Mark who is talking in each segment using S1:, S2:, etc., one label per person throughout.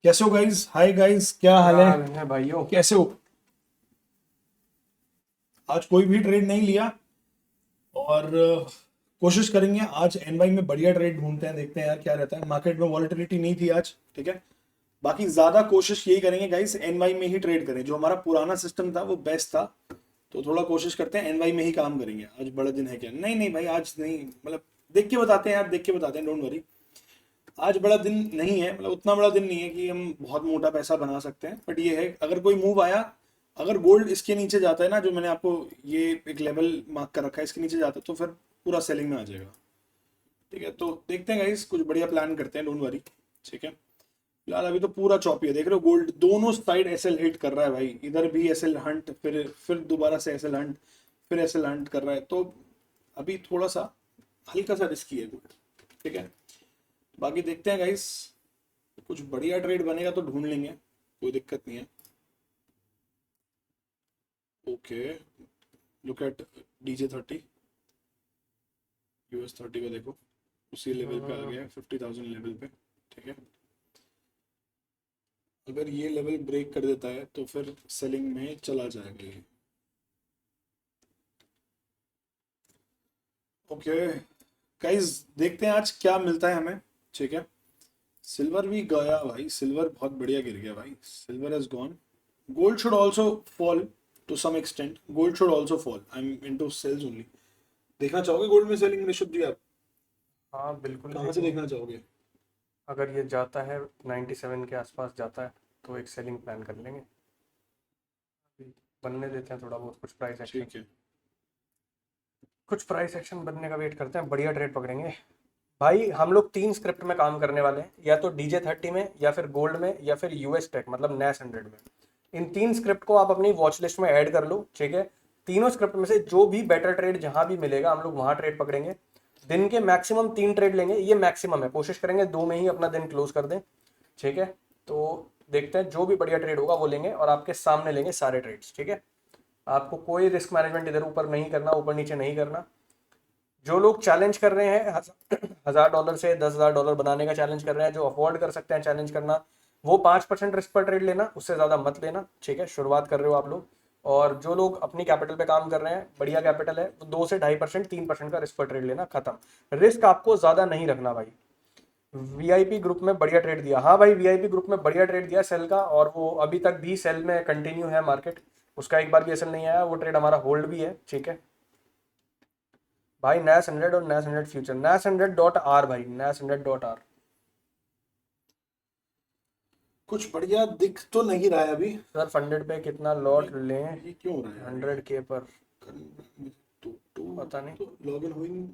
S1: कैसे हो guys? Hi guys, क्या हाल
S2: क्या
S1: है?
S2: हाल है भाइयों।
S1: कैसे हो? आज कोई भी ट्रेड नहीं लिया और कोशिश करेंगे आज एनवाई में बढ़िया ट्रेड ढूंढते हैं, देखते हैं यार क्या रहता है। मार्केट में वॉलेटिलिटी नहीं थी आज, ठीक है। बाकी ज्यादा कोशिश यही करेंगे गाइस, एनवाई में ही ट्रेड करें। जो हमारा पुराना सिस्टम था वो बेस्ट था, तो थोड़ा कोशिश करते हैं एनवाई में ही काम करेंगे। आज बड़ा दिन है क्या? नहीं नहीं भाई, आज नहीं, मतलब देख के बताते हैं यार, देख के बताते हैं, डोंट वरी। आज बड़ा दिन नहीं है, मतलब उतना बड़ा दिन नहीं है कि हम बहुत मोटा पैसा बना सकते हैं, बट ये है अगर कोई मूव आया, अगर गोल्ड इसके नीचे जाता है ना, जो मैंने आपको ये एक लेवल मार्क कर रखा है, इसके नीचे जाता है तो फिर पूरा सेलिंग में आ जाएगा। ठीक है, तो देखते हैं गाइस, कुछ बढ़िया प्लान करते हैं, डोंट वरी। ठीक है, फिलहाल अभी तो पूरा चौपी है, देख रहे हो गोल्ड दोनों साइड एसएल हिट कर रहा है भाई। इधर भी एसएल हंट, फिर दोबारा से एसएल हंट, फिर एसएल हंट कर रहा है, तो अभी थोड़ा सा हल्का सा रिस्की है गोल्ड। ठीक है, बाकी देखते हैं गाइस, कुछ बढ़िया ट्रेड बनेगा तो ढूंढ लेंगे, कोई दिक्कत नहीं है। Okay, look at DJ 30, US 30 का देखो, उसी लेवल पे आ
S2: हम्म,
S1: गया है, 50,000 लेवल पे। ठीक है, अगर ये लेवल ब्रेक कर देता है तो फिर सेलिंग में चला जाएगा ये। ओके गाइस, देखते हैं आज क्या मिलता है हमें। ठीक है, सिल्वर भी गया भाई, सिल्वर बहुत बढ़िया गिर गया भाई, silver has gone. Gold should also fall to some extent, gold should also fall, I am into sales only. देखना चाहोगे गोल्ड में सेलिंग ऋषभ जी आप?
S2: हाँ बिल्कुल
S1: कहाँ से
S2: देखेंगे।
S1: देखना चाहोगे?
S2: अगर ये जाता है 97 के आसपास जाता है तो एक सेलिंग प्लान कर लेंगे। अभी बनने देते हैं थोड़ा बहुत,
S1: ठीक है।
S2: कुछ प्राइस एक्शन बनने का वेट करते हैं, बढ़िया ट्रेड पकड़ेंगे। भाई हम लोग तीन स्क्रिप्ट में काम करने वाले हैं, या तो DJ 30 में, या फिर गोल्ड में, या फिर US टेक मतलब NAS 100 में। इन तीन स्क्रिप्ट को आप अपनी वॉच लिस्ट में ऐड कर लो, ठीक है। तीनों स्क्रिप्ट में से जो भी बेटर ट्रेड जहां भी मिलेगा हम लोग वहां ट्रेड पकड़ेंगे। दिन के मैक्सिमम 3 ट्रेड लेंगे, ये मैक्सिमम है, कोशिश करेंगे 2 में ही अपना दिन क्लोज कर दें। ठीक है, तो देखते हैं जो भी बढ़िया ट्रेड होगा वो लेंगे, और आपके सामने लेंगे सारे ट्रेड्स, ठीक है। आपको कोई रिस्क मैनेजमेंट इधर ऊपर नहीं करना, ऊपर नीचे नहीं करना। जो लोग चैलेंज कर रहे हैं $1000 से $10,000 बनाने का चैलेंज कर रहे हैं, जो अफोर्ड कर सकते हैं चैलेंज करना, वो 5% रिस्क पर ट्रेड लेना, उससे ज़्यादा मत लेना, ठीक है। शुरुआत कर रहे हो आप लोग। और जो लोग अपनी कैपिटल पे काम कर रहे हैं, बढ़िया कैपिटल है, वो 2 से 2.5% 3% का रिस्क पर ट्रेड लेना, खत्म। रिस्क आपको ज़्यादा नहीं रखना भाई। वीआईपी ग्रुप में बढ़िया ट्रेड दिया, हाँ भाई वीआईपी ग्रुप में बढ़िया ट्रेड दिया सेल का, और वो अभी तक भी सेल में कंटिन्यू है मार्केट। उसका एक बार भी एसएल नहीं आया, वो ट्रेड हमारा होल्ड भी है, ठीक है। भाई NAS 100 और NAS 100 फ्यूचर, NAS 100.R भाई, NAS 100.R।
S1: कुछ बढ़िया दिख तो नहीं रहा है अभी।
S2: सर फंडेड पे कितना
S1: भाई
S2: लॉट लें?
S1: ये क्यों हो रहा है यार ये?
S2: 100K पर।
S1: तो
S2: पता नहीं।
S1: तो लॉगिन हुई नहीं,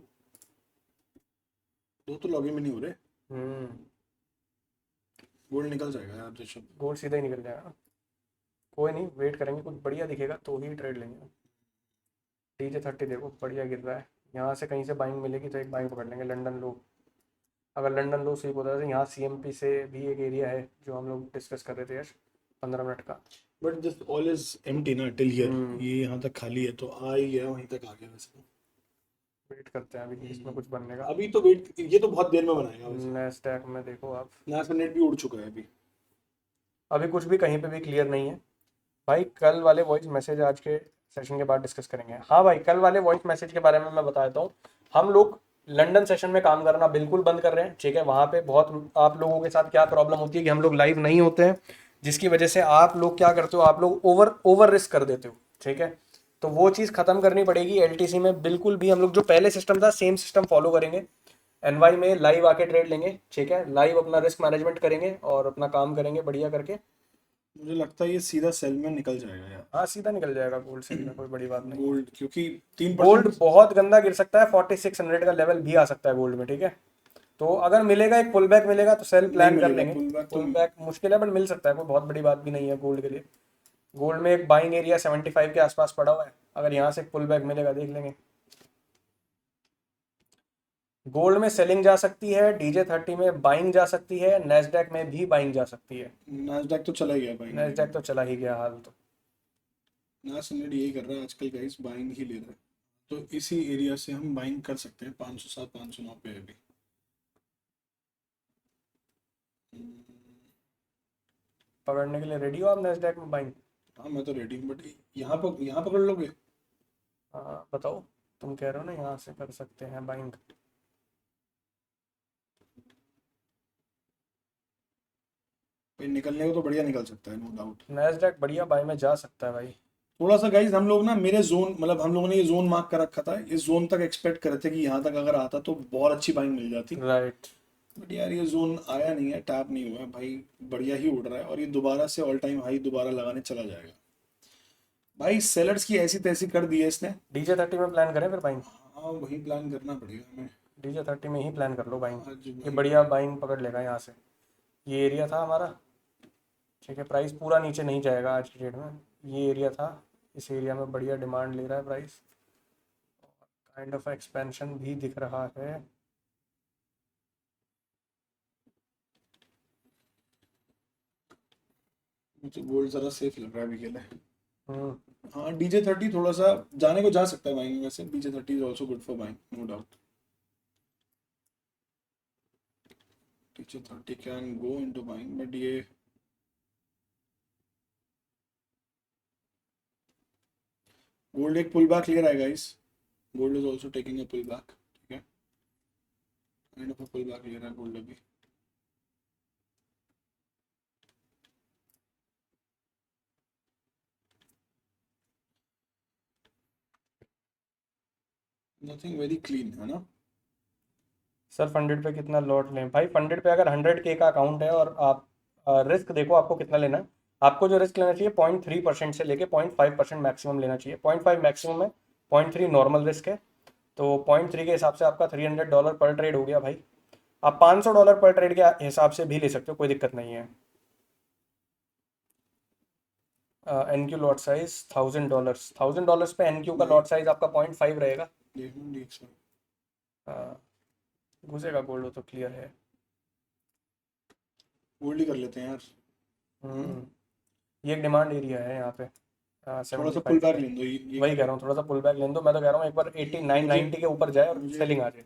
S1: दो तो लॉगिन में नहीं हो रहे।
S2: हम्म।
S1: गोल्ड निकल जाएगा यार ऋषभ।
S2: गोल्ड सीधा ही निकल जाएगा। कोई नहीं, वेट करेंगे, कुछ बढ़िया दिखेगा तो ही ट्रेड लेंगे। DJ 30 देखो बढ़िया गिर रहा है। यहाँ से कहीं से बाइंग मिलेगी तो एक बाइंग पकड़ लेंगे, लंदन लो। अगर लंदन लो स्वीप होता है तो यहाँ CMP से भी एक एरिया है जो हम लोग डिस्कस कर रहे थे यश, 15 मिनट का।
S1: But this all is empty ना टिल हियर,
S2: हम्म।
S1: ये यहाँ तक खाली है, तो आ ही गया, वहीं तक आ गया वैसे तो।
S2: वेट करते हैं अभी कि इसमें कुछ बनने का।
S1: अभी तो वेट, ये तो बहुत देर में बनाएगा वैसे।
S2: नैस्डैक में देखो आप।
S1: नास नेट भी उड़ चुका है अभी।
S2: अभी कुछ भी कहीं पे भी क्लियर नहीं है। भाई कल वाले वॉइस मैसेज आज के सेशन के बाद डिस्कस करेंगे। हाँ भाई, कल वाले वॉइस मैसेज के बारे में मैं बता देता हूँ। हम लोग लंदन सेशन में काम करना बिल्कुल बंद कर रहे हैं, ठीक है। वहाँ पे बहुत आप लोगों के साथ क्या प्रॉब्लम होती है कि हम लोग लाइव नहीं होते हैं, जिसकी वजह से आप लोग क्या करते हो, आप लोग ओवर ओवर रिस्क कर देते हो, ठीक है। तो वो चीज़ खत्म करनी पड़ेगी। LTC में बिल्कुल भी हम लोग जो पहले सिस्टम था सेम सिस्टम फॉलो करेंगे। NY में लाइव आके ट्रेड लेंगे, ठीक है। लाइव अपना रिस्क मैनेजमेंट करेंगे और अपना काम करेंगे बढ़िया करके।
S1: मुझे लगता है ये सीधा सेल में निकल जाएगा यार,
S2: हाँ सीधा निकल जाएगा गोल्ड सेल में, कोई बड़ी बात नहीं है।
S1: गोल्ड, क्योंकि 3%।
S2: गोल्ड बहुत गंदा गिर सकता है, 4600 का लेवल भी आ सकता है गोल्ड में, ठीक है। तो अगर मिलेगा, एक पुल बैक मिलेगा तो सेल
S1: नहीं
S2: प्लान कर
S1: मिलेगा
S2: लेंगे।
S1: पुल बैक तो।
S2: पुल बैक मुश्किल है बट मिल सकता है, कोई बहुत बड़ी बात भी नहीं है गोल्ड के लिए। गोल्ड में एक बाइंग एरिया 75 के आसपास पड़ा हुआ है, अगर यहाँ से पुल बैक मिलेगा देख लेंगे। गोल्ड में सेलिंग जा सकती है, DJ 30 में बाइंग जा सकती है, नेस्डैक में भी बाइंग जा सकती है।
S1: नासडैक तो चला गया बाइंग में
S2: नेस्डैक
S1: अभी।
S2: तो चला ही गया हाल तो।
S1: नास नेट यही कर रहा है आजकल, गाइस बाइंग ही ले रहा है, तो इसी एरिया से हम बाइंग कर सकते हैं, 507 509 पे अभी।
S2: पकड़ने के लिए रेडी हो आप नैस्डैक में बाइंग?
S1: हाँ मैं तो रेडी हूँ, बट यहाँ पकड़ लोगे?
S2: हाँ बताओ, तुम कह रहे हो ना यहाँ से कर सकते हैं बाइंग।
S1: भाई निकलने को तो बढ़िया निकल सकता है, नो डाउट।
S2: नैस्डैक बढ़िया बाई में जा सकता है भाई।
S1: थोड़ा सा गाइज हम लोग ना मेरे जोन, मतलब हम लोगों ने ये जोन मार्क कर रखा था, इस जोन तक एक्सपेक्ट करे थे कि यहाँ तक अगर आता तो बहुत अच्छी बाइंग मिल जाती।
S2: राइट।
S1: बट यार ये जोन आया नहीं है, टैप नहीं हुआ है भाई, बढ़िया ही उड़ रहा है और ये दोबारा से ऑल टाइम हाई दोबारा लगाने चला जाएगा। भाई सेलर्स की ऐसी तैसी कर दी है इसने।
S2: DJ30 में प्लान करें फिर बाइंग?
S1: हाँ वही प्लान करना पड़ेगा हमें।
S2: DJ30 में ही प्लान कर लो बाइंग।
S1: आज
S2: ये
S1: भाई
S2: बढ़िया बाइंग पकड़ लेगा यहाँ से। ये एरिया था हमारा, ठीक है। प्राइस पूरा नीचे नहीं जाएगा आज की डेट में। ये एरिया था, इस एरिया में बढ़िया डिमांड ले रहा है प्राइस। काइंड ऑफ एक्सपेंशन भी दिख रहा है।
S1: मुझे गोल्ड जरा सेफ लग रहा है अभी के लिए।
S2: हम्म।
S1: हाँ DJ30 थोड़ा सा जाने को जा सकता है बाइंग में से, DJ30 is also good for buying, no doubt. DJ30 can go into buying, but ये गोल्ड एक पुल बैक ले रहा है guys. Gold is also taking a pull back, ठीक है, kind of a pull back ले रहा है गोल्ड अभी। नथिंग वेरी क्लीन है ना।
S2: सर फंडेड पे कितना लॉट लें भाई? फंडेड पे अगर 100K का अकाउंट है और आप रिस्क देखो आपको कितना लेना है। आपको जो रिस्क लेना चाहिए 0.3% से लेके 0.5% मैक्सिमम लेना चाहिए। 0.5 मैक्सिमम है, 0.3 नॉर्मल रिस्क है। तो 0.3 के हिसाब से आपका $300 पर ट्रेड हो गया भाई। आप $500 पर ट्रेड के हिसाब से भी ले सकते हो, कोई दिक्कत नहीं है। NQ लॉट साइज $1000 पे NQ का लॉट साइज आपका 0.5 रहेगा।
S1: देखो DXY
S2: घुसेगा गोल्ड, तो क्लियर है।
S1: गोल्ड ही कर लेते हैं यार।
S2: हम्म। ये एक डिमांड एरिया है यहाँ पे
S1: थोड़ा सा पुल
S2: 75
S1: बैक
S2: पे।
S1: ले दो, ये
S2: वही
S1: कर
S2: कह
S1: लो।
S2: रहा हूँ, थोड़ा सा पुल बैक लेने दो। मैं तो कह रहा हूँ एक बार 89
S1: मुझे
S2: 90 के ऊपर जाए और
S1: मुझे
S2: सेलिंग आ जाए।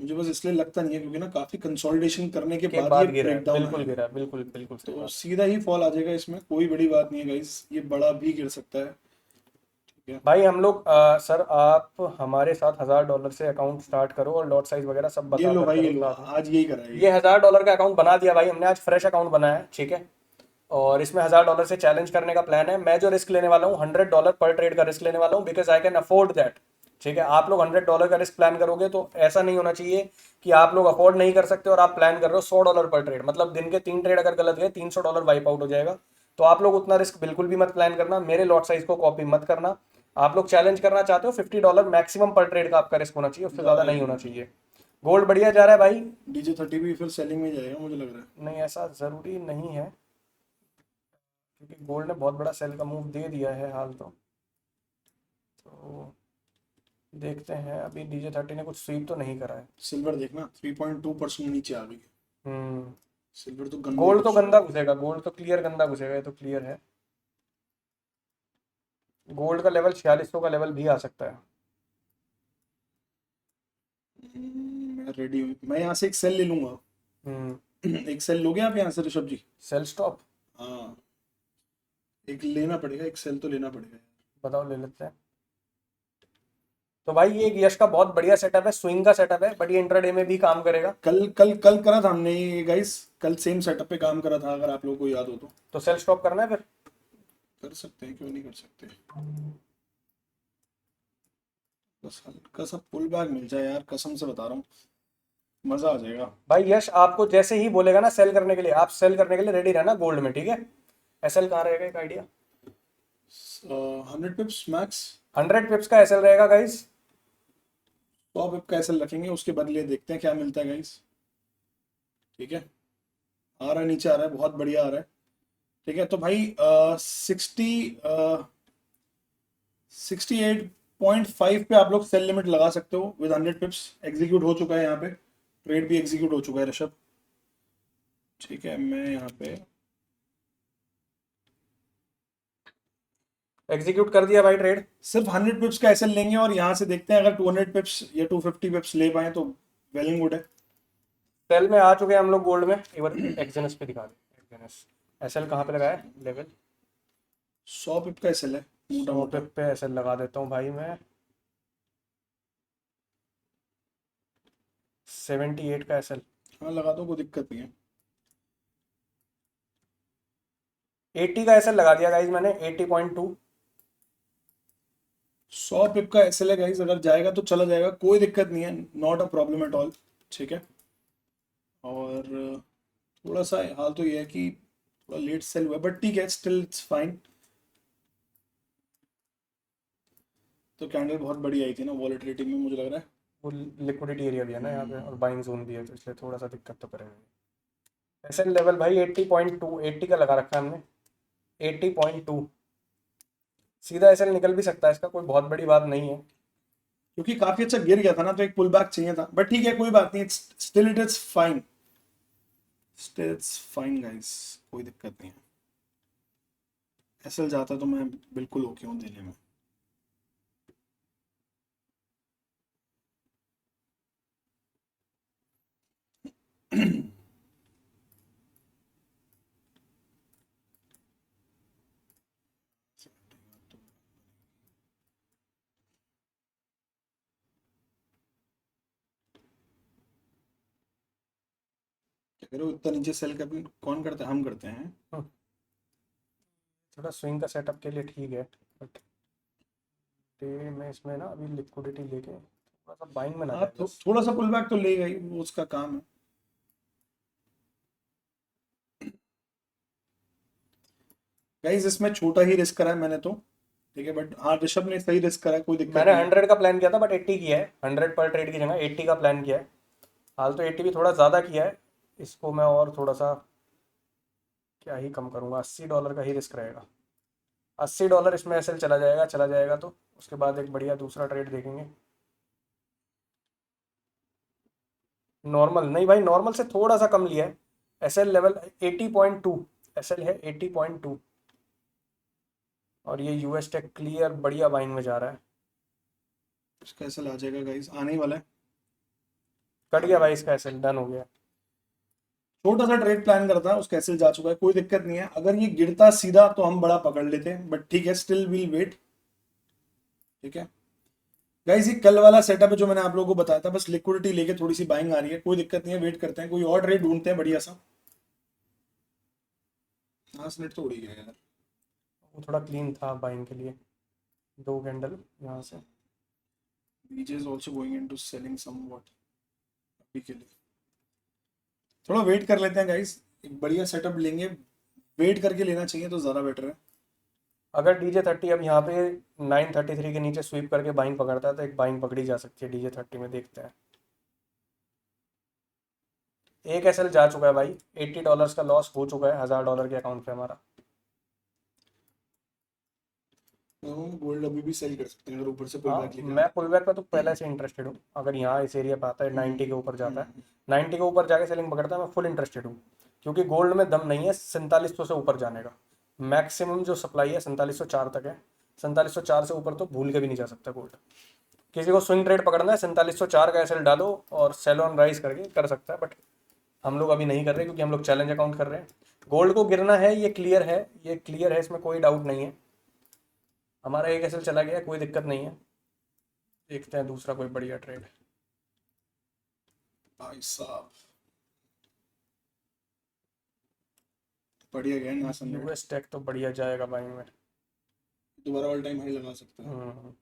S1: मुझे बस इसलिए लगता नहीं है क्योंकि ना काफी कंसोलिडेशन करने के
S2: के
S1: बाद ये
S2: बाद गिरा है,
S1: ब्रेकडाउन
S2: बिल्कुल
S1: आएगा,
S2: गिरा है, बिल्कुल बिल्कुल सही
S1: तो
S2: बात।
S1: सीधा ही फॉल आ जाएगा इसमें, कोई बड़ी बात नहीं है गाइस, ये बड़ा भी गिर सकता है, ठीक है।
S2: भाई हम लोग सर आप हमारे साथ $1000 से अकाउंट स्टार्ट करो और लॉट साइज वगैरह सब
S1: ये
S2: बता
S1: लो
S2: कर
S1: भाई, ये
S2: करो
S1: लो,
S2: साथ में।
S1: आज यही करा है ये।
S2: ये $1000 का अकाउंट बना दिया भाई हमने आज, फ्रेश अकाउंट बनाया है, ठीक है। और इसमें $1000 से चैलेंज करने का प्लान है। मैं जो रिस्क लेने वाला हूँ $100 पर ट्रेड का रिस्क लेने वाला हूँ, because I can afford that, ठीक है। आप लोग $100 का रिस्क प्लान करोगे तो ऐसा नहीं होना चाहिए कि आप लोग अफोर्ड नहीं कर सकते और आप प्लान कर रहे हो $100 पर ट्रेड, मतलब दिन के 3 ट्रेड अगर गलत गए $300 वाइप आउट हो जाएगा। तो आप लोग उतना रिस्क बिल्कुल भी मत प्लान करना, मेरे लॉट साइज को कॉपी मत करना। आप लोग चैलेंज करना चाहते हो $50 मैक्सिमम पर ट्रेड का आपका रिस्क होना चाहिए, उससे ज्यादा नहीं होना चाहिए। गोल्ड बढ़िया जा रहा है भाई।
S1: DJ30 भी फिर सेलिंग में जाएगा मुझे लग रहा है।
S2: नहीं ऐसा जरूरी नहीं है, क्योंकि गोल्ड ने बहुत बड़ा सेल का मूव दे दिया है हाल तो देखते हैं। अभी DJ30 ने कुछ स्वीप तो नहीं करा है।
S1: सिल्वर देखना 3.2% नीचे आ गई।
S2: हम्म।
S1: सिल्वर तो गंदा
S2: गोल्ड तो
S1: घुस रहा
S2: गंदा
S1: है।
S2: घुसेगा, गोल्ड तो क्लियर गंदा घुसेगा, ये तो क्लियर है। गोल्ड का लेवल 4600 का लेवल भी आ सकता है।
S1: मैं रेडी हूँ, मैं यहाँ से एक सेल ले लूंगा। एक सेल लोगे आप यहाँ से ऋषभ जी?
S2: सेल स्टॉप
S1: हाँ, एक लेना पड़ेगा, एक सेल तो लेना पड़ेगा।
S2: बताओ, ले लेते हैं। तो भाई ये एक यश का बहुत बढ़िया सेटअप है, स्विंग का सेटअप है, बट ये इंट्राडे में भी काम करेगा।
S1: कल कल कल करा था हमने ये गाइस, कल सेम सेटअप पे काम करा था, अगर आप लोगों को याद हो तो
S2: सेल स्टॉप करना है फिर?
S1: कर सकते हैं, क्यों नहीं कर सकते। बस हल्का सा पुल बैक मिल जाए यार, कसम से बता रहा हूँ, मजा आ जाएगा।
S2: भाई यश आपको जैसे ही बोलेगा ना सेल करने के लिए, आप सेल करने के लिए रेडी रहना गोल्ड में, ठीक है। एसएल कहाँ रहेगा, एक आइडिया?
S1: 100 पिप्स मैक्स।
S2: 100 पिप्स का एसएल रहेगा गाइस।
S1: 100 पिप का एसएल रखेंगे, उसके बदले देखते हैं क्या मिलता है गाइस, ठीक है। आ रहा है, नीचे आ रहा है, बहुत बढ़िया आ रहा है, ठीक है। तो भाई 68.5 पे आप लोग सेल लिमिट लगा सकते हो विद 100 पिप्स। एग्जीक्यूट हो चुका है यहाँ पे, ट्रेड भी एग्जीक्यूट हो चुका है ऋषभ, ठीक है। मैं यहाँ पे
S2: एग्जीक्यूट कर दिया भाई ट्रेड।
S1: सिर्फ 100 पिप्स का एसएल लेंगे और यहाँ से देखते हैं अगर 200 पिप्स या 250 पिप्स ले पाए तो वेल एंड गुड है।
S2: सेल में आ चुके हैं हम लोग गोल्ड में। एक बार एक्सजेनस पे दिखा दे, एक्सजेनस एसएल कहाँ पे लगाया है लेवल?
S1: 100 पिप का एसएल है मोटा
S2: 100
S1: मोटा।
S2: पे एसएल लगा देता हूँ भाई मैं। 78 का एसएल।
S1: हाँ लगा दो, कोई दिक्कत नहीं है।
S2: 80 का एसएल लगा दिया गाइज मैंने, 80.2।
S1: 100 पिप का एसएल है गाइस, अगर जाएगा तो चला जाएगा, कोई दिक्कत नहीं है, not a problem at all. ठीक है। और थोड़ा सा हाल तो ये है कि थोड़ा लेट सेल हुआ, बट ठीक है, स्टिल इट्स फाइन। तो कैंडल बहुत बड़ी आई थी ना वॉलेटिलिटी में, मुझे लग रहा है।
S2: वो लिक्विडिटी एरिया भी है ना यहाँ पे, और बाइंग जोन भी है, तो इसलिए थोड़ा सा दिक्कत तो करेगा। एसएल लेवल भाई 80.2, 80 का लगा रखा है हमने, 80.2। सीधा एसएल निकल भी सकता है इसका, कोई बहुत बड़ी बात नहीं है।
S1: क्योंकि काफी अच्छा गिर गया था ना, तो एक पुल बैक चाहिए था, बट ठीक है, कोई बात नहीं, still it is fine, still it's fine guys, कोई दिक्कत नहीं है। एसएल जाता तो मैं बिल्कुल ओके हूँ देने में। क्या करो, इतना नीचे सेल कर कौन करता है, हम करते हैं।
S2: हम्म, थोड़ा स्विंग का सेटअप के लिए ठीक है, बट डे में इसमें ना अभी लिक्विडिटी लेके थोड़ा सा बाइंग में ना
S1: हाँ
S2: जाए बस।
S1: थोड़ा सा पुल बैक तो लेगा ही, वो उसका काम है। गाइस इसमें छोटा ही रिस्क करा है मैंने तो, ठीक है, बट हाँ ऋषभ ने सही रिस्क करा है, कोई दिक्कत
S2: मैंने
S1: नहीं है।
S2: 100 का प्लान किया था बट 80 किया है, 100 पर ट्रेड की जगह 80 का प्लान किया है। हाल तो 80 भी थोड़ा ज़्यादा किया है, इसको मैं और थोड़ा सा क्या ही कम करूँगा, $80 का ही रिस्क रहेगा। $80 इसमें एसएल चला जाएगा, चला जाएगा तो उसके बाद एक बढ़िया दूसरा ट्रेड देखेंगे। नॉर्मल नहीं भाई, नॉर्मल से थोड़ा सा कम लिया है। एसएल लेवल 80.2, एसएल है 80.2। और ये यूएस टेक क्लियर बढ़िया बाइंग में जा रहा है।
S1: इसका एसएल आ जाएगा गाइस, आने ही वाला है।
S2: कट गया भाई इसका एसएल, डन हो गया।
S1: छोटा सा ट्रेड प्लान करता है, उसका एसएल जा चुका है, कोई दिक्कत नहीं है। अगर ये गिरता सीधा तो हम बड़ा पकड़ लेते हैं, बट ठीक है, स्टिल विल वेट। ठीक है गाइस, ये कल वाला सेटअप है जो मैंने आप लोगों को बताया था, बस लिक्विडिटी लेके थोड़ी सी बाइंग आ रही है, कोई दिक्कत नहीं है, वेट करते हैं, कोई और ट्रेड ढूंढते हैं बढ़िया सा। 5 मिनट तो उड़ ही गया यार।
S2: वो थोड़ा क्लीन था बाइंग के लिए, दो कैंडल यहाँ से।
S1: BJ is also going into selling somewhat अभी के लिए। थोड़ा वेट कर लेते हैं गाइस, एक बढ़िया सेटअप लेंगे, वेट करके लेना चाहिए तो ज़्यादा बेटर है।
S2: अगर DJ30 अब यहाँ पे 933 के नीचे स्वीप करके बाइंग पकड़ता है तो एक बाइंग पकड़ी जा सकती है DJ30 में, देखते हैं। एक एसएल जा चुका है भाई, $80 का लॉस हो चुका है $1000 के अकाउंट पे हमारा।
S1: गोल्ड अभी भी सेल कर सकते हैं अगर ऊपर से पुल
S2: हाँ
S1: बैक लेके
S2: मैं
S1: आए।
S2: पुल बैक पे तो पहले से इंटरेस्टेड हूँ, अगर यहाँ इस एरिया पे आता है 90 के ऊपर जाता है,
S1: हम्म।
S2: 90 के ऊपर जाके सेलिंग पकड़ता है, मैं फुल इंटरेस्टेड हूँ। क्योंकि गोल्ड में दम नहीं है 4700 से ऊपर जाने का। मैक्सिमम जो सप्लाई है 4704 तक है, 4704 से ऊपर तो भूल के भी नहीं जा सकता गोल्ड। किसी को स्विंग ट्रेड पकड़ना है 4704 का एसएल डालो और सेल ऑन राइज करके कर सकता है, बट हम लोग अभी नहीं कर रहे क्योंकि हम लोग चैलेंज अकाउंट कर रहे हैं। गोल्ड को गिरना है, ये क्लियर है, ये क्लियर है, इसमें कोई डाउट नहीं है। हमारा एक एसएल चला गया, कोई दिक्कत नहीं है। देखते हैं दूसरा कोई बढ़िया ट्रेड।
S1: भाई साहब बढ़िया गया ना 100।
S2: यूएस टेक तो बढ़िया जाएगा भाई में।
S1: दोबारा ऑल टाइम हाई लगा सकता है।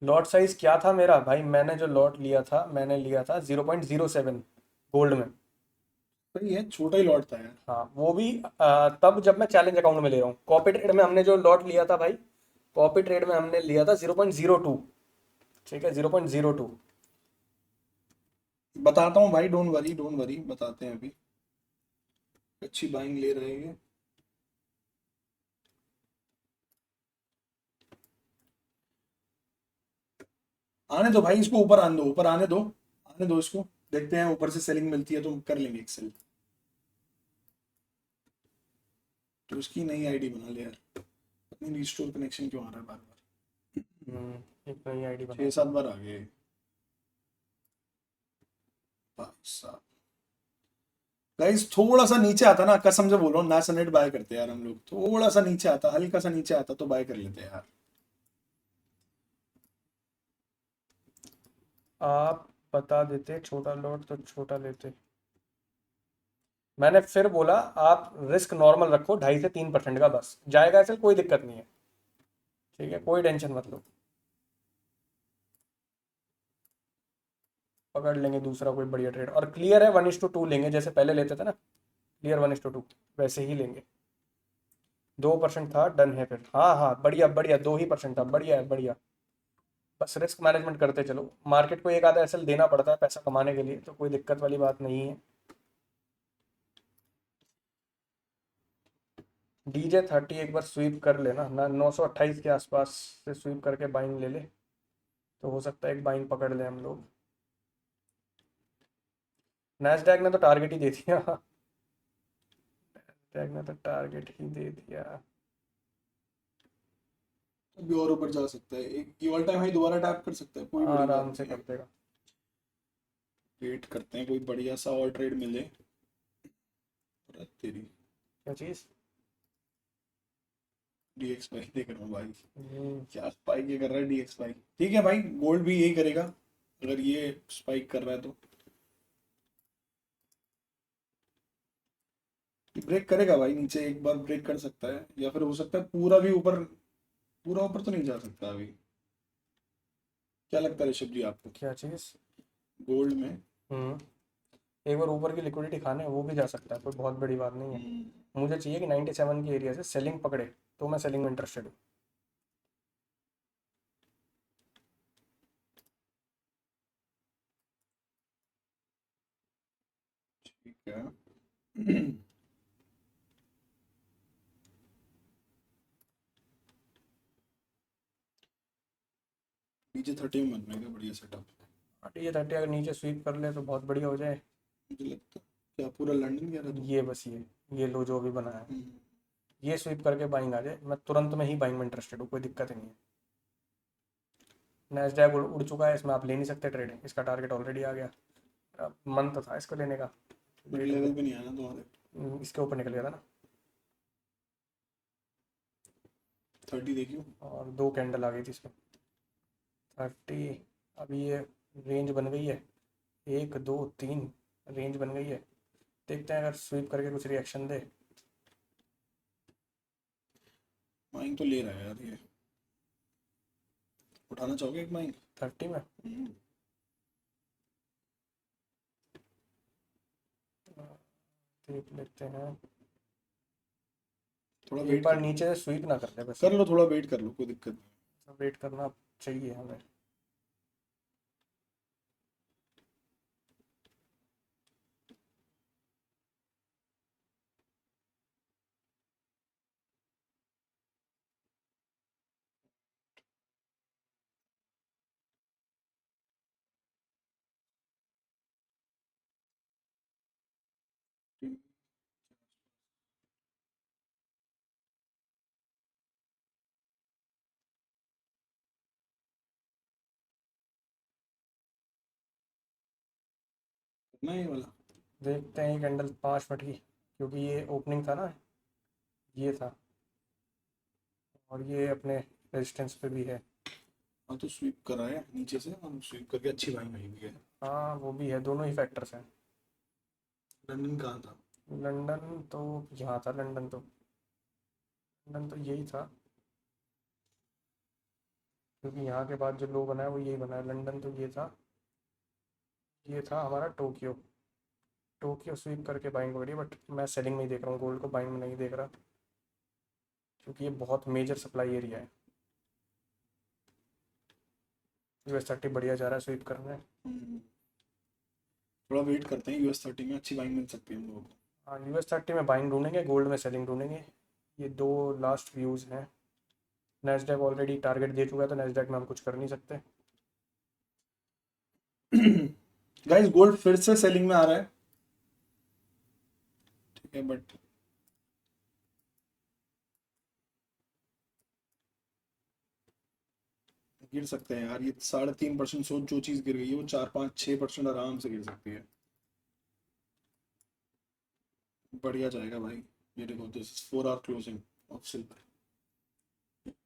S2: लॉट साइज क्या था मेरा भाई, मैंने जो लॉट लिया था, मैंने लिया था 0.07 गोल्ड में।
S1: सही है, छोटा ही लॉट था यार।
S2: हाँ वो भी तब जब मैं चैलेंज अकाउंट में ले रहा हूँ। कॉपी ट्रेड में हमने जो लॉट लिया था भाई, कॉपी ट्रेड में हमने लिया था 0.02। ठीक है 0.02।
S1: बताता हूँ भाई, डोंट वरी, बताते हैं अभी। अच्छी बाइंग ले रहे हैं। आने दो भाई इसको, ऊपर आने दो, ऊपर आने दो इसको, देखते हैं ऊपर से सेलिंग मिलती है तो कर लेंगे एक सेल। तो उसकी नई आईडी बना ले यार, अपनी रिस्टोर कनेक्शन क्यों आ रहा है बार बार।
S2: एक नई आईडी बना।
S1: 6-7 बार आ गए भाई साहब। गाइस थोड़ा सा नीचे आता ना, कसम से बोल रहा हूँ, नाइस 100 बाय करते हैं यार हम लोग। थोड़ा सा नीचे आता, हल्का सा नीचे आता तो बाय कर लेते हैं यार।
S2: आप बता देते छोटा लॉट तो छोटा लेते। मैंने फिर बोला आप रिस्क नॉर्मल रखो 2.5 से 3% का, बस जाएगा ऐसे, कोई दिक्कत नहीं है। ठीक है, कोई टेंशन मत लो, पकड़ लेंगे दूसरा कोई बढ़िया ट्रेड। और क्लियर है 1:2 लेंगे, जैसे पहले लेते थे ना, क्लियर 1:2 वैसे ही लेंगे। 2% था, डन है फिर। हाँ हाँ, बढ़िया बढ़िया, 2% था, बढ़िया है बढ़िया। बस रिस्क मैनेजमेंट करते चलो, मार्केट को एक आधा एसएल देना पड़ता है पैसा कमाने के लिए, तो कोई दिक्कत वाली बात नहीं है। DJ30 एक बार स्वीप कर लेना ना, 928 के आसपास से स्वीप करके बाइंग ले ले, तो हो सकता है एक बाइंग पकड़ ले हम लोग। नैस्डैक ने तो टारगेट ही दे दिया। नैस्डैक ने तो टारगेट ही दे दिया।
S1: अभी और ऊपर जा सकता है, एक ये ऑल टाइम हाई दोबारा टैप कर सकता है, कोई बड़ी बात
S2: आराम से
S1: नहीं
S2: कर
S1: है।
S2: देगा।
S1: वेट करते हैं कोई बढ़िया सा और ट्रेड मिले। अरे तेरी
S2: क्या चीज़?
S1: डीएक्स भाई देख रहा हूँ भाई,
S2: हम्म,
S1: क्या स्पाइक ये कर रहा है डीएक्स भाई। ठीक है भाई, गोल्ड भी यही करेगा अगर ये स्पाइक कर रहा है तो। ब्रेक करेगा भाई, नीचे एक बार ब्रेक कर सकता है, या फिर हो सकता है पूरा भी ऊपर, पूरा ऊपर तो नहीं जा सकता अभी। क्या लगता है ऋषभ जी आपको?
S2: क्या चीज़?
S1: गोल्ड में
S2: हम्म, एक बार ऊपर की लिक्विडिटी खाने वो भी जा सकता है, कोई बहुत बड़ी बात नहीं है।
S1: हम्म,
S2: मुझे चाहिए कि 97 के एरिया से सेलिंग पकड़े, तो मैं सेलिंग में इंटरेस्टेड हूँ।
S1: ठीक है। नीचे 30 में बनने का बढ़िया सेटअप।
S2: DJ30 अगर नीचे स्वीप कर ले तो बहुत बढ़िया हो जाए।
S1: मुझे लगता है क्या पूरा लंदन गया था तू?
S2: ये बस ये लो जो अभी बना है,
S1: हम्म,
S2: ये स्वीप करके बाइंग आ जाए, मैं तुरंत में ही बाइंग में इंटरेस्टेड हूँ, कोई दिक्कत ही नहीं है। नैस्डैक उड़ चुका है, इसमें आप ले नहीं सकते ट्रेड, इसका टारगेट ऑलरेडी आ गया। अब मन तो था इसको लेने का,
S1: मिड
S2: लेट हो
S1: लेवल
S2: गया।
S1: पे नहीं आना तुम्हारे।
S2: इसके ऊपर निकल गया था ना।
S1: 30 देखियो।
S2: और 2 कैंडल आ गई थी इसमें। 30, अभी ये रेंज बन गई है, 1 2 3 रेंज बन गई है। देखते हैं अगर स्वीप करके कुछ रिएक्शन दे।
S1: माइंग तो ले रहा है यार ये, उठाना चाहोगे एक माइंग?
S2: 30 में देख लेते हैं।
S1: थोड़ा
S2: एक
S1: वेट
S2: बार
S1: कर लो,
S2: नीचे से स्वीप ना कर ले बस
S1: कर
S2: ये,
S1: लो थोड़ा वेट कर लो, कोई दिक्कत नहीं।
S2: वेट करना चाहिए हमें।
S1: ना ये वाला
S2: देखते हैं ये कैंडल 5 मिनट की, क्योंकि ये ओपनिंग था ना, ये था, और ये अपने रेजिस्टेंस पे भी है।
S1: हाँ तो स्वीप कर रहा है नीचे से, हम स्वीप करके अच्छी माइंग आई हुई है।
S2: हाँ वो भी है, दोनों ही फैक्टर्स हैं।
S1: लंदन कहाँ था?
S2: लंदन तो यहाँ था, लंदन तो यही था, क्योंकि यहाँ के बाद जो लो बना है वो यही बना है। लंदन तो ये था हमारा टोक्यो। टोक्यो स्वीप करके बाइंग हो रही है, बट मैं सेलिंग में ही देख रहा हूँ, गोल्ड को बाइंग में नहीं देख रहा, क्योंकि ये बहुत मेजर सप्लाई एरिया है। US30 बढ़िया जा रहा है स्वीप करने।
S1: हम्म, थोड़ा वेट करते हैं, US30 में अच्छी बाइंग मिल सकती है हम लोगों को।
S2: हाँ, US30 में बाइंग ढूंढेंगे, गोल्ड में सेलिंग ढूंढेंगे। ये दो लास्ट व्यूज़ हैं। नैस्डैक ऑलरेडी टारगेट दे चुका है, तो नैस्डैक में हम कुछ कर नहीं सकते।
S1: गाइस गोल्ड फिर से सेलिंग में आ रहा है, ठीक है, बट गिर सकते हैं यार, ये 3.5% सोच जो चीज गिर गई है वो 4 5 6% आराम से गिर सकती है। बढ़िया जाएगा भाई। ये देखो, this is 4 hour closing of silver.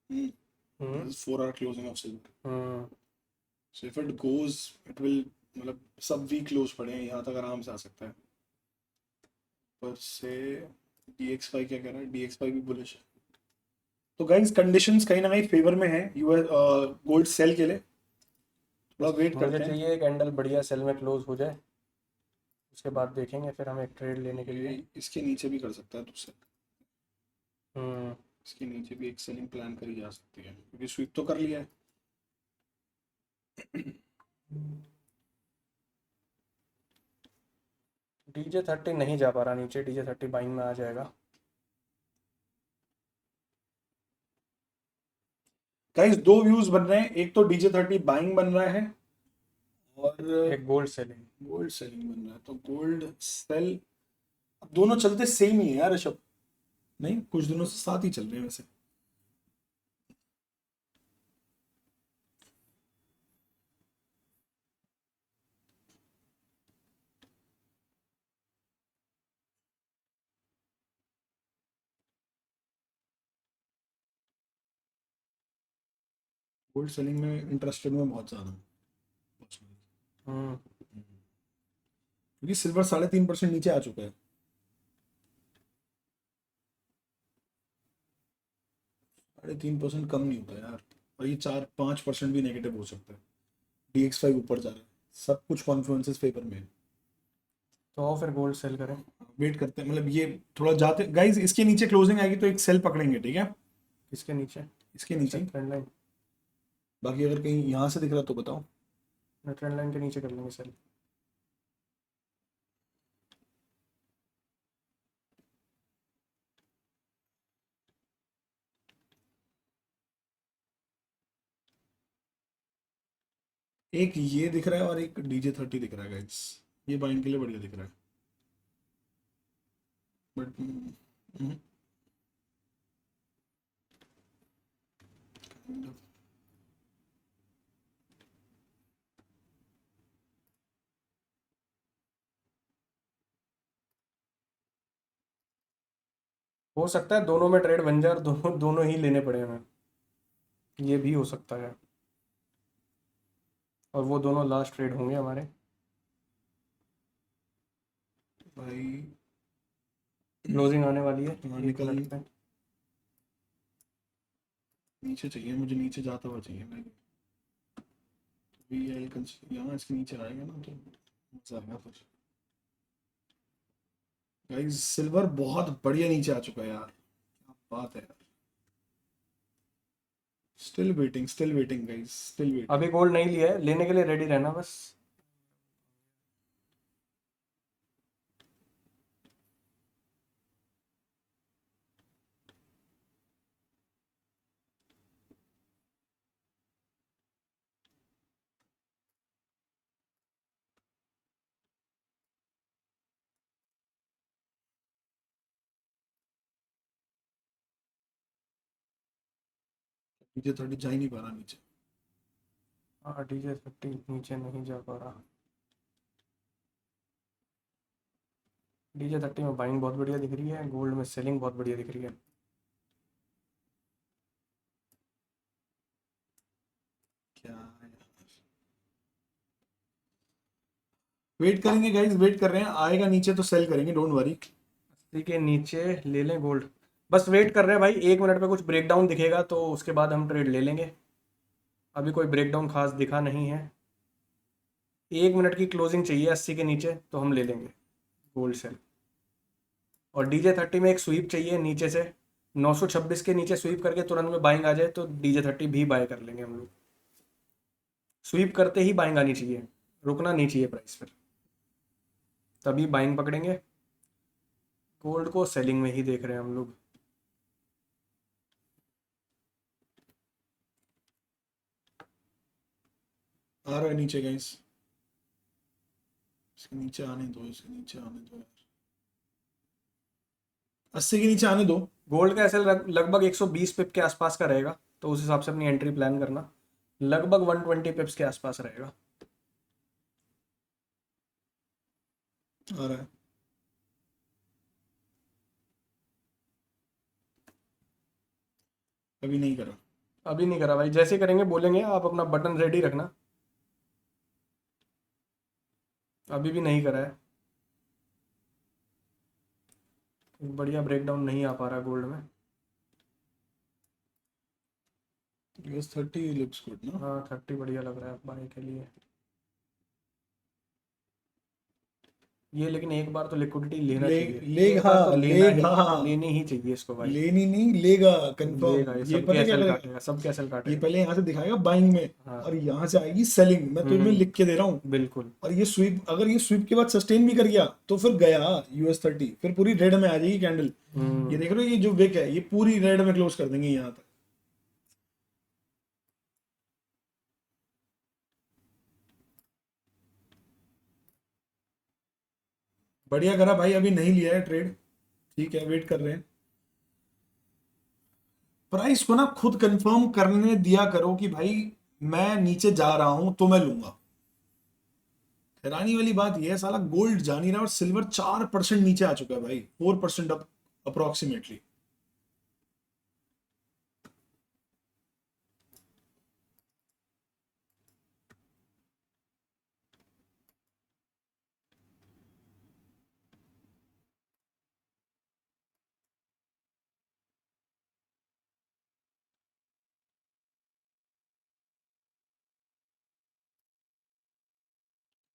S2: Hmm
S1: this is 4 hour closing of silver.
S2: Hmm
S1: so if it goes, it will, मतलब सब वीक क्लोज पड़े हैं, यहाँ तक आराम से आ सकता है। पर से DXY क्या कह रहा है? DXY भी बुलिश है। तो गाइस कंडीशंस कहीं ना कहीं फेवर में है यूएस गोल्ड सेल के लिए। थोड़ा वेट
S2: मुझे
S1: करते हैं।
S2: चाहिए कैंडल बढ़िया सेल में क्लोज हो जाए, उसके बाद देखेंगे फिर हम एक ट्रेड लेने के लिए।
S1: ये इसके नीचे भी कर सकता है दूसरा।
S2: हम्म
S1: इसके नीचे भी एक सेलिंग प्लान करी जा सकती है, क्योंकि स्वीप तो कर लिया है।
S2: DJ30 नहीं जा पा रहा नीचे, DJ30 बाइंग में आ जाएगा।
S1: गाइस दो व्यूज बन रहे हैं, एक तो DJ30 बाइंग बन रहा है और
S2: एक गोल्ड सेलिंग।
S1: गोल्ड सेलिंग बन रहा है। तो गोल्ड सेल, दोनों चलते सेम ही है यार ऋषभ। नहीं, कुछ दिनों से साथ ही चल रहे हैं वैसे। गोल्ड सेलिंग में इंटरेस्टेड में बहुत ज्यादा हूँ,
S2: हम्म
S1: क्योंकि सिल्वर 3.5% नीचे आ चुका है। 3.5% कम नहीं होता यार। और ये 4-5% भी नेगेटिव हो सकता है। DXY ऊपर जा रहा है, सब कुछ कॉन्फ्लुएंसेस फेवर में है।
S2: तो आओ फिर गोल्ड सेल करें।
S1: वेट करते हैं, मतलब ये थोड़ा जाते गाइस, इसके नीचे क्लोजिंग आएगी तो एक सेल पकड़ेंगे, ठीक है?
S2: किसके नीचे?
S1: इसके
S2: अच्छा,
S1: नीचे।
S2: Trend line.
S1: बाकी अगर कहीं यहाँ से दिख रहा तो बताओ।
S2: ट्रेंड लाइन के नीचे कर लेंगे सेल।
S1: एक ये दिख रहा है और एक DJ30 दिख रहा है गाइस। ये बाइंग के लिए बढ़िया दिख रहा है, बट
S2: हो सकता है दोनों में ट्रेड बन जाए और दोनों दोनों ही लेने पड़े हमें, ये भी हो सकता है। और वो दोनों लास्ट ट्रेड होंगे हमारे।
S1: भाई
S2: क्लोजिंग आने वाली है
S1: हाँ,
S2: 1 मिनट पे।
S1: नीचे चाहिए मुझे, नीचे जाता हुआ चाहिए भाई। यहाँ इसके नीचे आएगा ना तो मजा आएगा फिर। गाइस सिल्वर बहुत बढ़िया नीचे आ चुका है यार, क्या बात है यार। Still waiting guys, still waiting.
S2: अभी गोल्ड नहीं लिया है, लेने के लिए रेडी रहना बस।
S1: DJ30 जा ही नहीं पा रहा नीचे।
S2: हाँ, DJ30 नीचे नहीं जा पा रहा। DJ30 में बाइंग बहुत बढ़िया दिख रही है, गोल्ड में सेलिंग बहुत बढ़िया दिख रही है।
S1: क्या है? वेट करेंगे गाइस, वेट कर रहे हैं, आएगा नीचे तो सेल करेंगे, डोंट वरी।
S2: ठीक है, नीचे ले लें गोल्ड। बस वेट कर रहे हैं भाई, 1 मिनट पे कुछ ब्रेकडाउन दिखेगा तो उसके बाद हम ट्रेड ले लेंगे। अभी कोई ब्रेकडाउन खास दिखा नहीं है। 1 मिनट की क्लोजिंग चाहिए 80 के नीचे तो हम ले लेंगे गोल्ड सेल। और DJ30 में एक स्वीप चाहिए नीचे से, 926 के नीचे स्वीप करके तुरंत में बाइंग आ जाए तो DJ30 भी बाय कर लेंगे हम लोग। स्वीप करते ही बाइंग आनी चाहिए, रुकना नहीं चाहिए प्राइस पर, तभी बाइंग पकड़ेंगे। गोल्ड को सेलिंग में ही देख रहे हैं हम लोग।
S1: आ रहा है नीचे गाइस, इसके नीचे आने दो, इसके नीचे आने दो यार, 80 के नीचे आने दो।
S2: गोल्ड का एसएल लगभग 120 पिप के आसपास का रहेगा, तो उस हिसाब से अपनी एंट्री प्लान करना। लगभग 120 पिप्स के आसपास रहेगा।
S1: आ रहा है। अभी नहीं करा।
S2: अभी नहीं करा भाई, जैसे करेंगे बोलेंगे, आप अपना बटन रेडी रखना। अभी भी नहीं करा है। एक बढ़िया ब्रेकडाउन नहीं आ पा रहा गोल्ड में।
S1: US30 लुक्स गुड ना।
S2: हाँ 30 बढ़िया लग रहा है बाई के लिए ये, लेकिन एक बार तो लिक्विडिटी लेना चाहिए। एक
S1: लेगा
S2: बार तो
S1: लेगा।
S2: लेनी ही चाहिए इसको भाई।
S1: लेनी नहीं, लेगा
S2: लेगा,
S1: कंफर्म।
S2: ये
S1: ये
S2: सबके
S1: पता है क्या
S2: एसएल
S1: करेगा?
S2: काटेगा, सबके एसएल
S1: ये
S2: काटेगा।
S1: पहले यहाँ से दिखाएगा बाइंग में,
S2: हाँ।
S1: और यहाँ से आएगी सेलिंग। मैं तुम्हें लिख के दे रहा हूँ।
S2: बिल्कुल।
S1: और ये स्वीप, अगर ये स्वीप के बाद सस्टेन भी कर गया तो फिर गया US30, फिर पूरी रेड में आ जाएगी कैंडल। ये देख रहे हो, ये जो विक है ये पूरी रेड में क्लोज कर देंगे यहाँ तक। बढ़िया करा भाई, अभी नहीं लिया है ट्रेड, ठीक है, वेट कर रहे हैं। प्राइस को ना खुद कंफर्म करने दिया करो कि भाई मैं नीचे जा रहा हूं तो मैं लूंगा। हैरानी वाली बात यह है, साला गोल्ड जा नहीं रहा और सिल्वर 4% नीचे आ चुका है भाई, 4% अप अप्रोक्सीमेटली।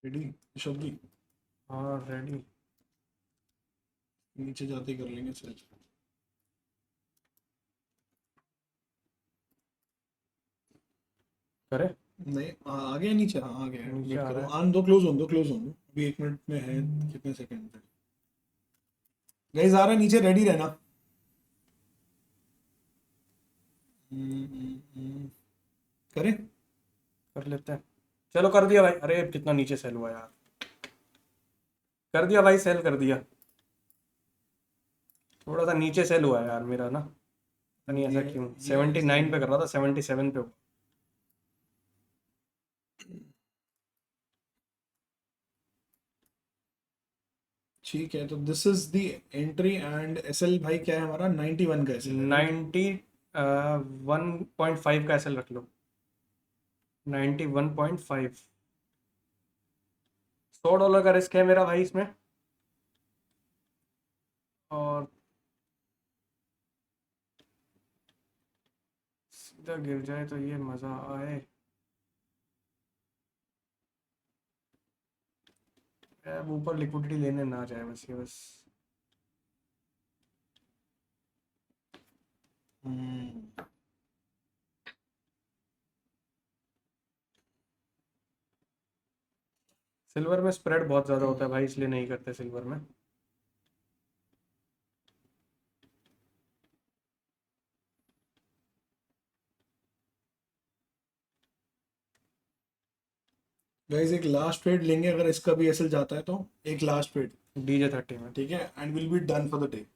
S1: रेडी शब्दी,
S2: हाँ रेडी।
S1: नीचे जाते ही कर लेंगे सेल।
S2: करे
S1: नहीं आ गया नीचे, हाँ आ गया।
S2: नीचे
S1: वेट
S2: आ
S1: करो,
S2: रहा है।
S1: आन दो, क्लोज होने दो, क्लोज होने दो। अभी 1 मिनट में है, कितने सेकंड है गाइस? आ रहा है नीचे, रेडी रहना। करें?
S2: कर लेते हैं। चलो कर दिया भाई। अरे कितना नीचे सेल हुआ यार। कर दिया भाई, सेल कर दिया। थोड़ा सा नीचे सेल हुआ है यार मेरा ना, पता नहीं ऐसा क्यों। 79 पे कर रहा था, 77 पे हुआ।
S1: ठीक है, तो this is the entry and SL भाई क्या है हमारा? 91 का एसएल है, right?
S2: 91.5 का एसएल रख लो। 91.5। $100 का रिस्क है मेरा भाई इसमें। और सीधा गिर जाए तो ये मज़ा आए। अब ऊपर लिक्विडिटी लेने ना जाए बस, ये बस।
S1: हम्म,
S2: सिल्वर में स्प्रेड बहुत ज़्यादा होता है भाई, इसलिए नहीं करते सिल्वर में।
S1: गाइस एक लास्ट ट्रेड लेंगे, अगर इसका भी एसएल जाता है तो एक लास्ट ट्रेड,
S2: DJ30 में।
S1: ठीक है, and will be done for the day.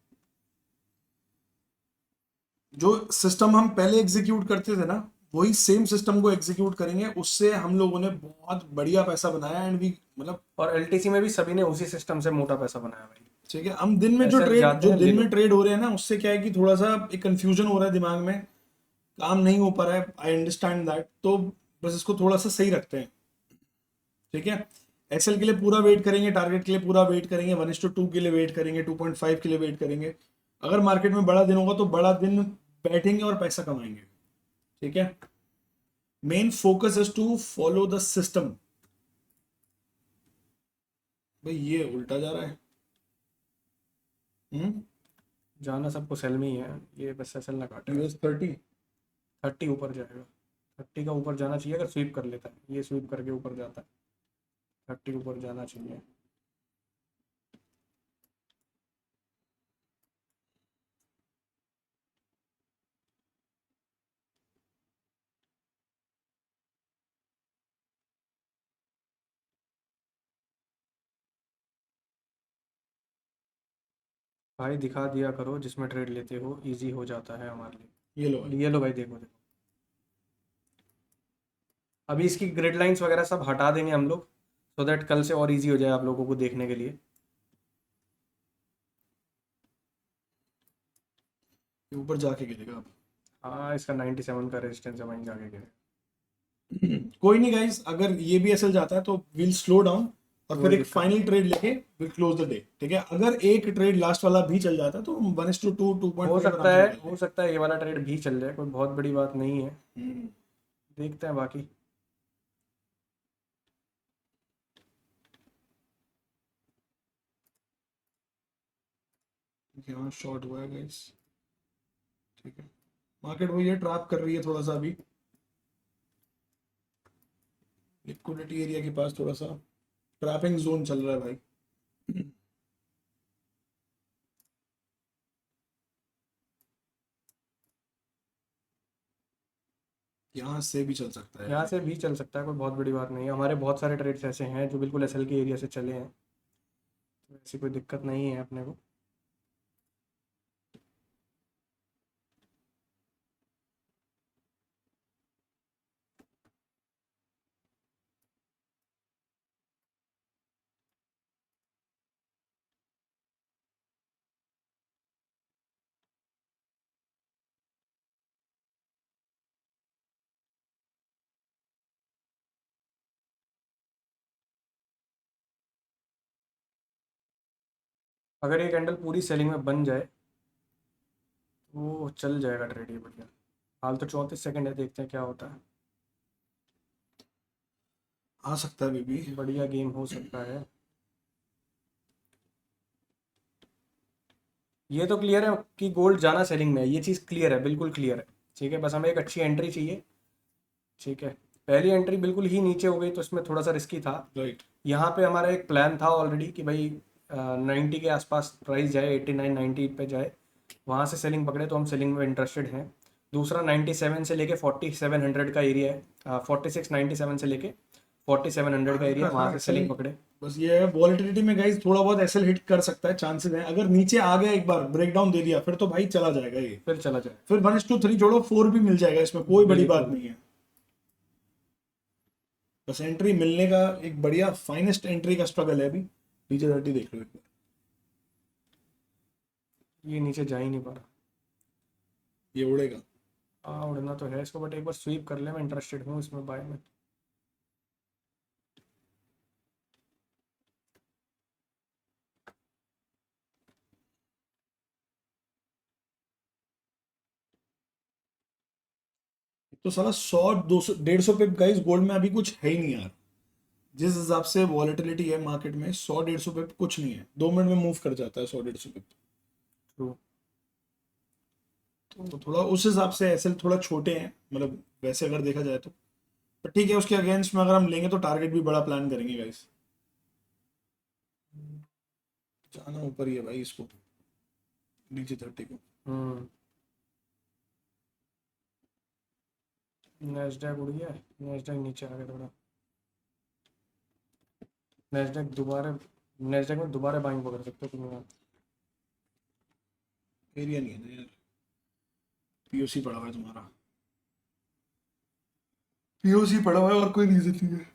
S1: जो सिस्टम हम पहले एग्जीक्यूट करते थे ना, वही सेम सिस्टम को एग्जीक्यूट करेंगे। उससे हम लोगों ने बहुत बढ़िया पैसा बनाया, एंड भी मतलब,
S2: और एलटीसी में भी सभी ने उसी सिस्टम से मोटा पैसा बनाया भाई।
S1: ठीक है। हम दिन में जो
S2: ऐसे
S1: ट्रेड,
S2: जाते
S1: जो
S2: हैं, ले
S1: दिन
S2: लो।
S1: में ट्रेड हो रहे हैं ना, उससे क्या है कि थोड़ा सा एक कंफ्यूजन हो रहा है दिमाग में, काम नहीं हो पा रहा है। आई अंडरस्टैंड दैट, तो बस इसको थोड़ा सा सही रखते हैं, ठीक है। एक्सेल के लिए पूरा वेट करेंगे, टारगेट के लिए पूरा वेट करेंगे, 1:2 के लिए वेट करेंगे, 2.5 के लिए वेट करेंगे। अगर मार्केट में बड़ा दिन होगा तो बड़ा दिन बैठेंगे और पैसा कमाएंगे, ठीक है। Main focus is to follow the system. भाई ये उल्टा जा रहा है।
S2: जाना सबको सेल में ही है, ये बस एसएल ना काटे।
S1: US30
S2: 30 ऊपर जाएगा। 30 का ऊपर जाना चाहिए अगर स्वीप कर लेता है। ये स्वीप करके ऊपर जाता है, 30 ऊपर जाना चाहिए। भाई दिखा दिया करो, जिसमें ट्रेड लेते हो इजी हो जाता है हमारे लिए।
S1: ये लो भाई।
S2: ये लो भाई, देखो देखो। अभी इसकी ग्रिड लाइंस वगैरह सब हटा देंगे हम लोग, सो दैट कल से और इजी हो जाए आप लोगों को देखने के लिए।
S1: ये ऊपर जाके गिरेगा अब।
S2: हाँ इसका 97 का रेजिस्टेंस है, वहीं जाके गिरे।
S1: कोई नहीं गाइस, अगर ये भी एसएल जाता है तो विल स्लो डाउन और फिर
S2: कोई
S1: एक
S2: दिक्कत
S1: फाइनल ट्रेड लेके विल क्लोज द डे, ठीक है। अगर एक ट्रेड लास्ट वाला भी चल जाता है तो 1:2
S2: हो
S1: 2.5
S2: सकता
S1: आराम से
S2: है,
S1: निकल
S2: हो
S1: जाएगा।
S2: सकता है ये वाला ट्रेड भी चल जाए, कोई बहुत बड़ी बात नहीं है।
S1: हम्म,
S2: देखते हैं बाकी।
S1: यहाँ शॉर्ट हुआ है गाइस, ठीक है। मार्केट वो ये ट्रैप कर रही है थोड़ा सा अभी, लिक्विडिटी एरिया के पास थोड़ा सा ट्रैपिंग जोन चल रहा है भाई। यहाँ से भी चल सकता है
S2: यहाँ
S1: यार।
S2: से भी चल सकता है, कोई बहुत बड़ी बात नहीं है। हमारे बहुत सारे ट्रेड्स ऐसे हैं जो बिल्कुल एसएल के एरिया से चले हैं, तो ऐसी कोई दिक्कत नहीं है अपने को। अगर ये कैंडल पूरी सेलिंग में बन जाए वो चल जाएगा ट्रेड ये बढ़िया। हाल तो 34 सेकंड है, देखते हैं क्या होता है।
S1: आ सकता है बेबी।
S2: बढ़िया गेम हो सकता है। ये तो क्लियर है कि गोल्ड जाना सेलिंग में है, ये चीज़ क्लियर है, बिल्कुल क्लियर है। ठीक है, बस हमें एक अच्छी एंट्री चाहिए। ठीक है, पहली एंट्री बिल्कुल ही नीचे हो गई तो इसमें थोड़ा सा रिस्की था।
S1: राइट।
S2: यहाँ पे हमारा एक प्लान था ऑलरेडी कि भाई 90 के आसपास प्राइस जाए, 89 90 पे जाए, वहाँ से सेलिंग पकड़े, तो हम सेलिंग में इंटरेस्टेड हैं। दूसरा 97 से लेके 4700 का एरिया है, 4697 से लेके 4700 का एरिया,
S1: हल्का
S2: वहाँ
S1: सा
S2: से
S1: एसएल,
S2: सेलिंग पकड़े।
S1: बस ये है वॉलेटिलिटी में गाइस, थोड़ा बहुत एसएल हिट कर सकता है, चांसेस हैं। अगर नीचे आ गया एक बार ब्रेकडाउन दे दिया फिर तो भाई चला जाएगा ये।
S2: फिर चला जाए।
S1: फिर 1:3 छोड़ो 4 भी मिल जाएगा, इसमें कोई बड़ी बात
S2: बिल्कुल।
S1: नहीं है। बस एंट्री मिलने का एक बढ़िया फाइनेस्ट एंट्री का स्ट्रगल है अभी। नीचे 30 देख लो एक बार।
S2: ये नीचे जा ही नहीं पा रहा।
S1: ये उड़ेगा।
S2: हाँ उड़ना तो है इसको, बट एक बार स्वीप कर ले, मैं इंटरेस्टेड हूँ इसमें बाय में।
S1: तो साला 100 200 150 पे गाइस गोल्ड में अभी कुछ है ही नहीं यार। जिस हिसाब से वॉलेटिलिटी है मार्केट में, 100 150 पे कुछ नहीं है, 2 मिनट में मूव कर जाता है 100 150 पे।
S2: ट्रू।
S1: तो थोड़ा उस हिसाब से एसएल थोड़ा छोटे हैं, मतलब वैसे अगर देखा जाए तो। पर ठीक है, उसके अगेंस्ट में अगर हम लेंगे तो टारगेट भी बड़ा प्लान करेंगे गाइस। जाना ऊपर ही है भाई इसको, नीचे 30 को।
S2: हम्म। नैस्डैक उड़ गया, नैस्डैक नीचे आ गया थोड़ा। नैस्डैक दोबारा, नैस्डैक में दोबारा बाइंग पकड़ सकते हो तुम।
S1: एरिया नहीं है ना यार, पीओसी पड़ा हुआ है तुम्हारा, पीओसी पड़ा हुआ है और कोई रीजन नहीं है।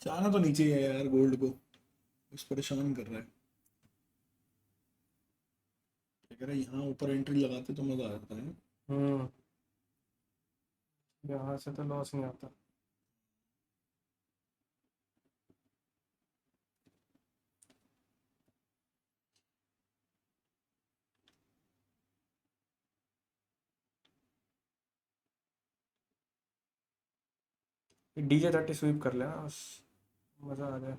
S1: जाना तो नीचे ही है यार गोल्ड को, बस परेशान कर रहा है। क्या कह रहा है, यहाँ ऊपर एंट्री लगाते तो मजा आ जाता है।
S2: हम्म। यहाँ से तो लॉस नहीं आता। DJ 30 स्वीप कर लेना बस, मज़ा आ जाए।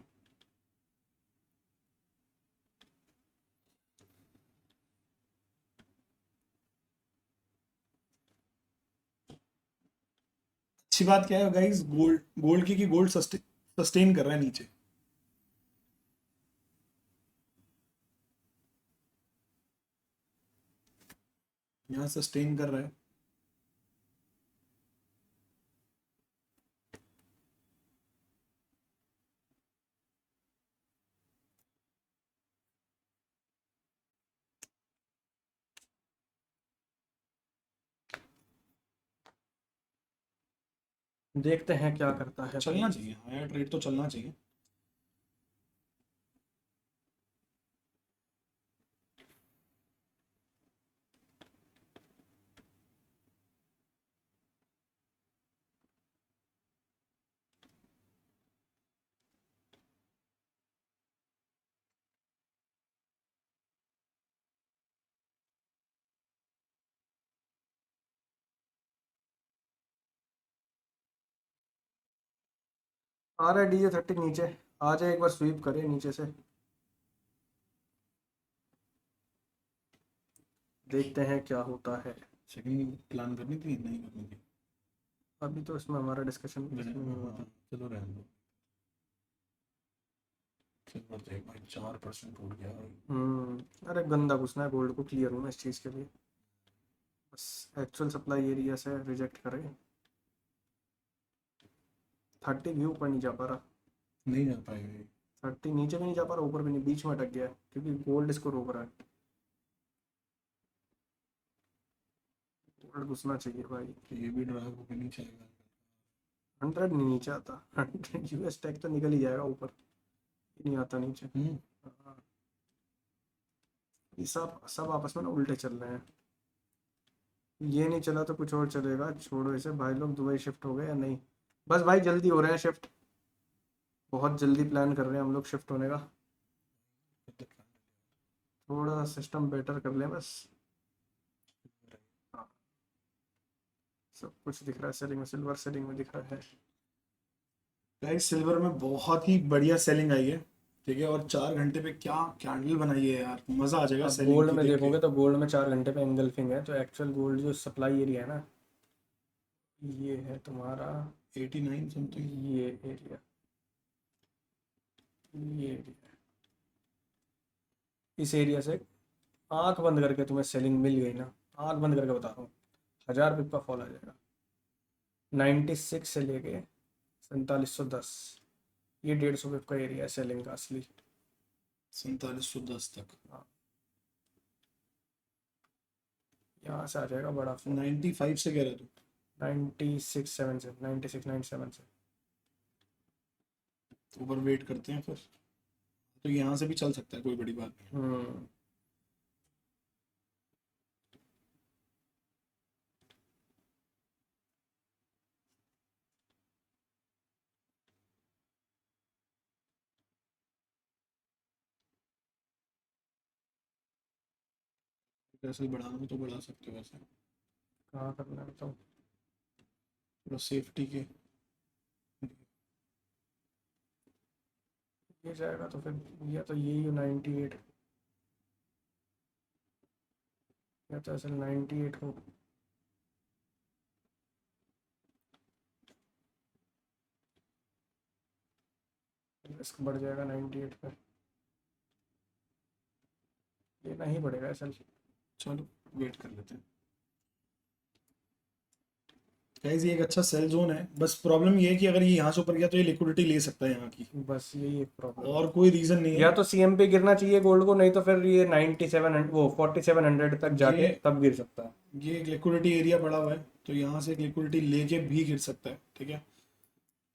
S1: अच्छी बात क्या है गाइस, गोल्ड गोल्ड की कि गोल्ड सस्टेन कर रहा है नीचे। यहाँ सस्टेन कर रहा है।
S2: देखते हैं क्या करता है भाई।
S1: चलना चाहिए हाँ यार, ट्रेड तो चलना चाहिए।
S2: आ रहा है DJ30 नीचे, आ जाए एक बार स्वीप करे नीचे से, देखते हैं क्या होता है।
S1: सेकंड प्लान करनी थी नहीं करनी थी?
S2: अभी तो इसमें हमारा डिस्कशन नहीं हुआ था।
S1: चलो रहने दो। सिल्वर देख भाई 4% टूट गया भाई।
S2: अरे गंदा घुसना है गोल्ड को, क्लियर हूँ मैं इस चीज़ के लिए, बस एक्चुअल सप्लाई एरिया से रिजेक्ट करें। 30 भी ऊपर नहीं जा पा रहा,
S1: नहीं जा पाएगा
S2: 30 नीचे भी नहीं जा पा रहा, ऊपर भी नहीं, बीच में अटक गया है क्योंकि गोल्ड इसको रोक रहा है। गोल्ड घुसना चाहिए भाई।
S1: ये भी ड्राइव होकर नहीं चलेगा।
S2: 100 नहीं नीचे आता, 100 यूएस टैग तो निकल ही जाएगा ऊपर, नहीं आता नीचे। हाँ, ये सब सब आपस में ना उल्टे चल रहे हैं, ये नहीं चला तो कुछ और चलेगा, छोड़ो इसे भाई। लोग दुबई शिफ्ट हो गए या नहीं? बस भाई जल्दी हो रहे हैं शिफ्ट, बहुत जल्दी प्लान कर रहे हैं हम लोग शिफ्ट होने का, थोड़ा सा सिस्टम बेटर कर लें बस। हाँ, सब कुछ दिख रहा है सेलिंग में, सिल्वर सेलिंग में दिख रहा है।
S1: गाइस सिल्वर में बहुत ही बढ़िया सेलिंग आई है, ठीक है। और 4 घंटे पे क्या कैंडल बनाई है यार, मजा आ जाएगा
S2: अब
S1: सेलिंग
S2: गोल्ड
S1: की
S2: में
S1: देख के।
S2: देखोगे तो गोल्ड में 4 घंटे पे एंगल्फिंग है, तो एक्चुअल गोल्ड जो सप्लाई एरिया है ना, ये है तुम्हारा
S1: 89 समथिंग।
S2: ये एरिया, ये एरिया, इस एरिया से आंख बंद करके तुम्हें सेलिंग मिल गई ना, आंख बंद करके बता रहा हूँ, 1000 पिप का फॉल आ जाएगा। 96 से लेके 4710, ये 150 पिप का एरिया है सेलिंग का असली।
S1: 4710 तक।
S2: हाँ, यहाँ से आ जाएगा बड़ा फॉल।
S1: 95 से कह रहे थे?
S2: 96.7 से, 96.97 से।
S1: ऊपर वेट करते हैं फिर, तो यहाँ से भी चल सकता है, कोई बड़ी बात नहीं।
S2: हम्म,
S1: पैसे बढ़ाना हो तो बढ़ा सकते हो वैसे,
S2: कहाँ करना है तो
S1: थोड़ा सेफ्टी के।
S2: ये जाएगा तो फिर, या तो यही हो 98, या तो असल 98 हो। रिस्क बढ़ जाएगा 98 पे, लेना ही पड़ेगा असल।
S1: चलो वेट कर लेते हैं। गाइस ये एक अच्छा सेल जोन है, बस प्रॉब्लम ये है कि अगर ये यहाँ से ऊपर गया तो ये लिक्विडिटी ले सकता है यहाँ की,
S2: बस यही एक प्रॉब्लम
S1: और कोई रीजन नहीं
S2: है, या
S1: है।
S2: तो सीएम पे गिरना चाहिए गोल्ड को, नहीं तो फिर ये 97 वो 4700 तक जाके
S1: ये
S2: तब गिर सकता है।
S1: ये एक लिक्विडिटी एरिया पड़ा हुआ है, तो यहाँ से एक लिक्विडिटी लेके भी गिर सकता है, ठीक है।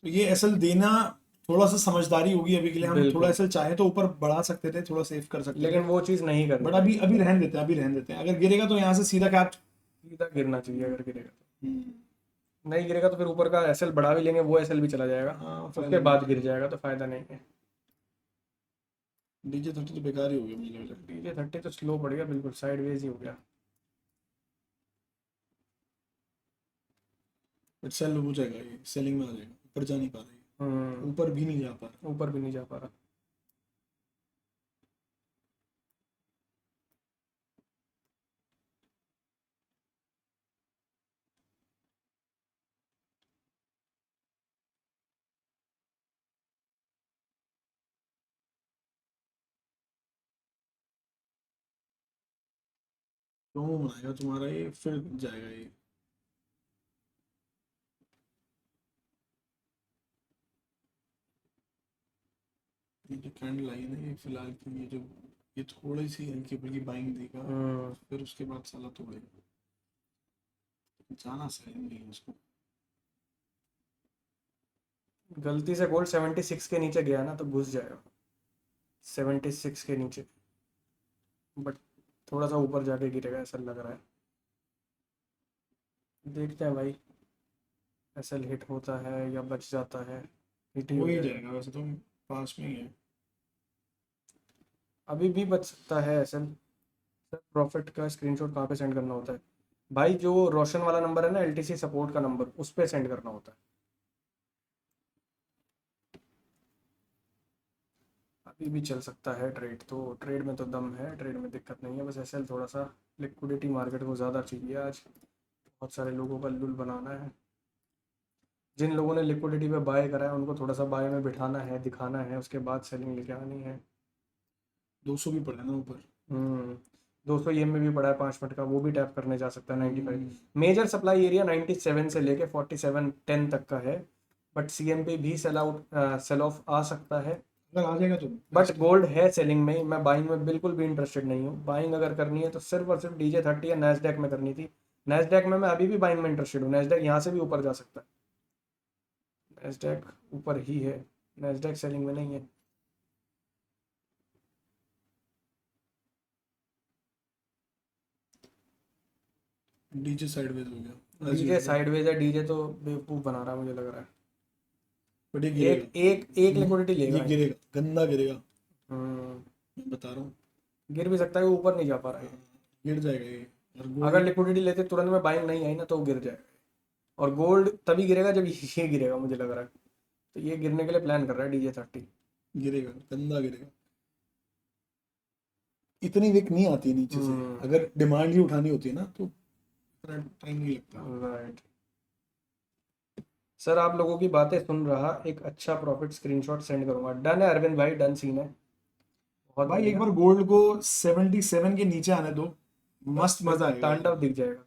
S1: तो ये एसएल देना थोड़ा सा समझदारी होगी अभी के लिए। हम थोड़ा
S2: बिल्कुल,
S1: एसएल चाहे तो ऊपर बढ़ा सकते थे, थोड़ा सेव कर सकते
S2: लेकिन
S1: थे,
S2: वो चीज़ नहीं करनी
S1: बट
S2: है,
S1: अभी अभी रहने देते हैं, अभी रहने देते हैं। अगर गिरेगा तो यहाँ से सीधा कैप।
S2: सीधा गिरना चाहिए अगर गिरेगा तो। नहीं गिरेगा तो फिर ऊपर का एसएल बढ़ा भी लेंगे, वो एसएल भी चला जाएगा,
S1: हाँ
S2: उसके बाद गिर जाएगा तो फायदा नहीं है।
S1: DJ30 तो बेकार ही हो गया मुझे लग रहा है।
S2: DJ30 तो स्लो पड़ गया, बिल्कुल साइडवेज ही हो गया।
S1: बट सेल हो जाएगा, ये सेलिंग में आ जाएगा, ऊपर जा नहीं पा रहा है, ऊपर भी नहीं जा पा रहा।
S2: ऊपर भी नहीं जा पा रहा।
S1: क्यों बनाएगा तुम्हारा ये, फिर जाएगा ये। ये जो कैंडल आई है ना, ये फिलहाल की ये जो, ये थोड़ी सी हल्की फुल्की बाइंग देगा, फिर उसके बाद साला तोड़ेगा। जाना सही नहीं है उसको।
S2: गलती से गोल्ड 76 के नीचे गया ना तो घुस जाएगा 76 के नीचे, बट थोड़ा सा ऊपर जाके गिरेगा ऐसा लग रहा है। देखते हैं भाई, ऐसा हिट होता है या बच जाता है। हिट ही
S1: हो
S2: हो
S1: ही
S2: जाएगा,
S1: जाएगा वैसे तो, पास में ही है।
S2: अभी भी बच सकता है ऐसा। सर प्रॉफिट का स्क्रीनशॉट कहाँ पे सेंड करना होता है भाई? जो रोशन वाला नंबर है ना, एलटीसी सपोर्ट का नंबर, उस पर सेंड करना होता है। अभी भी चल सकता है ट्रेड, तो ट्रेड में तो दम है, ट्रेड में दिक्कत नहीं है, बस एसएल थोड़ा सा लिक्विडिटी मार्केट को ज़्यादा चाहिए आज, बहुत सारे लोगों का लुल बनाना है। जिन लोगों ने लिक्विडिटी पे बाय करा है उनको थोड़ा सा बाय में बिठाना है, दिखाना है, उसके बाद सेलिंग लेके आनी है।
S1: 200 भी पड़ा है ना ऊपर।
S2: 200 EM में भी पड़ा है 5 मिनट का, वो भी टैप करने जा सकता है 95।
S1: हम्म,
S2: मेजर सप्लाई एरिया 97 से लेके 4710 तक का है, बट CMP भी सेल ऑफ आ सकता है।
S1: अगर आ जाएगा तो
S2: बट गोल्ड है सेलिंग में, मैं बाइंग में बिल्कुल भी इंटरेस्टेड नहीं हूँ। बाइंग अगर करनी है तो सिर्फ और सिर्फ DJ30 या नैस्डैक में करनी थी। नैस्डैक में मैं अभी भी बाइंग में इंटरेस्टेड हूँ, नैस्डैक यहाँ से भी ऊपर जा सकता है, नैस्डैक ऊपर ही है, नैस्डैक सेलिंग में नहीं है।
S1: डीजे साइडवेज हो गया as
S2: डीजे
S1: usual।
S2: साइडवेज है, डीजे तो बेवकूफ़ बना रहा है मुझे लग रहा है।
S1: बट ये
S2: एक
S1: गिरेगा।
S2: एक एक लिक्विडिटी
S1: ये
S2: लेगा ये।
S1: गिरेगा, गंदा गिरेगा,
S2: हम्म,
S1: मैं बता रहा हूँ।
S2: गिर भी सकता है, वो ऊपर नहीं जा पा रहा है।
S1: गिर जाएगा ये। और
S2: अगर
S1: गोल्ड
S2: लिक्विडिटी लेते तुरंत में बाइंग नहीं आई ना तो वो गिर जाएगा, और गोल्ड तभी गिरेगा जब ये गिरेगा मुझे लग रहा है। तो ये गिरने के लिए प्लान कर रहा है DJ30।
S1: गिरेगा, गंदा गिरेगा। इतनी विक नहीं आती है नीचे से, अगर डिमांड ही उठानी होती है ना तो इतना टाइम नहीं लगता।
S2: राइट सर, आप लोगों की बातें सुन रहा, एक अच्छा प्रॉफिट स्क्रीनशॉट सेंड करूंगा। डन है अरविंद भाई, डन सीन है, बहुत
S1: भाई एक
S2: बढ़िया।
S1: बार गोल्ड को 77 के नीचे आने दो,
S2: बस
S1: मस्त
S2: फिर
S1: मजा आएगा यार।
S2: तांडव दिख जाएगा।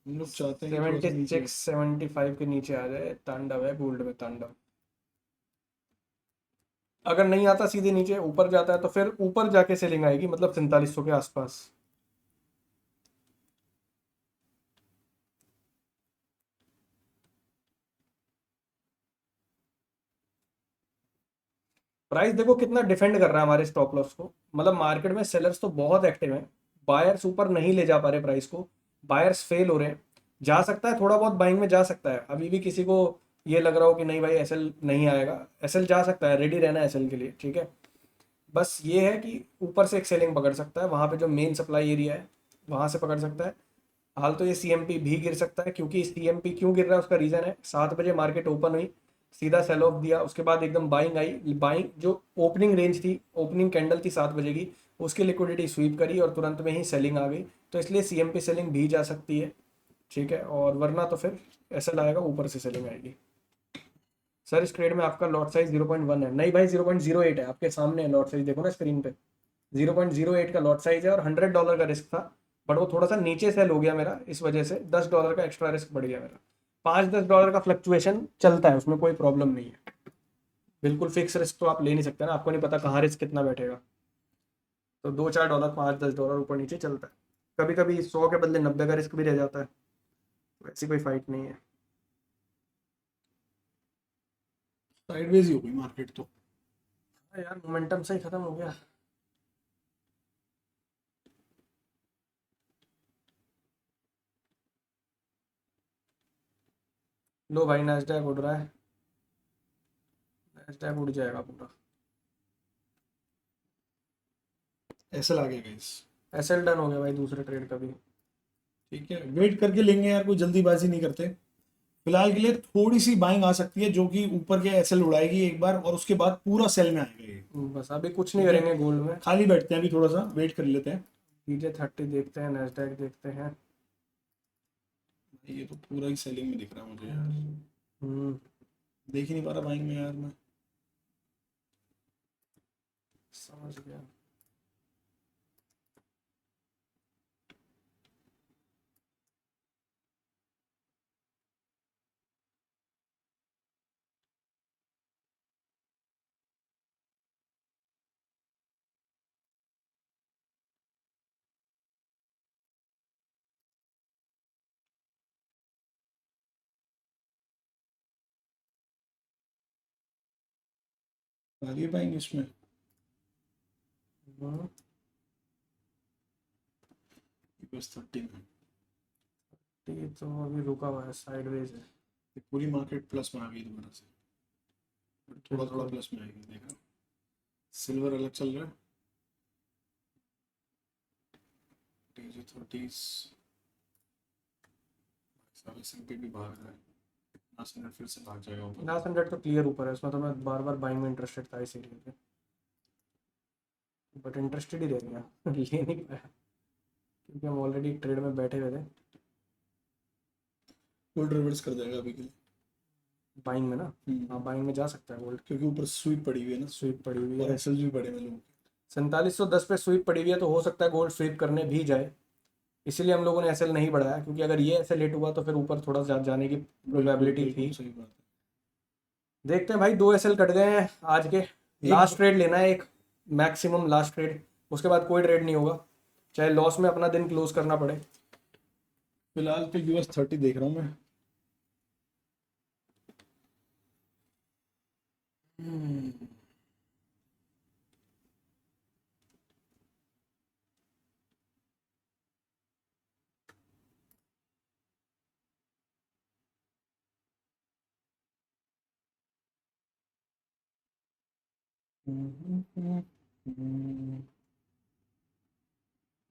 S1: हम लोग चाहते हैं कि थोड़ा सा
S2: सेवेंटी
S1: नीचे।
S2: सिक्स 75 के नीचे आ जाए, तांडव है गोल्ड में, तांडव। अगर नहीं आता सीधे नीचे, ऊपर जाता है तो फिर ऊपर जाके सेलिंग आएगी, मतलब 4700 के आसपास। प्राइस देखो कितना डिफेंड कर रहा है हमारे स्टॉप लॉस को, मतलब मार्केट में सेलर्स तो बहुत एक्टिव हैं, बायर्स ऊपर नहीं ले जा पा रहे प्राइस को, बायर्स फेल हो रहे हैं। जा सकता है थोड़ा बहुत बाइंग में, जा सकता है, अभी भी किसी को ये लग रहा हो कि नहीं भाई एसएल नहीं आएगा, एसएल जा सकता है, रेडी रहना है एसएल के लिए, ठीक है। बस ये है कि ऊपर से एक सेलिंग पकड़ सकता है, वहां पे जो मेन सप्लाई एरिया है वहां से पकड़ सकता है। हाल तो ये CMP भी गिर सकता है, क्योंकि CMP क्यों गिर रहा है उसका रीजन है, 7 बजे मार्केट ओपन हुई, सीधा सेल ऑफ दिया, उसके बाद एकदम बाइंग आई, बाइंग जो ओपनिंग रेंज थी, ओपनिंग कैंडल थी 7 बजे की, उसकी लिक्विडिटी स्वीप करी और तुरंत में ही सेलिंग आ गई। तो इसलिए CMP सेलिंग भी जा सकती है, ठीक है, और वरना तो फिर एसएल आएगा, ऊपर से सेलिंग आएगी। सर इस ट्रेड में आपका लॉट साइज 0.1 है, नहीं भाई 0.08 है, आपके सामने है लॉट साइज, देखो ना स्क्रीन पे, 0.08 का लॉट साइज है, और $100 का रिस्क था, बट वो थोड़ा सा नीचे सेल हो गया मेरा, इस वजह से $10 का एक्स्ट्रा रिस्क बढ़ गया मेरा। 5-10 डॉलर का फ्लक्चुएशन चलता है, उसमें कोई प्रॉब्लम नहीं है। बिल्कुल फिक्स रिस्क तो आप ले नहीं सकते ना, आपको नहीं पता कहाँ रिस्क कितना बैठेगा, तो 2-4 डॉलर, 5-10 डॉलर ऊपर नीचे चलता है। कभी कभी 100 के बदले 90 का रिस्क भी रह जाता है, वैसी कोई फाइट नहीं है।
S1: साइडवेज ही हो गई मार्केट तो।
S2: यार मोमेंटम से ही खत्म हो गया। लो भाई नैस्डैक उड़ रहा है, नैस्डैक उड़ जाएगा पूरा।
S1: ऐसा लगे गाइस।
S2: एसएल डन हो गया भाई दूसरे ट्रेड का भी।
S1: ठीक है, वेट करके लेंगे यार, कोई जल्दीबाजी नहीं करते। फिलहाल के लिए थोड़ी सी बाइंग आ सकती है जो कि ऊपर के एसएल उड़ाएगी एक बार, और उसके बाद पूरा सेल में आएगा ये।
S2: बस अभी कुछ नहीं
S1: ठीक है,
S2: करेंगे गोल्ड में।
S1: खाली बैठते हैं अभी, थोड़ा सा वेट कर लेते हैं।
S2: DJ30 देखते हैं, नैस्डैक देखते हैं।
S1: ये तो पूरा ही सेलिंग में दिख रहा है मुझे यार,
S2: हम्म,
S1: देख ही नहीं पा रहा बाइंग में यार मैं।
S2: समझ गया।
S1: आगे पाएंगे इसमें।
S2: हम्म,
S1: बस 30 में
S2: ये तो अभी रुका हुआ है, साइडवेज है।
S1: ये पूरी मार्केट प्लस में आ गई दोबारा से, थोड़ा थोड़ा
S2: बिल्कुल।
S1: प्लस में आएगी, देखा। सिल्वर अलग चल रहा है, डीजे 30 सब S&P भी भाग रहा है, लास्ट मिनट फिर से भाग जाएगा ऊपर।
S2: लास्ट 100 तो क्लियर ऊपर है, उसमें तो मैं बार बार बाइंग में इंटरेस्टेड था इसीलिए, बट इंटरेस्टेड ही रह गया ले नहीं पाया क्योंकि हम ऑलरेडी ट्रेड में बैठे हुए थे
S1: गोल्ड रिवर्स कर जाएगा अभी के लिए।
S2: बाइंग में ना। हाँ बाइंग में जा सकता है गोल्ड,
S1: क्योंकि ऊपर स्वीप पड़ी हुई है ना,
S2: स्वीप पड़ी हुई
S1: और
S2: है।
S1: एसएल भी पड़े हैं लोगों के।
S2: 4710 पे स्वीप पड़ी हुई है, तो हो सकता है गोल्ड स्वीप करने भी जाए, इसीलिए हम लोगों ने एसएल नहीं बढ़ाया, क्योंकि अगर ये एसएल हिट हुआ तो फिर ऊपर थोड़ा सा जाने की प्रोबेबिलिटी
S1: बिल्कुल
S2: थी।
S1: सही बात है।
S2: देखते हैं भाई, 2 एसएल कट गए हैं आज के। लास्ट ट्रेड लेना है एक, मैक्सिमम लास्ट ट्रेड, उसके बाद कोई ट्रेड नहीं होगा, चाहे लॉस में अपना दिन क्लोज करना पड़े।
S1: फिलहाल तो US 30 देख रहा हूँ मैं।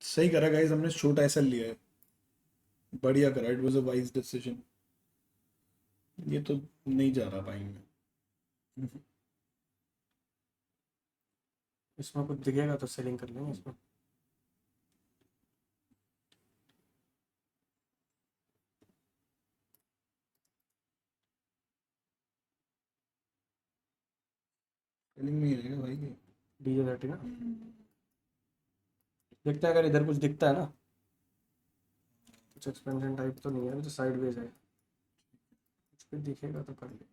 S1: सही करा गाइस, हमने छोटा एसएल लिया है, बढ़िया करा, it was a wise decision. ये तो नहीं जा रहा बाइंग में।
S2: इसमें कुछ दिखेगा तो सेलिंग कर लेंगे इसमें।
S1: सेलिंग में ही रहेगा भाई ये।
S2: DJ30 ना, देखते हैं अगर इधर कुछ दिखता है ना, कुछ एक्सपेंशन टाइप तो नहीं है, तो साइडवेज है, कुछ भी दिखेगा तो कर लेंगे।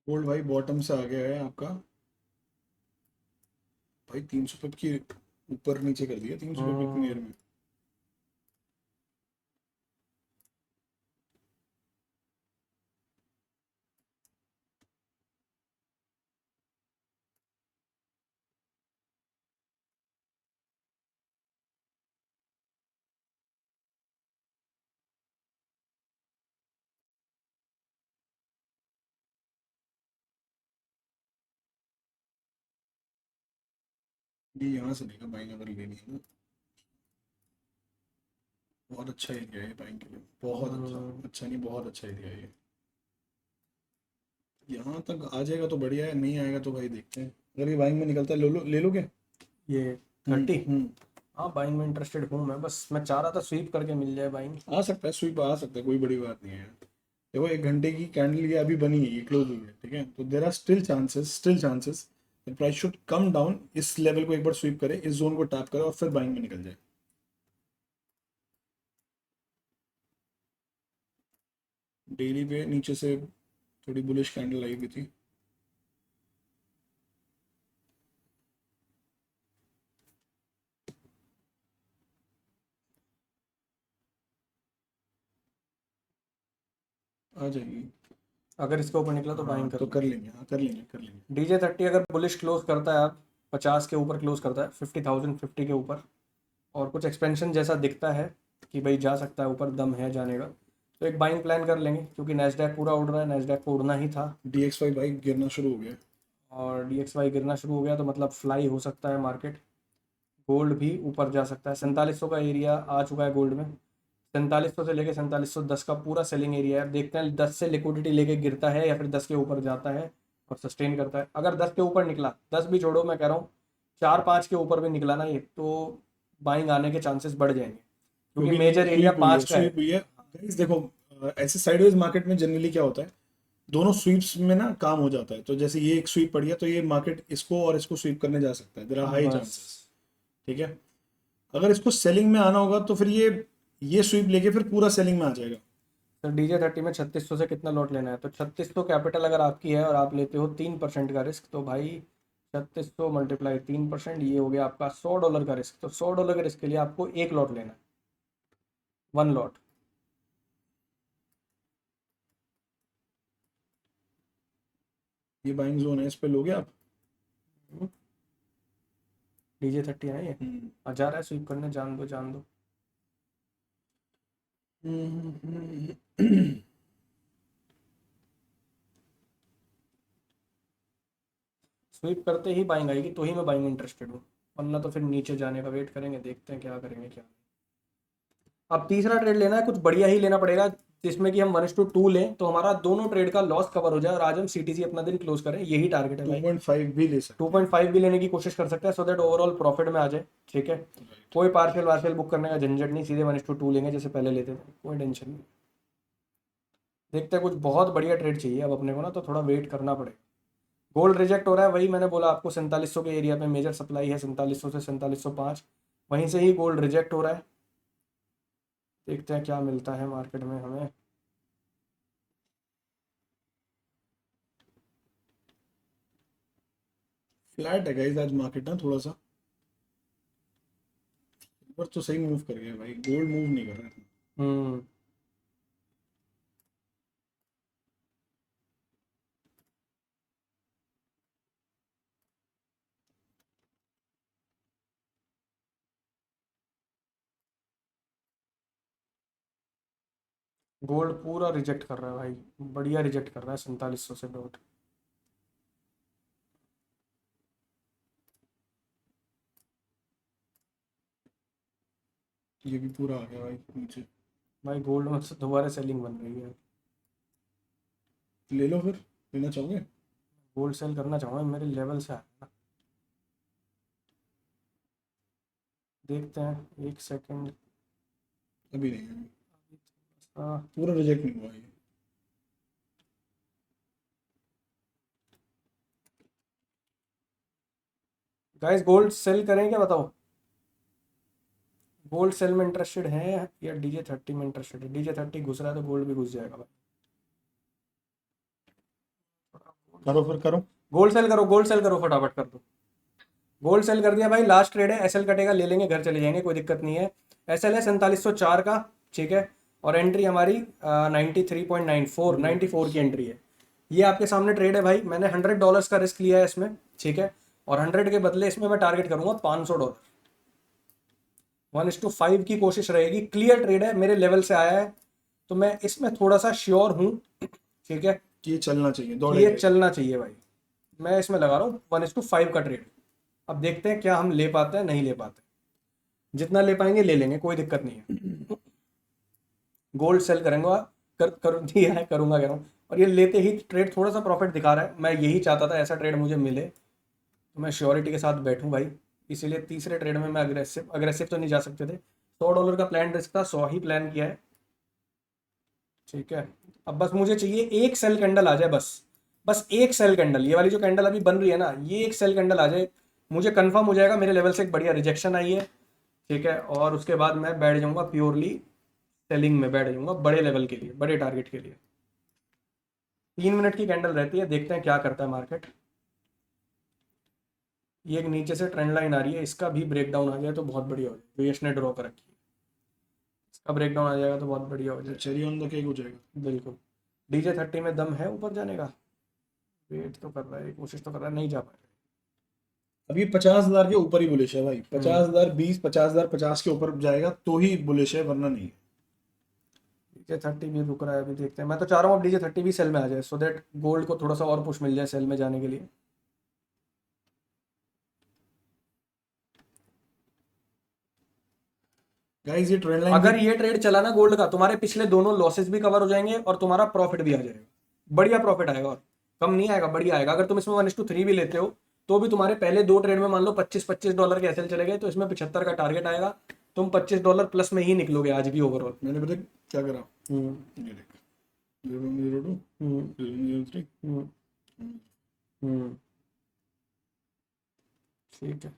S1: गोल्ड भाई बॉटम से आ गया है आपका भाई, 300 पिप की ऊपर नीचे कर दिया, 300 पिप इतनी देर में। ये यहाँ से लेगा बाइंग अगर लेनी है ना, बहुत अच्छा एरिया है बाइंग के लिए, बहुत अच्छा। अच्छा नहीं, बहुत अच्छा एरिया है ये। यहाँ तक आ जाएगा तो बढ़िया है, नहीं आएगा तो भाई देखते हैं। अगर ये बाइंग में निकलता है ले लोगे?
S2: ये 30। हाँ बाइंग में इंटरेस्टेड हूँ मैं, बस मैं चाह रहा था स्वीप करके मिल जाए बाइंग।
S1: आ सकता है, स्वीप आ सकता है, कोई बड़ी बात नहीं है। देखो 1 घंटे की कैंडल ये अभी बनी है, ये क्लोज हुई है, ठीक है, तो there are still chances price should come down, इस लेवल को एक बार स्वीप करे, इस जोन को टैप करे और फिर बाइंग में निकल जाए। डेली पे नीचे से थोड़ी बुलिश कैंडल आई हुई थी। आ जाएगी।
S2: अगर इसके ऊपर निकला तो
S1: हाँ
S2: बाइंग कर
S1: तो
S2: लेंगे।
S1: कर लेंगे, हाँ कर लेंगे कर लेंगे।
S2: DJ30 अगर बुलिश क्लोज करता है, आप 50 के ऊपर क्लोज करता है, 50,050 के ऊपर, और कुछ एक्सपेंशन जैसा दिखता है कि भाई जा सकता है ऊपर, दम है जाने का, तो एक बाइंग प्लान कर लेंगे, क्योंकि नैस्डैक पूरा उड़ रहा है, नैस्डैक को उड़ना ही था।
S1: DXY भाई गिरना शुरू हो गया।
S2: और DXY गिरना शुरू हो गया तो मतलब फ्लाई हो सकता है मार्केट, गोल्ड भी ऊपर जा सकता है। 4700 का एरिया आ चुका है गोल्ड में, 4700 से लेके 4710 का पूरा सेलिंग एरिया है। देखते हैं 10 से लिक्विडिटी लेके गिरता है या फिर 10 के ऊपर जाता है और सस्टेन करता है। अगर 10 के ऊपर निकला, 10 भी छोड़ो, मैं कह रहा हूँ 4-5 के ऊपर भी निकला ना ये, तो बाइंग आने के चांसेस बढ़ जाएंगे, क्योंकि मेजर एरिया 5 का है।
S1: स्वीप हुई है गाइस, देखो ऐसे साइडवेज मार्केट में जनरली क्या होता है, दोनों स्वीप्स में ना काम हो जाता है, तो जैसे ये एक स्वीप पड़ी है तो ये मार्केट इसको और इसको स्वीप करने जा सकता है, देयर आर हाई
S2: बस
S1: चांसेस, ठीक है। अगर इसको सेलिंग में आना होगा तो फिर ये स्वीप लेके फिर पूरा सेलिंग में आ जाएगा।
S2: सर DJ30 में 3600 से कितना लॉट लेना है, तो 3600 कैपिटल अगर आपकी है और आप लेते हो 3% का रिस्क, तो भाई 3600 मल्टीप्लाई 3%, ये हो गया आपका $100 का रिस्क। तो $100 के रिस्क के लिए आपको एक लॉट लेना है, 1 लॉट।
S1: ये बाइंग जोन है, इस पे लोगे आप?
S2: DJ30 है ये, जा रहा है स्वीप करने, जान दो जान दो। स्वीप करते ही बाइंग आएगी तो ही मैं बाइंग इंटरेस्टेड हूँ, वरना तो फिर नीचे जाने का वेट करेंगे, देखते हैं क्या करेंगे क्या। अब तीसरा ट्रेड लेना है, कुछ बढ़िया ही लेना पड़ेगा जिसमें कि हम 1:2 लें तो हमारा दोनों ट्रेड का लॉस कवर हो जाए और आज हम सीटीसी अपना दिन क्लोज करें, यही टारगेट है भाई।
S1: 2.5 भी ले सकते
S2: 2.5 भी लेने की कोशिश कर सकते हैं सो दैट ओवरऑल प्रॉफिट में आ जाए, ठीक है। कोई पार्शियल वार्शियल बुक करने का झंझट नहीं, सीधे 1:2 लेंगे जैसे पहले लेते थे, कोई टेंशन नहीं। देखते हैं, कुछ बहुत बढ़िया ट्रेड चाहिए अब अपने को ना, तो थोड़ा वेट करना पड़ेगा। गोल्ड रिजेक्ट हो रहा है, वही मैंने बोला आपको 4700 के एरिया में मेजर सप्लाई है, 4700 से 4705, वहीं से ही गोल्ड रिजेक्ट हो रहा है। देखते हैं क्या मिलता है मार्केट में हमें।
S1: फ्लैट है गाइस आज मार्केट ना थोड़ा सा, पर तो सही मूव कर गया भाई, गोल्ड मूव नहीं कर रहा है।
S2: हम्म गोल्ड पूरा रिजेक्ट कर रहा है भाई, बढ़िया रिजेक्ट कर रहा है 4700 से डॉट।
S1: ये भी पूरा आ गया भाई नीचे।
S2: भाई गोल्ड में से दोबारा सेलिंग बन रही है।
S1: ले लो फिर, लेना चाहोगे?
S2: गोल्ड सेल करना चाहूँगा, मेरे लेवल से आया ना। देखते हैं, एक सेकंड।
S1: अभी नहीं, अभी
S2: हाँ
S1: पूरा रिजेक्ट नहीं हुआ ये।
S2: गाइस, गोल्ड सेल करें क्या बताओ? गोल्ड सेल में इंटरेस्टेड है या DJ30 में इंटरेस्टेड है? DJ30 घुस रहा है तो गोल्ड भी घुस जाएगा भाई।
S1: करो फिर करो।
S2: गोल्ड सेल करो, गोल्ड सेल करो, फटाफट कर दो। गोल्ड सेल कर दिया भाई, लास्ट ट्रेड है, एसएल कटेगा, ले लेंगे, घर चले जाएंगे, कोई दिक्कत नहीं है। एसएल है 4704 का, ठीक है, और एंट्री हमारी 93.94 94 की एंट्री है। ये आपके सामने ट्रेड है भाई, मैंने $100 का रिस्क लिया है इसमें, ठीक है, और 100 के बदले इसमें मैं टारगेट करूंगा $500। 1:5 की कोशिश रहेगी, क्लियर ट्रेड है, मेरे लेवल से आया है, तो मैं इसमें थोड़ा सा श्योर हूँ, ठीक है,
S1: ये चलना चाहिए,
S2: ये
S1: दौड़ेगा।
S2: चलना चाहिए भाई। मैं इसमें लगा रहा हूँ 1:5 का ट्रेड। अब देखते हैं क्या हम ले पाते हैं नहीं ले पाते, जितना ले पाएंगे ले लेंगे, कोई दिक्कत नहीं है। गोल्ड सेल करूंगा, कर दिया है, करूंगा कह रहा हूँ, और ये लेते ही ट्रेड थोड़ा सा प्रॉफिट दिखा रहा है, मैं यही चाहता था ऐसा ट्रेड मुझे मिले, तो मैं श्योरिटी के साथ बैठूं भाई। इसीलिए तीसरे ट्रेड में मैं अग्रेसिव अग्रेसिव तो नहीं जा सकते थे, $100 का प्लान रिस्क था, 100 ही प्लान किया है, ठीक है। अब बस मुझे चाहिए एक सेल कैंडल आ जाए, बस बस एक सेल कैंडल, ये वाली जो कैंडल अभी बन रही है ना, ये एक सेल कैंडल आ जाए, मुझे कंफर्म हो जाएगा मेरे लेवल से एक बढ़िया रिजेक्शन आई है, ठीक है, और उसके बाद मैं बैठ जाऊंगा प्योरली सेलिंग में, बैठ जाऊंगा बड़े लेवल के लिए, बड़े टारगेट के लिए। 3 मिनट की कैंडल रहती है, देखते हैं क्या करता है मार्केट। ये एक नीचे से ट्रेंड लाइन आ रही है, इसका भी ब्रेक डाउन आ जाए तो बहुत बढ़िया हो जाए, जो यश ने ड्रॉ कर रखी है, इसका ब्रेक डाउन आ जाएगा तो बहुत बढ़िया हो जाए,
S1: चेरी ऑन द केक हो जाएगा।
S2: बिल्कुल। DJ30 में दम है ऊपर जाने का, वेट तो कर रहा है, कोशिश तो कर रहा है, नहीं जा पाएगा।
S1: अभी 50,000 के ऊपर ही बुलिश है भाई, 50,000 20, 50,000 50 के ऊपर जाएगा तो ही बुलिश है, वरना नहीं।
S2: DJ30 भी रुक रहा है, अभी देखते हैं। मैं तो चाह रहा हूँ अब DJ30 भी सेल में आ जाए, सो दैट गोल्ड को थोड़ा सा और पुश मिल जाए सेल में जाने के लिए।
S1: गाइस ये ट्रेंड लाइन
S2: अगर ये ट्रेड चला ना गोल्ड का, तुम्हारे पिछले दोनों लॉसेस भी कवर हो जाएंगे और तुम्हारा प्रॉफिट भी आ जाएगा, बढ़िया प्रॉफिट आएगा, और कम नहीं आएगा, बढ़िया आएगा। अगर तुम इसमें 1:3 भी लेते हो तो भी तुम्हारे पहले दो ट्रेड में मान लो $25 के एसएल चले गए, तो इसमें 75 का टारगेट आएगा, तुम $25 प्लस में ही निकलोगे आज भी ओवरऑल।
S1: मैंने पता क्या करा,
S2: हम्म
S1: ये देख 0.02
S2: हम्म
S1: 0.03।
S2: हम्म हम्म, ठीक है,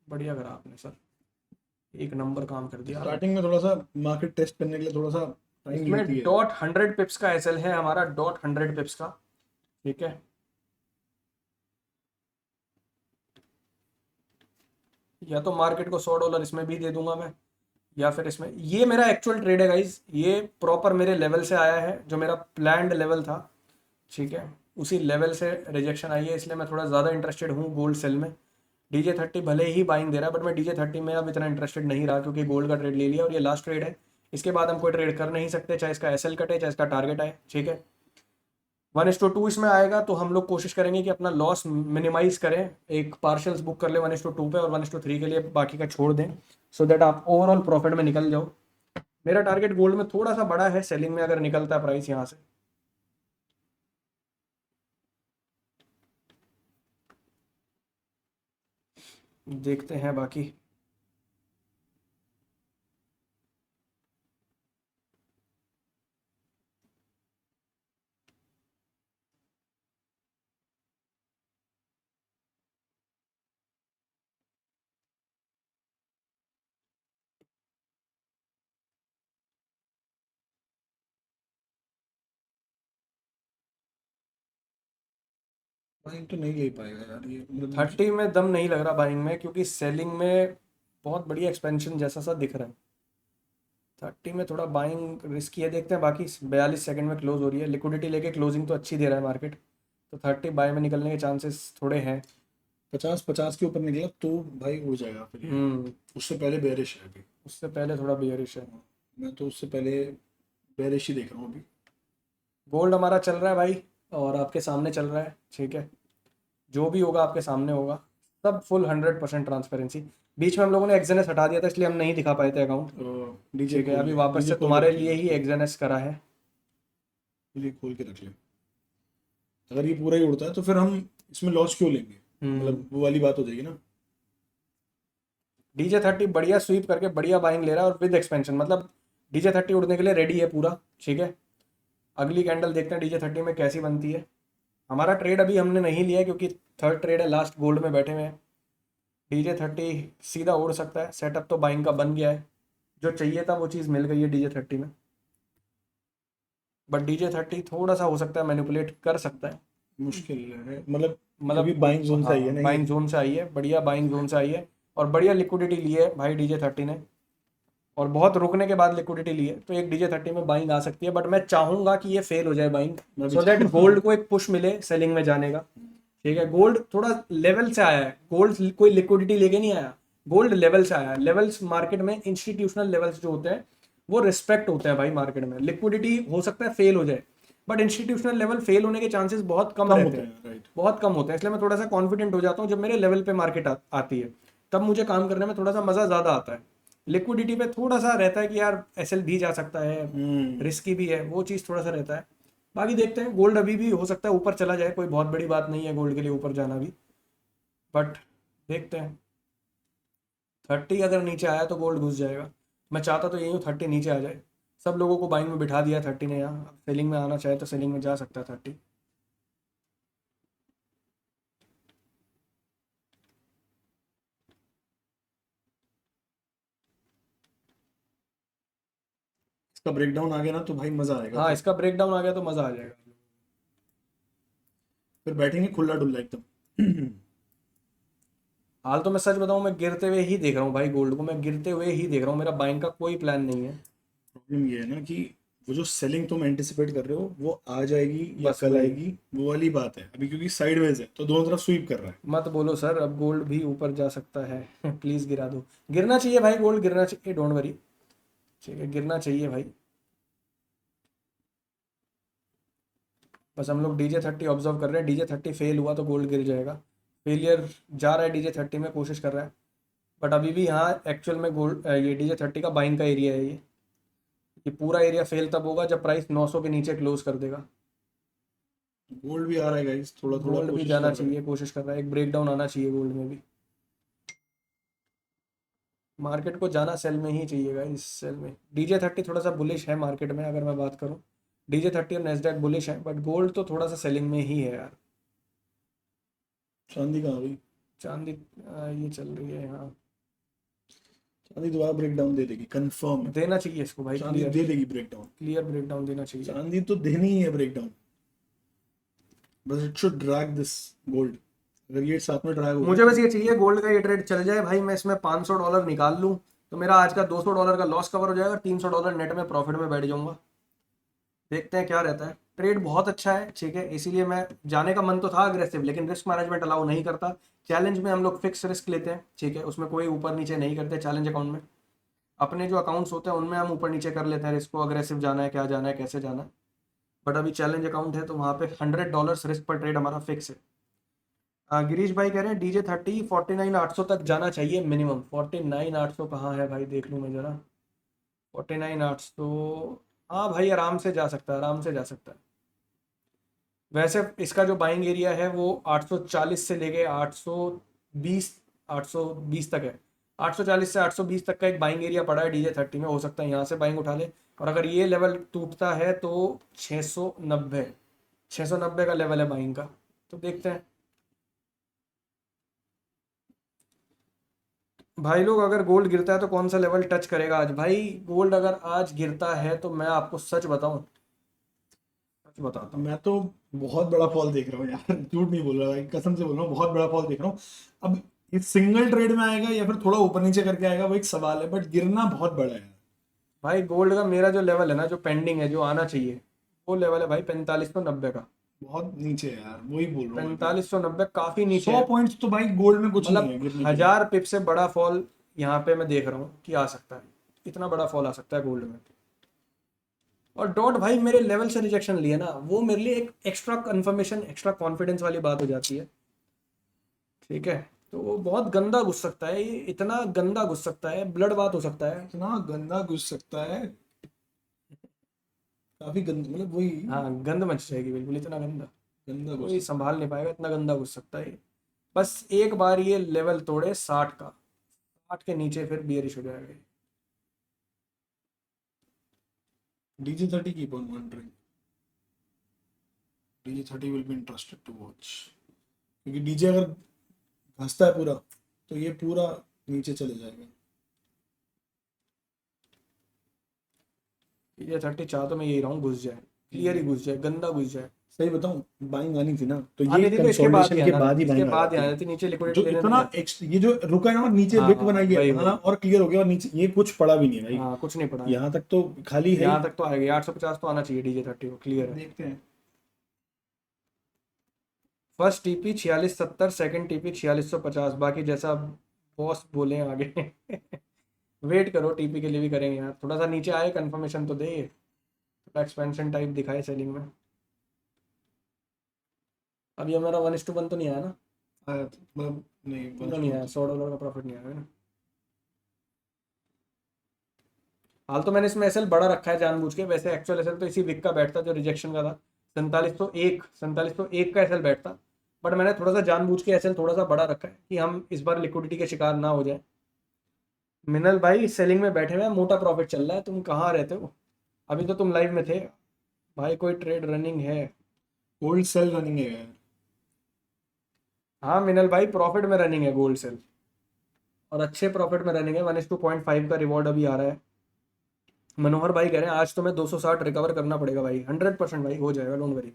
S2: बढ़िया करा आपने सर, एक नंबर काम कर दिया।
S1: स्टार्टिंग में थोड़ा सा मार्केट टेस्ट करने के लिए थोड़ा सा टाइम
S2: इसमें
S1: लेती है।
S2: डॉट 100 पिप्स का एसएल है हमारा, डॉट 100 पिप्स का, ठीक है। या तो मार्केट को $100 इसमें भी दे दूंगा मैं, या फिर इसमें, ये मेरा एक्चुअल ट्रेड है गाइस, ये प्रॉपर मेरे लेवल से आया है, जो मेरा प्लान्ड लेवल था, ठीक है, उसी लेवल से रिजेक्शन आई है, इसलिए मैं थोड़ा ज़्यादा इंटरेस्टेड हूँ गोल्ड सेल में। DJ30 भले ही बाइंग दे रहा है, बट मैं DJ30 में अब इतना इंटरेस्टेड नहीं रहा, क्योंकि गोल्ड का ट्रेड ले लिया और ये लास्ट ट्रेड है, इसके बाद हम कोई ट्रेड कर नहीं सकते, चाहे इसका एसएल कटे चाहे इसका टारगेट आए, ठीक है। 1:2 इसमें आएगा तो हम लोग कोशिश करेंगे कि अपना लॉस मिनिमाइज करें, एक पार्शल्स बुक कर ले 1:2 पे और 1:3 के लिए बाकी का छोड़ दें, सो दैट आप ओवरऑल प्रॉफिट में निकल जाओ। मेरा टारगेट गोल्ड में थोड़ा सा बड़ा है, सेलिंग में अगर निकलता है प्राइस यहाँ से। देखते हैं बाकी।
S1: बाइंग तो नहीं ले पाएगा यार ये, मतलब
S2: 30 में दम नहीं लग रहा बाइंग में, क्योंकि सेलिंग में बहुत बढ़िया एक्सपेंशन जैसा सा दिख रहा है। 30 में थोड़ा बाइंग रिस्की है, देखते हैं बाकी। 42 सेकंड में क्लोज हो रही है, लिक्विडिटी लेके क्लोजिंग तो अच्छी दे रहा है मार्केट, तो 30 बाय में निकलने के चांसेस थोड़े हैं।
S1: 50 के ऊपर निकला तो भाई हो जाएगा फिर ये। उससे पहले बेरिश है अभी।
S2: उससे पहले थोड़ा बियरिश है।
S1: मैं तो उससे पहले बेरिश ही देख रहा हूँ अभी।
S2: गोल्ड हमारा चल रहा है भाई, और आपके सामने चल रहा है, ठीक है। जो भी होगा आपके सामने होगा, सब फुल 100% ट्रांसपेरेंसी। बीच में हम लोगों ने एक्सएनएस हटा दिया था, इसलिए हम नहीं दिखा पाए थे अकाउंट,
S1: डीजे
S2: ठीक है। अभी वापस से तुम्हारे लिए ही एक्सएनएस करा है।
S1: डीजे खोल के रख ले। अगर ये पूरा ही उड़ता है तो फिर हम इसमें लॉस क्यों लेंगे, मतलब वो वाली बात हो जाएगी ना।
S2: DJ30 बढ़िया स्वीप करके बढ़िया बाइंग ले रहा है और विद एक्सपेंशन, मतलब DJ30 उड़ने के लिए रेडी है पूरा, ठीक है। अगली कैंडल देखते हैं DJ30 में कैसी बनती है। हमारा ट्रेड अभी हमने नहीं लिया है, क्योंकि थर्ड ट्रेड है, लास्ट गोल्ड में बैठे हुए हैं। DJ30 सीधा उड़ सकता है, सेटअप तो बाइंग का बन गया है, जो चाहिए था वो चीज़ मिल गई है DJ30 में। बट DJ30 थोड़ा सा हो सकता है मैनिपुलेट कर सकता है,
S1: मुश्किल है, मतलब
S2: मतलब
S1: बाइंग जोन से आई है ना,
S2: बाइंग जोन से आई है, बढ़िया बाइंग जोन से आई है, और बढ़िया लिक्विडिटी ली है भाई DJ30 ने, और बहुत रुकने के बाद लिक्विडिटी ली है, तो एक DJ30 में बाइंग आ सकती है। बट मैं चाहूंगा कि ये फेल हो जाए बाइंग, सो दैट गोल्ड को एक पुश मिले सेलिंग में जाने का, ठीक है। गोल्ड थोड़ा लेवल से आया है, गोल्ड कोई लिक्विडिटी लेके नहीं आया, गोल्ड लेवल से आया है। लेवल्स मार्केट में, इंस्टीट्यूशनल लेवल्स जो होते हैं वो रिस्पेक्ट होते हैं भाई मार्केट में। लिक्विडिटी हो सकता है फेल हो जाए, बट इंस्टीट्यूशनल लेवल फेल होने के चांसेस बहुत कम रहते हैं,
S1: राइट।
S2: बहुत कम होते हैं। इसलिए मैं थोड़ा सा कॉन्फिडेंट हो जाता हूँ जब मेरे लेवल पे मार्केट आती है, तब मुझे काम करने में थोड़ा सा मज़ा ज़्यादा आता है। लिक्विडिटी पे थोड़ा सा रहता है कि यार एसएल भी जा सकता है, रिस्की भी है, वो चीज़ थोड़ा सा रहता है। बाकी देखते हैं, गोल्ड अभी भी हो सकता है ऊपर चला जाए, कोई बहुत बड़ी बात नहीं है गोल्ड के लिए ऊपर जाना भी, बट देखते हैं। 30 अगर नीचे आया तो गोल्ड घुस जाएगा। मैं चाहता तो यही हूँ 30 नीचे आ जाए। सब लोगों को बाइंग में बिठा दिया 30 ने यहाँ, सेलिंग में आना चाहे तो सेलिंग में जा सकता है 30।
S1: इसका ब्रेकडाउन आ गया ना तो भाई मजा आएगा।
S2: हाँ, इसका ब्रेकडाउन आ गया तो मज़ा आ जाएगा,
S1: फिर बैठेंगे खुला डुल्ला एकदम।
S2: हाल तो मैं सच बताऊं, मैं गिरते हुए ही देख रहा हूँ भाई, गोल्ड को मैं गिरते हुए ही देख रहा हूँ, मेरा बाइंग का कोई प्लान नहीं है।
S1: प्रॉब्लम ये है ना कि वो जो सेलिंग तुम एंटिसिपेट कर रहे हो वो आ जाएगी या
S2: बस
S1: कल
S2: वही।
S1: आएगी, वो वाली बात है अभी, क्योंकि साइडवेज है तो दोनों तरफ स्वीप कर रहा है।
S2: मत बोलो सर, अब गोल्ड भी ऊपर जा सकता है। प्लीज गिरा दो, गिरना चाहिए भाई, गोल्ड गिरना चाहिए, डोंट वरी, ठीक है, गिरना चाहिए भाई। बस हम लोग DJ30 ऑब्जर्व कर रहे हैं, DJ30 फेल हुआ तो गोल्ड गिर जाएगा। फेलियर जा रहा है DJ30 में, कोशिश कर रहा है, बट अभी भी यहाँ एक्चुअल में गोल्ड, ये DJ30 का बाइंग का एरिया है ये पूरा एरिया फेल तब होगा जब प्राइस 900 के नीचे क्लोज कर देगा।
S1: गोल्ड भी आ रहा है गाइस, थोड़ा थोड़ा
S2: गोल्ड भी
S1: कोशिश
S2: जाना
S1: कर रहे हैं।
S2: चाहिए, कोशिश कर रहा है, एक ब्रेकडाउन आना चाहिए गोल्ड में भी। मार्केट को जाना सेल में ही चाहिएगा, इस सेल में DJ30 थोड़ा सा बुलिश है मार्केट में, अगर मैं बात करूं DJ30 और नेस्डैक बुलिश है, बट गोल्ड तो थोड़ा सा सेलिंग में ही है यार।
S1: चांदी कहाँ हुई?
S2: चांदी ये चल रही है यहाँ,
S1: चांदी दोबारा ब्रेकडाउन दे देगी, कंफर्म है।
S2: देना चाहिए इसको भाई,
S1: चांदी दे देगी ब्रेकडाउन,
S2: क्लियर ब्रेकडाउन देना चाहिए।
S1: चांदी तो देनी ही है ब्रेकडाउन, बस it should drag this gold. अगर ये साथ में ड्रैग हो
S2: मुझे बस ये चाहिए गोल्ड का ये ट्रेड चल जाए भाई, मैं इसमें $500 निकाल लूँ तो मेरा आज का $200 का लॉस कवर हो जाएगा, $300 नेट में प्रॉफिट में बैठ जाऊंगा। देखते हैं क्या रहता है। ट्रेड बहुत अच्छा है, ठीक है, इसीलिए मैं जाने का मन तो था अग्रेसिव, लेकिन रिस्क मैनेजमेंट अलाउ नहीं करता। चैलेंज में हम लोग फिक्स रिस्क लेते हैं, ठीक है, उसमें कोई ऊपर नीचे नहीं करते चैलेंज अकाउंट में। अपने जो अकाउंट्स होते हैं उनमें हम ऊपर नीचे कर लेते हैं रिस्क को, अग्रेसिव जाना है, क्या जाना है, कैसे जाना है। बट अभी चैलेंज अकाउंट है तो वहाँ पे $100 रिस्क पर ट्रेड हमारा फिक्स है। गिरीश भाई कह रहे हैं DJ30 49,800 तक जाना चाहिए मिनिमम। 49,800 कहाँ है भाई, देख लूँ मैं जरा। 49,800, हाँ भाई आराम से जा सकता है, आराम से जा सकता है। वैसे इसका जो बाइंग एरिया है वो 840 से लेके 820 तक है। 840 से 820 तक का एक बाइंग एरिया पड़ा है DJ30 में, हो सकता है यहाँ से बाइंग उठा ले। और अगर ये लेवल टूटता है तो 690 690 का लेवल है बाइंग का, तो देखते हैं। भाई लोग अगर गोल्ड गिरता है तो कौन सा लेवल टच करेगा आज? भाई गोल्ड अगर आज गिरता है तो मैं आपको सच बताऊं, सच बताता हूँ।
S1: मैं तो बहुत बड़ा फॉल देख रहा हूँ यार, झूठ नहीं बोल रहा भाई, कसम से बोल रहा हूँ, बहुत बड़ा फॉल देख रहा हूँ। अब ये सिंगल ट्रेड में आएगा या फिर थोड़ा ऊपर नीचे करके आएगा वो एक सवाल है, बट गिरना बहुत बड़ा है।
S2: भाई गोल्ड का मेरा जो लेवल है ना, जो पेंडिंग है, जो आना चाहिए, वो लेवल है भाई 4590 का।
S1: बहुत नीचे है यार, वही बोल रहा हूँ मैं भी।
S2: 4590 काफी नीचे
S1: 100
S2: है।
S1: पॉइंट्स तो भाई गोल्ड में कुछ नहीं
S2: मतलब
S1: है गिरने के लिए।
S2: 1000 पिप से बड़ा फॉल यहाँ पे मैं देख रहा हूँ कि आ सकता है। इतना बड़ा फॉल आ सकता है गोल्ड में। और डॉट भाई मेरे लेवल से रिजेक्शन लिए ना, वो मेरे लिए एक एक्स्ट्रा कंफर्मेशन, एक्स्ट्रा कॉन्फिडेंस वाली बात हो जाती है। ठीक है, तो वो बहुत गंदा घुस सकता है, ये इतना गंदा घुस सकता है, ब्लड बात हो सकता है।
S1: इतना गंदा घुस सकता है, काफी गंदा, मतलब वही
S2: हाँ गंद मच जाएगी बिल्कुल, इतना गंदा
S1: गंदा घुस
S2: कोई
S1: सकता
S2: संभाल नहीं पाएगा, इतना गंदा घुस सकता है। बस एक बार ये लेवल तोड़े 60 का, 60 के नीचे फिर बियरिश हो जाएगा।
S1: है। DJ30 keep on wondering, DJ30 will be interested to watch, क्योंकि डीजे अगर घसता है पूरा तो ये पूरा नीचे चले जाएगा।
S2: DJ30 चाह तो मैं यही रहा हूँ घुस जाए, क्लियर ही घुस जाए, गंदा घुस जाए।
S1: सही बताऊं, बाइंग आनी थी ना, तो ये
S2: आनी थी तो इसके बाद ही
S1: कंसोलिडेशन के
S2: आना था,
S1: बाद ही
S2: इसके
S1: बाइंग आ
S2: बाद ही
S1: जाती।
S2: आना थी, नीचे लिक्विडिटी
S1: जो
S2: लेने नहीं
S1: इतना
S2: जाती।
S1: ये जो रुका है ना, नीचे
S2: हाँ
S1: विक
S2: हाँ
S1: बनाई है
S2: वही
S1: वहां
S2: वही।
S1: और क्लियर हो गया, और नीचे ये कुछ पड़ा भी नहीं है भाई,
S2: हाँ कुछ नहीं पड़ा है।
S1: यहाँ तक तो खाली है
S2: यहाँ
S1: ही।
S2: तक तो आएगी 850 तो आना चाहिए DJ30 को, क्लियर है।
S1: देखते हैं।
S2: फर्स्ट टीपी 4670, सेकंड टीपी 4650, बाकी जैसा बॉस बोले आगे। वेट करो, टीपी के लिए भी करेंगे यार, थोड़ा सा नीचे आए कंफर्मेशन तो दे, थोड़ा एक्सपेंशन टाइप दिखाए सेलिंग में। अभी हमारा 1:1 तो नहीं आया ना?
S1: आया तो मतलब नहीं,
S2: क्यों नहीं आया? $100 का प्रॉफिट नहीं आया ना? हाल तो मैंने इसमें एसएल बड़ा रखा है जानबूझ के, वैसे एक्चुअल एसएल तो इसी विक का बैठता जो रिजेक्शन का था, 4701 का एसएल बैठता। बट मैंने थोड़ा सा जानबूझ के एसएल थोड़ा सा बड़ा रखा है कि हम इस बार लिक्विडिटी के शिकार ना हो जाए। मिनल भाई सेलिंग में बैठे हुए हैं, मोटा प्रॉफिट चल रहा है, तुम कहाँ रहते हो? अभी तो तुम लाइव में थे। भाई कोई ट्रेड रनिंग है?
S1: गोल्ड सेल रनिंग है यार।
S2: हाँ मिनल भाई प्रॉफिट में रनिंग है गोल्ड सेल, और अच्छे प्रॉफिट में रनिंग है। 1:2.5 का रिवॉर्ड अभी आ रहा है। मनोहर भाई कह रहे हैं आज तो मैं 260 रिकवर करना पड़ेगा भाई। 100% भाई हो जाएगा, डोंट वरी।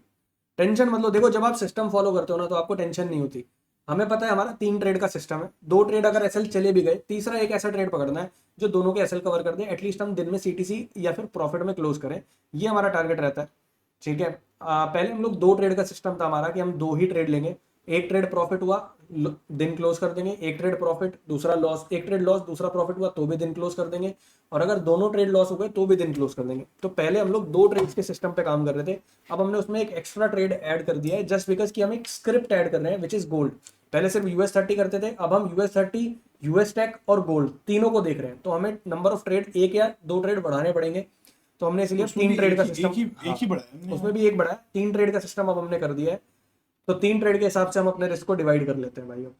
S2: टेंशन मतलब देखो, जब आप सिस्टम फॉलो करते हो ना तो आपको टेंशन नहीं होती। हमें पता है हमारा 3 ट्रेड का सिस्टम है, 2 ट्रेड अगर एसएल चले भी गए, तीसरा एक ऐसा ट्रेड पकड़ना है जो दोनों के एसएल कवर कर दे, एटलीस्ट हम दिन में सीटीसी या फिर प्रॉफिट में क्लोज करें, ये हमारा टारगेट रहता है। ठीक है। पहले हम लोग 2 ट्रेड का सिस्टम था हमारा कि हम 2 ही ट्रेड लेंगे। एक ट्रेड प्रॉफिट हुआ, दिन क्लोज कर देंगे। एक ट्रेड प्रॉफिट दूसरा लॉस, एक ट्रेड लॉस दूसरा प्रॉफिट हुआ तो भी दिन क्लोज कर देंगे। और अगर दोनों ट्रेड लॉस हो गए तो भी दिन क्लोज कर देंगे। तो पहले हम लोग 2 ट्रेड्स के सिस्टम पे काम कर रहे थे, अब हमने उसमें एक एक्स्ट्रा ट्रेड ऐड कर दिया है, जस्ट बिकॉज कि हम एक स्क्रिप्ट ऐड कर रहे हैं विच इज गोल्ड। पहले सिर्फ US30 करते थे, अब हम US30, US टेक और गोल्ड तीनों को देख रहे हैं, तो हमें नंबर ऑफ ट्रेड एक या 2 ट्रेड बढ़ाने पड़ेंगे। तो हमने इसलिए
S1: उसमें
S2: तीन
S1: भी
S2: ट्रेड
S1: एक
S2: का
S1: ही एक
S2: सिस्टम,
S1: ही एक
S2: हाँ
S1: ही बढ़ा है हमने
S2: उसमें
S1: यार।
S2: भी एक बढ़ा है, 3 ट्रेड का सिस्टम अब हमने कर दिया है। तो 3 ट्रेड के हिसाब से हम अपने रिस्क को डिवाइड कर लेते हैं भाई। अब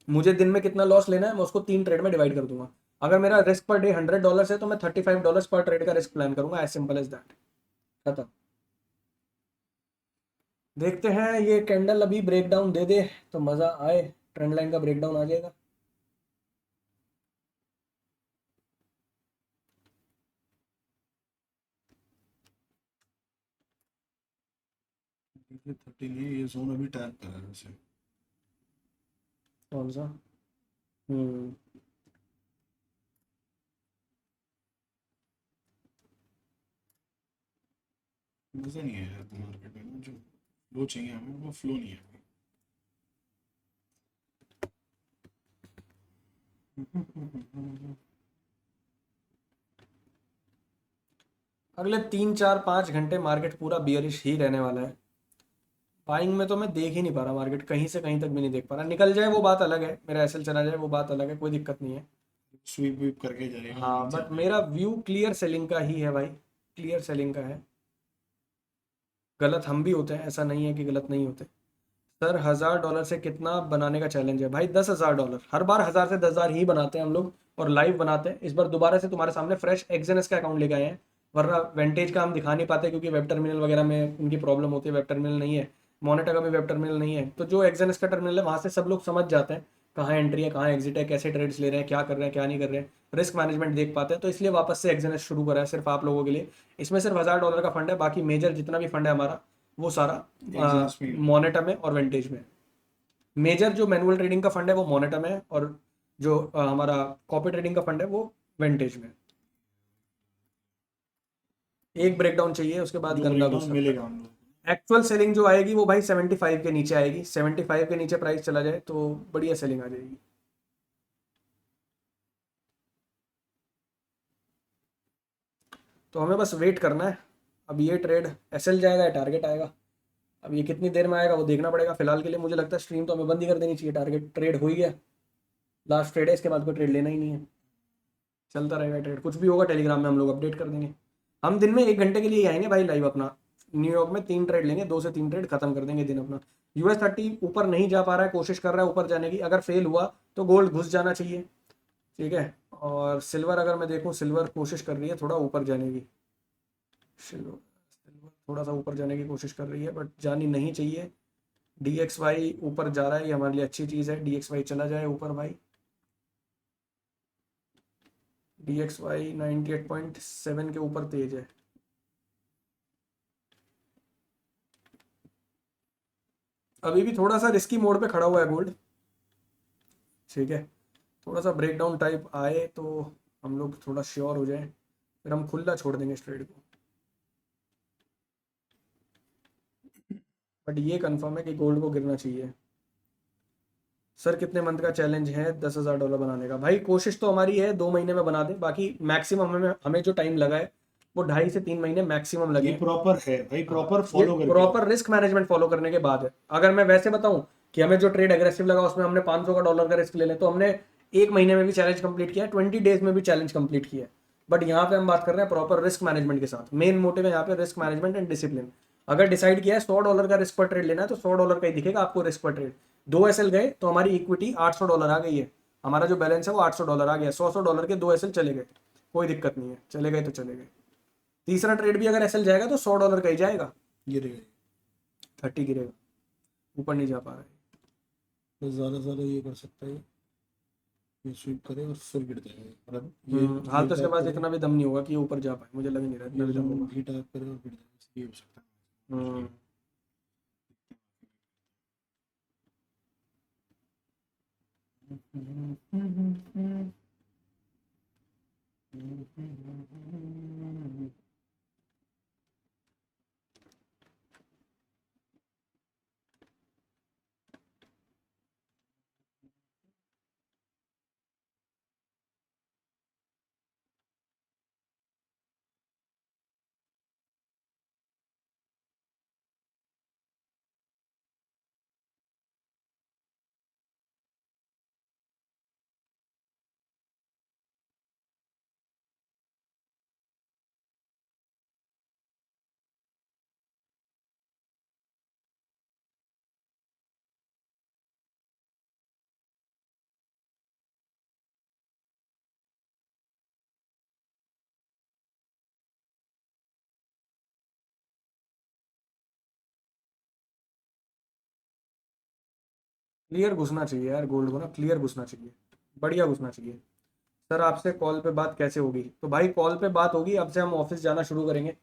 S2: मुझे दिन में कितना लॉस लेना है मैं उसको 3 ट्रेड में डिवाइड कर दूंगा। अगर मेरा रिस्क पर डे $100 है तो मैं $35 पर ट्रेड का रिस्क प्लान करूंगा, एज सिंपल एज दैट, खत्म। देखते हैं ये कैंडल अभी ब्रेकडाउन दे दे तो मजा आए, ट्रेंड लाइन का ब्रेकडाउन आ जाएगा।
S1: ये 30 नहीं, ये जोन अभी टैप कर रहा है वैसे।
S2: कौन सा? हम्म।
S1: मजा नहीं है यार मार्केट में ना, जो फ्लो चाहिए हमें वो फ्लो नहीं है।
S2: अगले 3 4 5 घंटे मार्केट पूरा बियरिश ही रहने वाला है। बाइंग में तो मैं देख ही नहीं पा रहा, मार्केट कहीं से कहीं तक भी नहीं देख पा रहा। निकल जाए वो बात अलग है, मेरा एसएल चला जाए वो बात अलग है, कोई दिक्कत नहीं है।
S1: स्वीप वीप करके जाएगा,
S2: हाँ
S1: नीचे
S2: बट
S1: आएगा।
S2: मेरा व्यू क्लियर सेलिंग का ही है भाई, क्लियर सेलिंग का है। गलत हम भी होते हैं, ऐसा नहीं है कि गलत नहीं होते। सर $1000 से कितना बनाने का चैलेंज है? भाई $10,000, हर बार 1000 से 10,000 ही बनाते हैं हम लोग, और लाइव बनाते हैं। इस बार दोबारा से तुम्हारे सामने फ्रेश एक्सएनएस का अकाउंट लेके आए हैं, वरना वेंटेज का हम दिखा नहीं पाते क्योंकि वेब टर्मिनल वगैरह में उनकी प्रॉब्लम होती है, वेब टर्मिनल नहीं है। मोनेटा का भी वेब टर्मिनल नहीं है, तो जो एक्सएनएस का टर्मिनल है वहाँ से सब लोग समझ जाते हैं कहाँ एंट्री है कहाँ एग्जिट है, कैसे ट्रेड्स ले रहे हैं, क्या कर रहे हैं क्या नहीं कर रहे हैं, रिस्क मैनेजमेंट देख पाते हैं। तो इसलिए वापस से एक्सएनएस शुरू करा है सिर्फ आप लोगों के लिए। इसमें सिर्फ $1000 का फंड है, बाकी मेजर जितना भी फंड है हमारा वो सारा
S1: एक्सएनएस में।
S2: मोनेटा में और वेंटेज में। मेजर जो मैनुअल ट्रेडिंग का फंड है वो मोनेटा में है, और जो हमारा कॉपी ट्रेडिंग का फंड है वो वेंटेज में। एक ब्रेकडाउन चाहिए, उसके बाद
S1: जो
S2: गंदा घुस
S1: ब्रेकडाउन
S2: सकता
S1: मिलेगा
S2: है।
S1: हम लोग को।
S2: एक्चुअल सेलिंग जो आएगी वो भाई 75 के नीचे आएगी, 75 के नीचे प्राइस चला जाए तो बढ़िया सेलिंग आ जाएगी। तो हमें बस वेट करना है। अब ये ट्रेड एसएल जाएगा या टारगेट आएगा, अब ये कितनी देर में आएगा वो देखना पड़ेगा। फिलहाल के लिए मुझे लगता है स्ट्रीम तो हमें बंद ही कर देनी चाहिए, टारगेट ट्रेड हो ही गया, लास्ट ट्रेड है, इसके बाद कोई ट्रेड लेना ही नहीं है। चलता रहेगा ट्रेड, कुछ भी होगा टेलीग्राम में हम लोग अपडेट कर देंगे। हम दिन में 1 घंटे के लिए ही आएंगे भाई लाइव अपना। न्यूयॉर्क में 3 ट्रेड लेंगे, 2 से 3 ट्रेड खत्म कर देंगे दिन अपना। US30 ऊपर नहीं जा पा रहा है, कोशिश कर रहा है ऊपर जाने की, अगर फेल हुआ तो गोल्ड घुस जाना चाहिए, ठीक है। और सिल्वर अगर मैं देखूँ, सिल्वर कोशिश कर रही है थोड़ा ऊपर जाने की, सिल्वर सिल्वर थोड़ा सा ऊपर जाने की कोशिश कर रही है बट जानी नहीं चाहिए। DXY ऊपर जा रहा है, ये हमारे लिए अच्छी चीज़ है, DXY चला जाए ऊपर भाई। DXY 98.7 के ऊपर तेज है। अभी भी थोड़ा सा रिस्की मोड पे खड़ा हुआ है गोल्ड, ठीक है। थोड़ा सा ब्रेकडाउन टाइप आए तो हम लोग थोड़ा श्योर हो जाए, फिर हम खुला छोड़ देंगे इस ट्रेड को। बट ये कंफर्म है कि गोल्ड को गिरना चाहिए। सर कितने मंथ का चैलेंज है $10,000 बनाने का? भाई कोशिश तो हमारी है 2 महीने में बना दे, बाकी मैक्सिमम हमें हमें जो टाइम लगा है वो 2.5 से 3 महीने मैक्सिमम लगे
S1: ये
S2: हैं।
S1: प्रॉपर है भाई,
S2: हाँ,
S1: प्रॉपर
S2: ये
S1: फॉलो करके आओ।
S2: प्रॉपर रिस्क मैनेजमेंट फॉलो करने के बाद है। अगर मैं वैसे बताऊं कि हमें जो ट्रेड एग्रेसिव लगा उसमें हमने $500 का रिस्क ले लें, तो हमने 1 महीने में भी चैलेंज कंप्लीट किया है, 20 डेज में भी चैलेंज कंप्लीट किया है। बट यहाँ पे हम बात कर रहे हैं प्रॉपर रिस्क मैनेजमेंट के साथ। मेन मोटिव है यहाँ पे रिस्क मैनेजमेंट एंड डिसिप्लिन। अगर डिसाइड किया है $100 का रिस्क पर ट्रेड लेना है तो $100 का ही दिखेगा आपको रिस्क पर ट्रेड। 2 SL गए तो हमारी इक्विटी $800 आ गई है, हमारा जो बैलेंस है वो $800 आ गया। 100 के 2 SL चले गए, कोई दिक्कत नहीं है, चले गए तो चले गए। तीसरा ट्रेड भी अगर SL जाएगा तो $100 का ही जाएगा,
S1: गिरेगा।
S2: 30 गिरेगा, ऊपर नहीं जा पा रहा है।
S1: तो ज़्यादा से ज़्यादा ये कर सकता है, ये स्वीप करे और फिर गिर जाएगा, मतलब ये
S2: हाल तो इसके
S1: टैप
S2: पास
S1: करे,
S2: इतना भी दम नहीं होगा कि ये ऊपर जा पाए, मुझे लग नहीं रहा इतना
S1: ये
S2: भी दम
S1: जोन
S2: होगा।
S1: भी टैप करे और गिर जाएगा, ये हो सकता है।
S2: हम्म, क्लियर घुसना चाहिए यार गोल्ड को ना, क्लियर घुसना चाहिए, बढ़िया घुसना चाहिए। सर आपसे कॉल पे बात कैसे होगी? तो भाई कॉल पे बात होगी, अब से हम ऑफिस जाना शुरू करेंगे।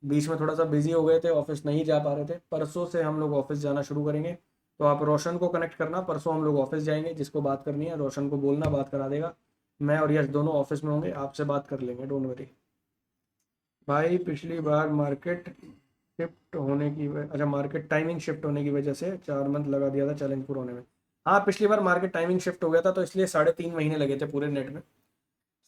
S2: बीच में थोड़ा सा बिजी हो गए थे, ऑफिस नहीं जा पा रहे थे, परसों से हम लोग ऑफिस जाना शुरू करेंगे। तो आप रोशन को कनेक्ट करना, परसों हम लोग ऑफिस जाएंगे, जिसको बात करनी है रोशन को बोलना, बात करा देगा। मैं और यश दोनों ऑफिस में होंगे, आपसे बात कर लेंगे, डोंट वरी। भाई पिछली बार मार्केट शिफ्ट होने की अच्छा मार्केट टाइमिंग शिफ्ट होने की वजह से 4 मंथ लगा दिया था चैलेंज पूरा होने में। हाँ पिछली बार मार्केट टाइमिंग शिफ्ट हो गया था तो इसलिए 3.5 महीने लगे थे पूरे नेट में,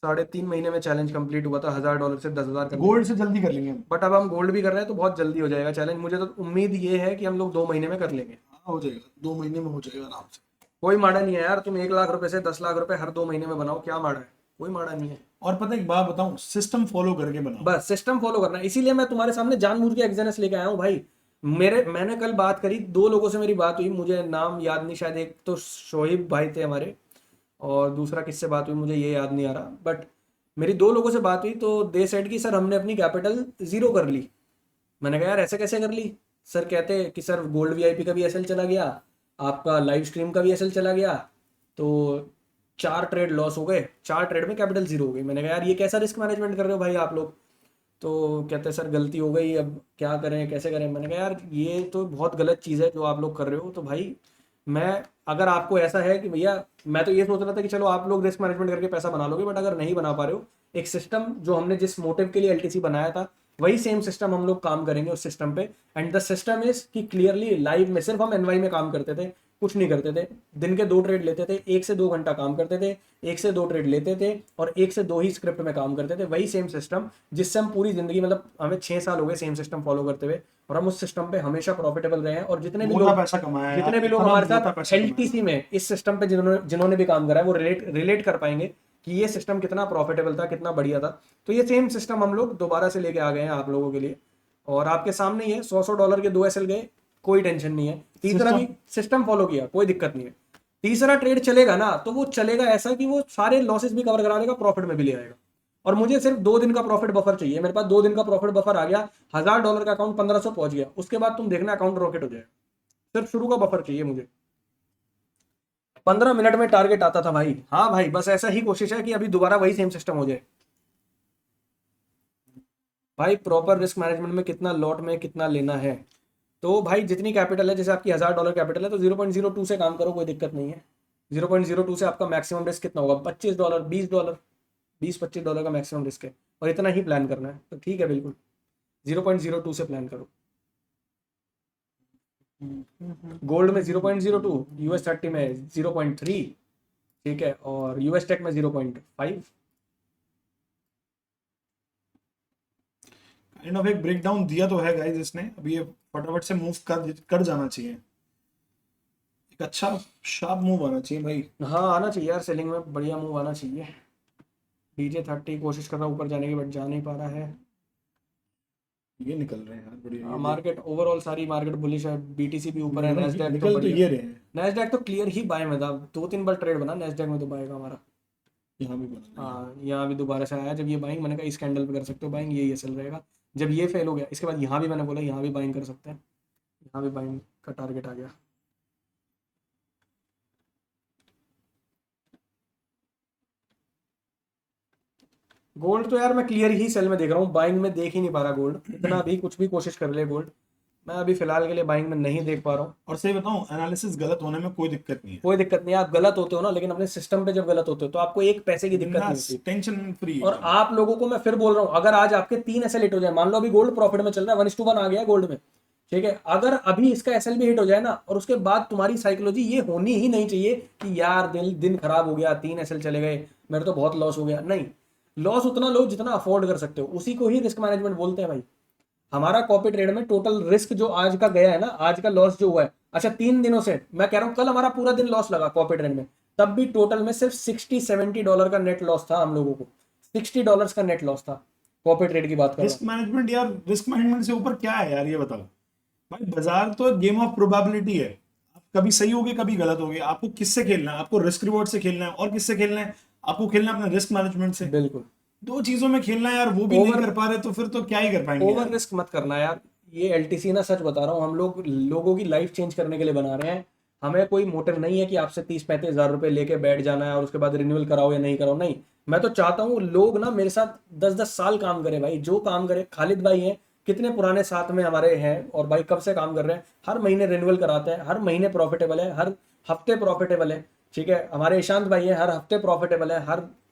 S2: 3.5 महीने में चैलेंज कंप्लीट हुआ था $1000 से 10,000 करने।
S1: गोल्ड से जल्दी कर लेंगे हम।
S2: बट अब हम गोल्ड भी कर रहे हैं तो बहुत जल्दी हो जाएगा चैलेंज। मुझे तो उम्मीद ये है कि हम लोग 2 महीने में कर लेंगे।
S1: हाँ, हो जाएगा, 2 महीने में हो जाएगा आराम से।
S2: कोई माड़ा नहीं है यार, तुम 1 लाख रुपए से 10 लाख रुपए हर 2 महीने में बनाओ, क्या माड़ा है? कोई माड़ा नहीं है।
S1: और पता है एक बात बताऊं, सिस्टम फॉलो करके बनाओ।
S2: बस सिस्टम फॉलो करना है, इसीलिए मैं तुम्हारे सामने जानबूझ के एक्सएनएस लेके आया हूँ भाई। मैंने कल बात करी, 2 लोगों से मेरी बात हुई, मुझे नाम याद नहीं, शायद एक तो शोहिब भाई थे हमारे, और दूसरा किससे बात हुई मुझे ये याद नहीं आ रहा। बट मेरी 2 लोगों से बात हुई तो दे सेड कि सर हमने अपनी कैपिटल 0 कर ली। मैंने कहा यार ऐसे कैसे कर ली? सर कहते कि सर गोल्ड वीआईपी का भी एसएल चला गया, आपका लाइव स्ट्रीम का भी एसएल चला गया, तो 4 ट्रेड लॉस हो गए, 4 ट्रेड में कैपिटल 0 हो गई। मैंने कहा यार ये कैसा रिस्क मैनेजमेंट कर रहे हो भाई आप लोग? तो कहते हैं सर गलती हो गई, अब क्या करें कैसे करें। मैंने कहा यार ये तो बहुत गलत चीज़ है जो आप लोग कर रहे हो। तो भाई मैं, अगर आपको ऐसा है कि भैया, मैं तो ये सोच रहा था कि चलो आप लोग रिस्क मैनेजमेंट करके पैसा बना लोगे, बट अगर नहीं बना पा रहे हो, एक सिस्टम जो हमने जिस मोटिव के लिए एलटीसी बनाया था वही सेम सिस्टम हम लोग काम करेंगे उस सिस्टम पे। एंड द सिस्टम इज कि क्लियरली लाइव में सिर्फ हम एनवाई में काम करते थे, कुछ नहीं करते थे। दिन के 2 ट्रेड लेते थे, 1 से 2 घंटा काम करते थे, 1 से 2 ट्रेड लेते थे, और 1 से 2 ही स्क्रिप्ट में काम करते थे। वही सेम सिस्टम जिससे हम पूरी जिंदगी, मतलब हमें 6 साल हो गए सेम सिस्टम फॉलो करते हुए, और हम उस सिस्टम पे हमेशा प्रॉफिटेबल रहे हैं। और जितने भी
S1: मोटा
S2: लोग
S1: पैसा कमाया
S2: जितने
S1: यार,
S2: भी लोग
S1: इतना
S2: हमारे
S1: मोटा
S2: साथ
S1: पैसा कमाया।
S2: एलटीसी में इस सिस्टम पे जिन्होंने भी काम करा है वो रिलेट कर पाएंगे कि ये सिस्टम कितना प्रॉफिटेबल था, कितना बढ़िया था। तो ये सेम सिस्टम हम लोग दोबारा से लेके आ गए हैं आप लोगों के लिए, और आपके सामने ही है। $100 के 2 एसएल गए, कोई टेंशन नहीं है। तीसरा भी सिस्टम फॉलो किया, कोई दिक्कत नहीं है। तीसरा ट्रेड चलेगा ना तो वो चलेगा ऐसा कि वो सारे लॉसेस भी कवर करा देगा, प्रॉफिट में भी ले आएगा। और मुझे सिर्फ 2 दिन का प्रॉफिट बफर चाहिए। मेरे पास 2 दिन का प्रॉफिट बफर आ गया, $1000 का अकाउंट 1500 पहुंच गया, उसके बाद तुम देखना अकाउंट रॉकेट हो जाएगा। सिर्फ शुरू का बफर चाहिए मुझे। 15 मिनट में टारगेट आता था भाई। हाँ भाई, बस ऐसा ही कोशिश है कि अभी दोबारा वही सेम सिस्टम हो जाए भाई। प्रॉपर रिस्क मैनेजमेंट में कितना लॉट में कितना लेना है, तो भाई जितनी कैपिटल है, जैसे आपकी $1000 कैपिटल है तो 0.02 से काम करो, कोई दिक्कत नहीं है। 0.02 से आपका मैक्सिमम रिस्क कितना होगा? $25, $20, $20-25 का मैक्सिमम रिस्क है, और इतना ही प्लान करना है। तो ठीक है, बिल्कुल 0.02 से प्लान करो। गोल्ड में 0.02, US30 में 0.3, ठीक है, और यूएस टेक में 0.5।
S1: काइंड ऑफ एक ब्रेकडाउन दिया तो है गाइस इसने। अभी ये फटाफट से मूव कर जाना चाहिए, एक अच्छा शार्प मूव आना चाहिए भाई।
S2: हाँ आना चाहिए यार, सेलिंग में बढ़िया मूव आना चाहिए। DJ30 कोशिश कर रहा है ऊपर जाने की, बट जा नहीं पा रहा है।
S1: ये निकल रहे हैं यार बढ़िया।
S2: मार्केट ओवरऑल सारी मार्केट बुलिश है, बीटीसी भी ऊपर है, नैस्डैक तो
S1: निकल तो
S2: बढ़िया।
S1: ये रहे हैं।
S2: नैस्डैक तो क्लियर ही बाय में था, 2-3 बार ट्रेड बना नैस्डैक में तो बाय का हमारा।
S1: यहाँ भी बना।
S2: हाँ यहाँ भी दोबारा से आया जब ये बाइंग, मैंने कहा इस कैंडल पे कर सकते हो बाइंग, ये चल रहेगा। जब ये फेल हो गया इसके बाद यहाँ भी मैंने बोला यहाँ भी बाइंग कर सकते हैं, यहाँ भी बाइंग का टारगेट आ गया। गोल्ड तो यार मैं क्लियर ही सेल में देख रहा हूँ, बाइंग में देख ही नहीं पा रहा गोल्ड। इतना भी कुछ भी कोशिश कर ले गोल्ड, मैं अभी फिलहाल के लिए बाइंग में नहीं देख पा रहा हूँ।
S1: और सही बताऊं, एनालिसिस गलत होने में कोई दिक्कत नहीं है।
S2: कोई दिक्कत नहीं है, आप गलत होते हो ना, लेकिन अपने सिस्टम पे जब गलत होते हो तो आपको एक पैसे की दिक्कत नहीं होती।
S1: Tension free.
S2: और आप लोगों को मैं फिर बोल रहा हूँ, अगर आज आपके 3 एसएल हिट हो जाए, मान लो अभी गोल्ड प्रॉफिट में चल रहा है, 1:1 आ गया गोल्ड में, ठीक है, अगर अभी इसका एसएल भी हिट हो जाए ना, और उसके बाद तुम्हारी साइकोलॉजी ये होनी ही नहीं चाहिए कि यार दिन खराब हो गया, 3 एसएल चले गए, मेरे तो बहुत लॉस हो गया। नहीं, लॉस उतना लो जितना अफोर्ड कर सकते हो, उसी को ही रिस्क मैनेजमेंट बोलते हैं भाई। हमारा कॉपी ट्रेड में टोटल रिस्क जो आज का गया है ना, आज का लॉस जो हुआ है, अच्छा 3 दिनों से मैं कह रहा हूँ, कल हमारा पूरा दिन लॉस लगा कॉपी ट्रेड में, तब भी टोटल में सिर्फ $60-70 का नेट लॉस था हम लोगों को। $60 का नेट लॉस था कॉपी ट्रेड की बात कर रहा
S1: रिस्क मैनेजमेंट यार, रिस्क मैनेजमेंट से ऊपर क्या है यार, ये बताओ भाई। बाजार तो गेम ऑफ प्रोबेबिलिटी है, आप कभी सही होगे कभी गलत होगे। आपको किससे खेलना है? आपको रिस्क रिवॉर्ड से खेलना है, और किससे खेलना है? आपको खेलना है अपने रिस्क मैनेजमेंट से।
S2: हूँ। बिल्कुल,
S1: 2 चीजों में खेलना है यार, वो भी नहीं कर पा रहे तो फिर तो क्या ही कर पाएंगे
S2: ओवर
S1: यार।
S2: रिस्क मत करना यार। ये एलटीसी ना, सच बता रहा हूँ, हम लोग लोगों की लाइफ चेंज करने के लिए बना रहे हैं। हमें कोई मोटिव नहीं है कि आपसे 30-35 हज़ार रुपए लेके बैठ जाना है और उसके बाद रिन्यूअल कराओ या नहीं कराओ। नहीं, मैं तो चाहता हूँ लोग ना मेरे साथ 10-10 साल काम करे भाई, जो काम करे। खालिद भाई हैं, कितने पुराने साथ में हमारे हैं, और भाई कब से काम कर रहे हैं, हर महीने रिन्यूअल कराते हैं, हर महीने प्रॉफिटेबल है, हर हफ्ते प्रॉफिटेबल है, ठीक है। हमारे ईशांत भाई है, हर हफ्ते प्रॉफिटेबल है,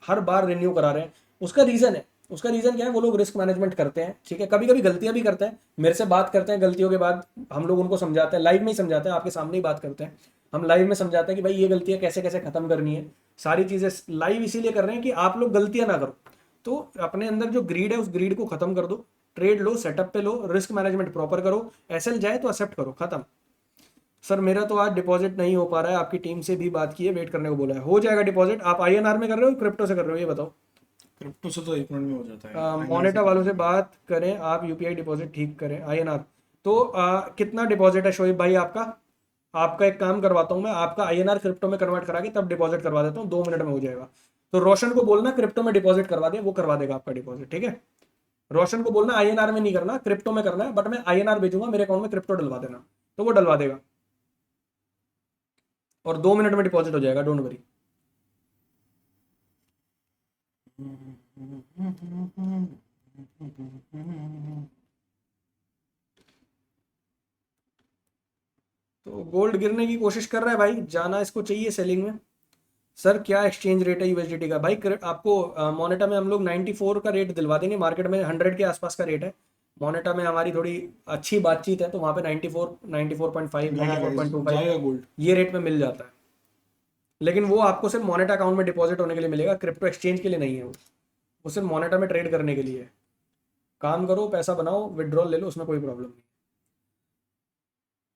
S2: हर बार रिन्यू करा रहे हैं। उसका रीजन है, उसका रीजन क्या है? वो लोग रिस्क मैनेजमेंट करते हैं, ठीक है। कभी कभी गलतियां भी करते हैं, मेरे से बात करते हैं, गलतियों के बाद हम लोग उनको समझाते हैं, लाइव में ही समझाते हैं, आपके सामने ही बात करते हैं, हम लाइव में समझाते हैं कि भाई ये गलतियां कैसे कैसे खत्म करनी है, सारी चीज़ें लाइव इसीलिए कर रहे हैं कि आप लोग गलतियां ना करो। तो अपने अंदर जो ग्रीड है उस ग्रीड को खत्म कर दो, ट्रेड लो, सेटअप पे लो, रिस्क मैनेजमेंट प्रॉपर करो, एसएल जाए तो एक्सेप्ट करो, खत्म। सर मेरा तो आज डिपॉजिट नहीं हो पा रहा है, आपकी टीम से भी बात की है, वेट करने को बोला है। हो जाएगा डिपॉजिट। आप आईएनआर में कर रहे हो क्रिप्टो से कर रहे हो, ये बताओ।
S1: क्रिप्टो से तो 1 मिनट में हो जाता है, INR
S2: मोनेटा
S1: से
S2: वालों से
S1: करना
S2: बात करें, आप यूपीआई डिपॉजिट ठीक करें आईएनआर। तो कितना डिपॉजिट है शोएब भाई आपका? आपका एक काम करवाता हूँ मैं, आपका आईएनआर क्रिप्टो में कन्वर्ट करा के तब डिपॉजिट करवा देता हूँ, 2 मिनट में हो जाएगा। तो रोशन को बोलना क्रिप्टो में डिपॉजिट करवा दे, वो करवा देगा आपका डिपॉजिट, ठीक है। रोशन को बोलना आईएनआर में नहीं करना, क्रिप्टो में करना है, बट मैं आईएनआर भेजूंगा, मेरे अकाउंट में क्रिप्टो डलवा देना, तो वो डलवा देगा और 2 मिनट में डिपॉजिट हो जाएगा, डोंट वरी। तो गोल्ड गिरने की कोशिश कर रहा है भाई, जाना इसको चाहिए सेलिंग में। सर क्या एक्सचेंज रेट है यूएसडीटी का? भाई आपको मोनेटा में हम लोग 94 का रेट दिलवा देंगे, मार्केट में 100 के आसपास का रेट है। मोनेटा में हमारी थोड़ी अच्छी बातचीत है, तो वहाँ पे 94, 94.5,
S1: गया guys,
S2: 94.25
S1: जाएगा गोल्ड।
S2: ये रेट में मिल जाता है। लेकिन वो आपको सिर्फ मोनेटा अकाउंट में डिपॉजिट होने के लिए मिलेगा, क्रिप्टो एक्सचेंज के लिए नहीं है वो सिर्फ मोनेटा में ट्रेड करने के लिए है। काम करो, पैसा बनाओ, विड्रॉल ले लो, उसमें कोई प्रॉब्लम नहीं।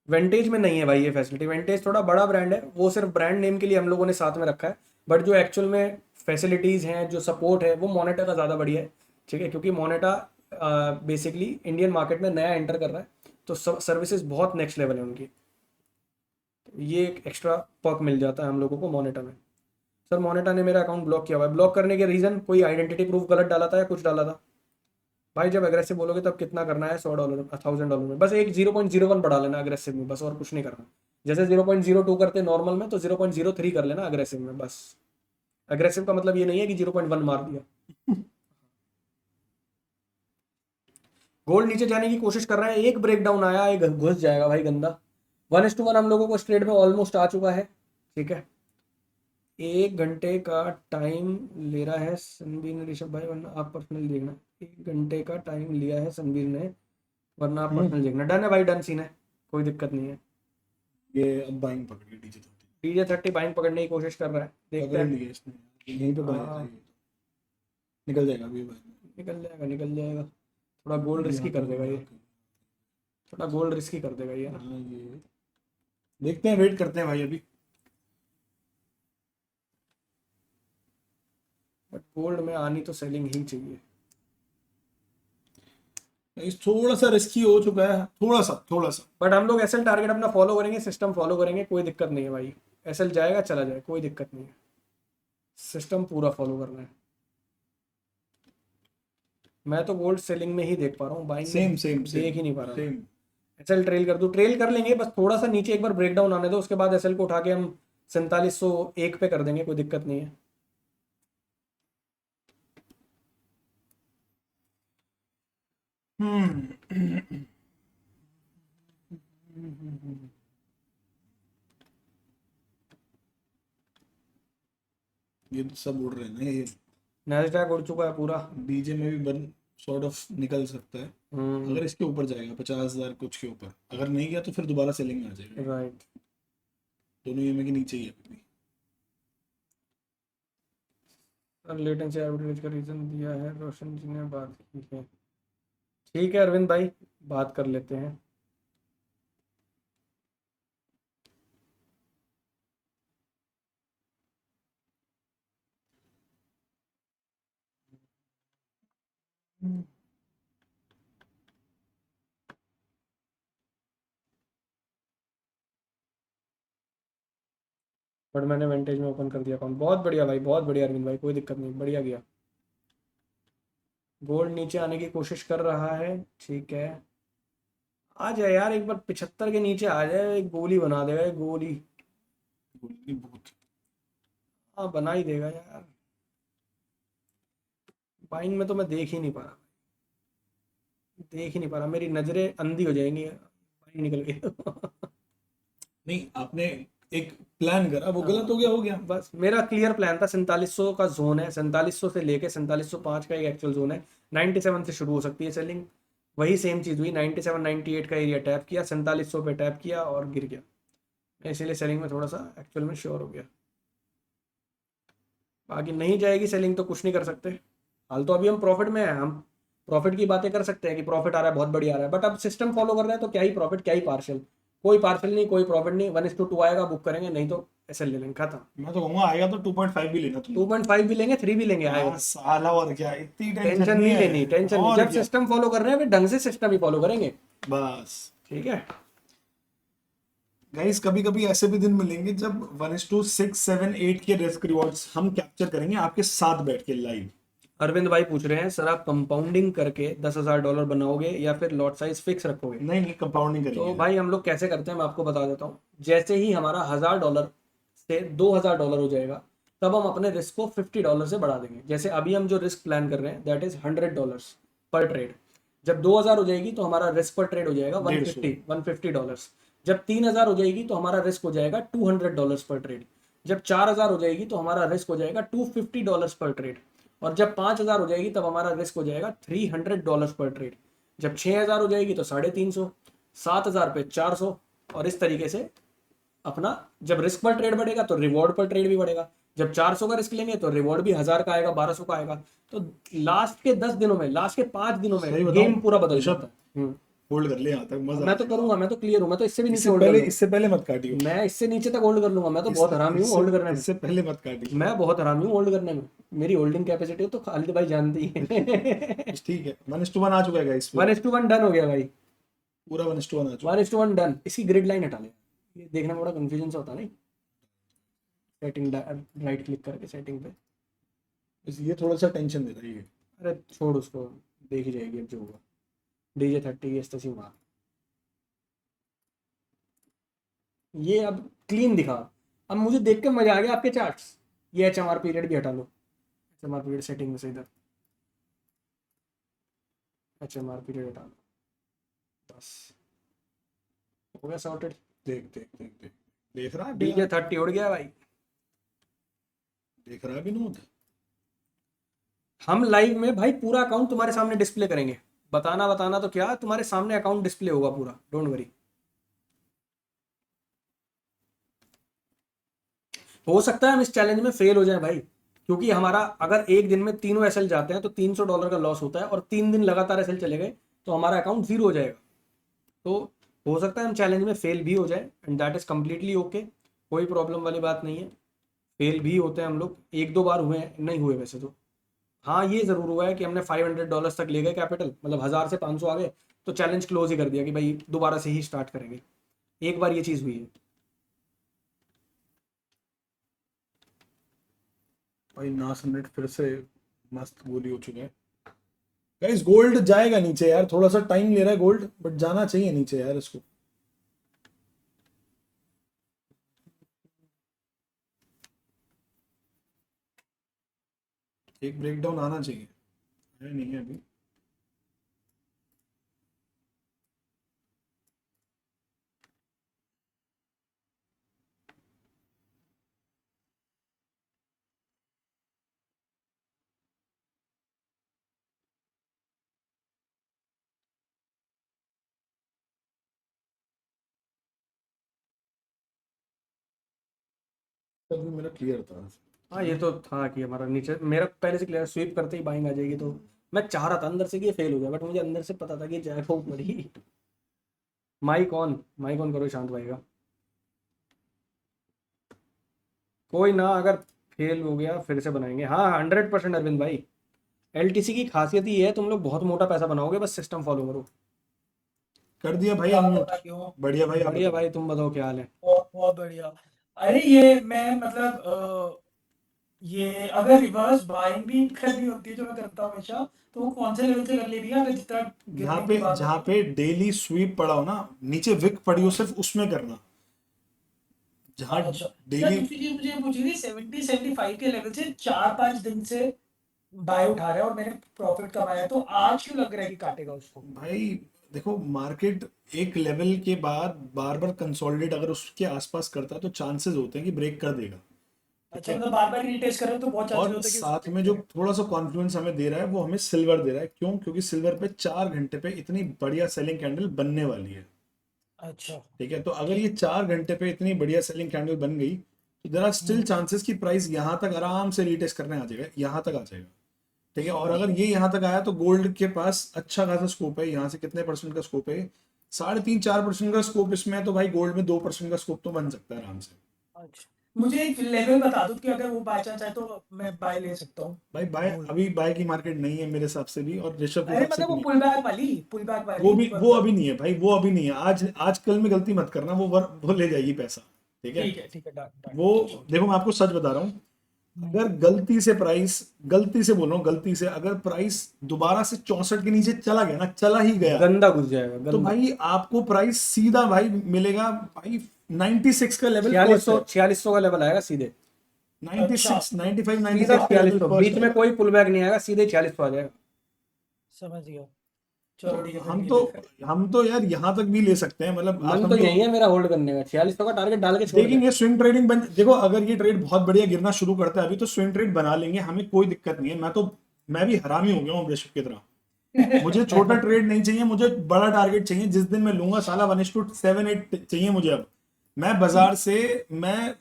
S2: वेंटेज में नहीं है भाई ये फैसिलिटी। वेंटेज थोड़ा बड़ा ब्रांड है, वो सिर्फ ब्रांड नेम के लिए हम लोगों ने साथ में रखा है, बट जो एक्चुअल में फैसिलिटीज़ हैं, जो सपोर्ट है, वो मोनेटा का ज़्यादा बढ़िया है, ठीक है। क्योंकि मोनेटा बेसिकली इंडियन मार्केट में नया एंटर कर रहा है, तो सर्विसेज बहुत नेक्स्ट लेवल है उनकी। तो ये एक एक्स्ट्रा पर्क मिल जाता है हम लोगों को मोनेटा में। सर मोनेटा ने मेरा अकाउंट ब्लॉक किया हुआ है। ब्लॉक करने के रीज़न कोई आइडेंटिटी प्रूफ गलत डाला था या कुछ डाला था? भाई जब अग्रेसिव बोलोगे तब कितना करना है? $100, $1000 में बस एक 0.01 बढ़ा लेना अग्रेसिव में, बस और कुछ नहीं करना। जैसे 0.02 करते नॉर्मल में, तो 0.03 कर लेना अग्रेसिव में बस। अग्रेसिव का मतलब ये नहीं है कि 0.1 मार दिया। गोल्ड नीचे जाने की कोशिश कर रहा है, एक ब्रेकडाउन आया, एक घुस जाएगा भाई गंदा। 1:1 हम लोगों को स्ट्रेट में ऑलमोस्ट आ चुका है, ठीक है। 1 घंटे का टाइम ले रहा है संदीप ने, ऋषभ भाई, वरना आप पर्सनल देखना। 1 घंटे का टाइम लिया है संदीप ने, वरना आप पर्सनल देखना। डन है भाई, डन सीन है, कोई दिक्कत नहीं है।
S1: ये अब बाइंग पकड़ ली
S2: DJ30 बाइंग पकड़ने की कोशिश कर रहा है, देखते
S1: पकड़
S2: हैं।
S1: लिया इसने, यहीं पे बाइंग
S2: हाँ,
S1: निकल जाएगा अभी बाइंग।
S2: निकल जाएगा, निकल जाएगा। थोड़ा गोल्ड रिस्की कर देगा ये, थोड़ा गोल्ड रिस्की कर देगा ये ना।
S1: हाँ, ये देखते हैं, वेट करते हैं भाई अभी।
S2: बट गोल्ड में आनी तो सेलिंग ही चाहिए।
S1: इस थोड़ा सा रिस्की हो चुका है, थोड़ा सा।
S2: बट हम लोग एसएल टारगेट अपना फॉलो करेंगे, सिस्टम फॉलो करेंगे, कोई दिक्कत नहीं है भाई। एसएल जाएगा चला जाए, कोई दिक्कत नहीं है, सिस्टम पूरा फॉलो करना है। मैं तो गोल्ड सेलिंग में ही देख पा रहा हूँ, बाइंग में
S1: सेम
S2: देख ही नहीं पा रहा।
S1: सेम।
S2: एसएल ट्रेल कर दूँ, ट्रेल कर लेंगे, बस थोड़ा सा नीचे एक बार ब्रेकडाउन आने दो, उसके बाद एसएल को उठा के हम 4701 पे कर देंगे, कोई दिक्कत नहीं है।
S1: ये तो सब उड़ रहे हैं ना, ये
S2: नैसडैक उड़ चुका है पूरा।
S1: डीजे में भी बन सॉर्ट ऑफ निकल सकता है अगर इसके ऊपर जाएगा 50,000 कुछ के ऊपर। अगर नहीं गया तो फिर दोबारा सेलिंग में आ जाएगा।
S2: राइट।
S1: दोनों ईएमए के नीचे ही है अभी।
S2: लेटेंसी आर्बिट्रेज का रीजन दिया है, रोशन जी ने बात की है। ठीक है अरविंद भाई, बात कर लेते हैं। बट मैंने वेंटेज में ओपन कर दिया अकाउंट, बहुत बढ़िया भाई, बहुत बढ़िया अरविंद भाई, कोई दिक्कत नहीं, बढ़िया गया। गोल्ड नीचे आने की कोशिश कर रहा है, ठीक है। आ जाए यार, एक बार 75 के नीचे आ जाए, एक गोली बना देगा, एक गोली।
S1: बहुत
S2: हाँ बना ही देगा यार। बाइंग में तो मैं देख ही नहीं पा रहा, देख ही नहीं पा रहा, मेरी नजरें अंधी हो जाएंगी, बाइंग निकल गई।
S1: नहीं, आपने एक प्लान करा, वो गलत हो गया।
S2: बस मेरा क्लियर प्लान था, 4700 का जोन है, 4700 से लेके 4705 का एक एक्चुअल जोन है। 97 से शुरू हो सकती है सेलिंग, वही सेम चीज़ हुई। 97 98 का एरिया टैप किया, 4700 पे टैप किया और गिर गया। मैं इसीलिए सेलिंग में थोड़ा सा एक्चुअल में श्योर हो गया। बाकी नहीं जाएगी सेलिंग तो कुछ नहीं कर सकते। हाल तो अभी हम प्रॉफिट में हैं, हम प्रॉफिट की बातें कर सकते हैं कि प्रॉफिट आ रहा है, बहुत बढ़िया आ रहा है, बट अब सिस्टम फॉलो कर रहे हैं तो क्या ही प्रॉफिट क्या ही पार्शियल, कोई पार्शियल नहीं कोई प्रॉफिट नहीं। 1:2 आएगा बुक करेंगे, नहीं तो ऐसे ले लेंगे, खत्म।
S1: मैं तो कहूंगा आएगा तो 2.5 भी लेना तुम।
S2: 2.5 भी लेंगे, 3 भी लेंगे, आएगा
S1: हाँ
S2: तो।
S1: साला, और क्या, इतनी टेंशन
S2: टेंशन
S1: नहीं
S2: नहीं
S1: है।
S2: लेनी, टेंशन नहीं,
S1: और
S2: जब
S1: क्या,
S2: सिस्टम फॉलो कर रहे हैं फिर ढंग से सिस्टम ही फॉलो करेंगे।
S1: बस।
S2: ठीक है।
S1: गाइस कभी कभी ऐसे भी दिन मिलेंगे जब 1:6, 7, 8 के रिस्क रिवॉर्ड्स हम कैप्चर करेंगे आपके साथ बैठ के लाइव।
S2: अरविंद भाई पूछ रहे हैं सर, आप कंपाउंडिंग करके $10,000 बनाओगे या फिर लॉट साइज फिक्स रखोगे?
S1: नहीं नहीं, कंपाउंडिंग
S2: तो
S1: करेंगे।
S2: भाई हम लोग कैसे करते हैं मैं आपको बता देता हूँ। जैसे ही हमारा $1,000 से $2,000 हो जाएगा, तब हम अपने रिस्क को $50 से बढ़ा देंगे। जैसे अभी हम जो रिस्क प्लान कर रहे हैं दैट इज $100 पर ट्रेड। जब 2,000 हो जाएगी तो हमारा रिस्क पर ट्रेड हो जाएगा 150 $150। जब 3,000 हो जाएगी तो हमारा रिस्क हो जाएगा $200 पर ट्रेड। जब 4,000 हो जाएगी तो हमारा रिस्क हो जाएगा $250 पर ट्रेड। और जब 5,000 हो जाएगी तब हमारा रिस्क हो जाएगा $300 पर ट्रेड। जब 6,000 हो जाएगी तो 350, 7,000 पे 400, और इस तरीके से अपना जब रिस्क पर ट्रेड बढ़ेगा तो रिवॉर्ड पर ट्रेड भी बढ़ेगा। जब 400 का रिस्क लेंगे तो रिवॉर्ड भी 1,000 का आएगा, 1,200 का आएगा। तो लास्ट के 10 दिनों में, लास्ट के 5 दिनों में
S1: सही बताऊं
S2: गेम पूरा बदल
S1: ऋषभ,
S2: जाता है।
S1: होल्ड कर ले, यहाँ तक मजा आ
S2: मैं तो
S1: जाएगा।
S2: करूंगा, मैं तो क्लियर हूँ, मैं तो इससे भी नीचे होल्ड कर लूंगा।
S1: इससे पहले मत काटियो।
S2: मैं इससे नीचे तक होल्ड कर लूंगा, मैं तो बहुत हरामी हूँ होल्ड करने में।
S1: इससे पहले मत काटियो।
S2: मैं बहुत हरामी हूँ होल्ड करने में। मेरी होल्डिंग कैपेसिटी तो खालिद भाई जानती है।
S1: बस ठीक है, 1:1 आ चुका है गाइस, पूरा
S2: 1:1 डन हो गया भाई।
S1: पूरा 1:1 आ चुका
S2: 1:1 डन। इसकी ग्रिड लाइन हटा ले, ये देखने में बड़ा कंफ्यूजन सा होता है नहीं। सेटिंग, राइट क्लिक करके सेटिंग पे।
S1: है। ये थोड़ा सा टेंशन दे रही है।
S2: अरे छोड़ उसको, देख ही जाएगी अब जो होगा। DJ30 की एस्टेसी मार। ये अब क्लीन दिखा। अब मुझे देख के मजा आ गया आपके चार्ट्स। ये HMR पीरियड भी हटा लो, HMR पीरियड सेटिंग में से इधर HMR पीरियड हटा लो, बस हो गया सॉर्टेड।
S1: देख देख देख देख, देख रहा है
S2: DJ30 उड़ गया भाई।
S1: देख रहा है विनोद।
S2: हम लाइव में भाई पूरा अकाउंट तुम्हारे सामने डिस्प्ले करेंगे। बताना बताना तो क्या, तुम्हारे सामने अकाउंट डिस्प्ले होगा पूरा, डोंट वरी। हो सकता है हम इस चैलेंज में फेल हो जाए भाई, क्योंकि हमारा अगर एक दिन में तीनों एसएल जाते हैं तो $300 का लॉस होता है, और 3 दिन लगातार एसएल चले गए तो हमारा अकाउंट जीरो हो जाएगा। तो हो सकता है हम चैलेंज में फेल भी हो जाए, and that is completely okay, कोई प्रॉब्लम वाली बात नहीं है। फेल भी होते हैं हम लोग, 1-2 बार हुए हैं, नहीं हुए वैसे तो। हाँ ये जरूर हुआ है कि हमने $500 तक ले गए कैपिटल, मतलब 1,000 से 500 आ गए तो चैलेंज क्लोज ही कर दिया कि भाई दोबारा से ही स्टार्ट करेंगे। एक बार ये चीज़ हुई है।
S1: भाई नास नेट फिर से मस्त गोली हो चुका है। गाइस गोल्ड जाएगा नीचे यार, थोड़ा सा टाइम ले रहा है गोल्ड, बट जाना चाहिए नीचे यार इसको। एक ब्रेकडाउन आना चाहिए, है नहीं है अभी। तभी मेरा क्लियर था।
S2: हाँ ये तो था कि हमारा नीचे, मेरा पहले से क्लियर, स्वीप करते ही बाइंग आ जाएगी। तो मैं चाह रहा था अंदर से कि ये फेल हो जाए, बट मुझे अंदर से पता था कि जैक हो पड़ी। माइक ऑन करो शांत भाई का। कोई ना, अगर फेल हो गया फिर से बनाएंगे। हाँ 100% अरविंद भाई। LTC की खासियत ही है, तुम लोग बहुत मोटा पैसा बनाओगे, बस सिस्टम फॉलो करो।
S1: कर दिया भाई
S3: क्या
S1: अनम्यूट।
S3: होता क्यों?
S1: बढ़िया भाई, आप
S2: बढ़िया
S1: बताओ।
S2: भाई, तुम बताओ क्या हाल है।
S3: बहुत बहुत बढ़िया। अरे ये मैं मतलब ये अगर रिवर्स बाइंग भी करनी होती है जो मैं करता हूँ हमेशा, तो वो कौन से लेवल से कर लेनी है अगर जितना गिरने की बात
S1: जहाँ
S3: होती
S1: पे डेली स्वीप पड़ा हो ना, नीचे विक पड़ी हो, सिर्फ उसमें करना। जहाँ
S3: है? अच्छा क्या
S1: डेली।
S3: दूसरी चीज मुझे ये पूछी थी, 70-75 के लेवल से 4-5 दिन से बाय उठा रहे हैं और मैंने प्रॉफिट कमाया है, तो आज क्यों लग रहा है कि काटेगा उसको?
S1: भाई देखो, मार्केट एक लेवल के बाद बार बार कंसोलिडेट अगर उसके आसपास करता है तो चांसेस होते हैं कि ब्रेक कर देगा। ठीक
S3: अच्छा
S1: है।
S3: मतलब बार बार रीटेस्ट कर रहे हो तो बहुत चांसेस
S1: और
S3: होते हैं कि उसको
S1: साथ
S3: break
S1: में जो
S3: करे।
S1: थोड़ा सा कॉन्फ्लुएंस हमें दे रहा है वो हमें सिल्वर दे रहा है। क्यों? क्योंकि सिल्वर पे 4 घंटे पे इतनी बढ़िया सेलिंग कैंडल बनने वाली है।
S3: अच्छा
S1: ठीक है, तो अगर
S3: ठीक।
S1: ये 4 घंटे पे इतनी बढ़िया सेलिंग कैंडल बन गई देयर आर स्टिल चांसेस कि प्राइस यहाँ तक आराम से रीटेस्ट करने आ जाएगा, यहाँ तक आ जाएगा, ठीक है। और अगर ये यहाँ तक आया तो गोल्ड के पास अच्छा खासा स्कोप है। यहाँ से कितने परसेंट का स्कोप है? 3.5-4% का स्कोप इसमें है, तो भाई गोल्ड में 2% का स्कोप तो बन सकता है आराम से।
S3: अच्छा, मुझे एक लेवल बता दो कि अगर वो बाय चांस आए तो मैं बाय ले सकता हूँ
S1: भाई बाय,
S3: गोल्ड।
S1: अभी बाय की मार्केट नहीं है मेरे हिसाब से भी, और ऋषभ के
S3: अरे
S1: हिसाब से
S3: मतलब
S1: भी
S3: वो
S1: नहीं।
S3: पुल बैक
S1: वो
S3: वाली
S1: भी, वो अभी नहीं है भाई, वो अभी नहीं है। आज कल में गलती मत करना, वो ले जाएगी पैसा, ठीक है।
S3: ठीक है डन डन।
S1: वो देखो, मैं आपको सच बता रहा हूँ, अगर गलती से प्राइस, गलती से बोल रहा हूँ, गलती से अगर प्राइस दोबारा से 64 के नीचे चला गया ना, चला ही गया,
S2: गंदा घुस जाएगा,
S1: तो
S2: गंदा।
S1: भाई आपको प्राइस सीधा भाई मिलेगा भाई 96 का लेवल,
S2: 4600 का लेवल आएगा सीधे,
S1: 96, 95,
S2: सीधा
S1: 96 का लेवल
S2: 4600, बीच में कोई पुल बैक नहीं आएगा, सीधे 4600 आ जाएगा।
S3: समझ गया। चलो ठीक है फिर
S1: हम
S3: ये
S1: तो
S3: देखते हैं।
S1: हम तो यार यहाँ तक भी ले सकते हैं, मतलब
S2: मन
S1: हम
S2: तो यही है मेरा होल्ड करने का, 4600 का टारगेट डाल के छोड़
S1: लेकिन
S2: दे।
S1: ये स्विंग ट्रेडिंग देखो, अगर ये ट्रेड बहुत बढ़िया गिरना शुरू करता है अभी, तो स्विंग ट्रेड बना लेंगे, हमें कोई दिक्कत नहीं है। मैं भी हरामी हो गया हूँ ऋषभ की तरह। मुझे छोटा ट्रेड नहीं चाहिए, मुझे बड़ा टारगेट चाहिए। जिस दिन मैं लूंगा साला 1:7-8 चाहिए मुझे। अब मैं बाजार से मैं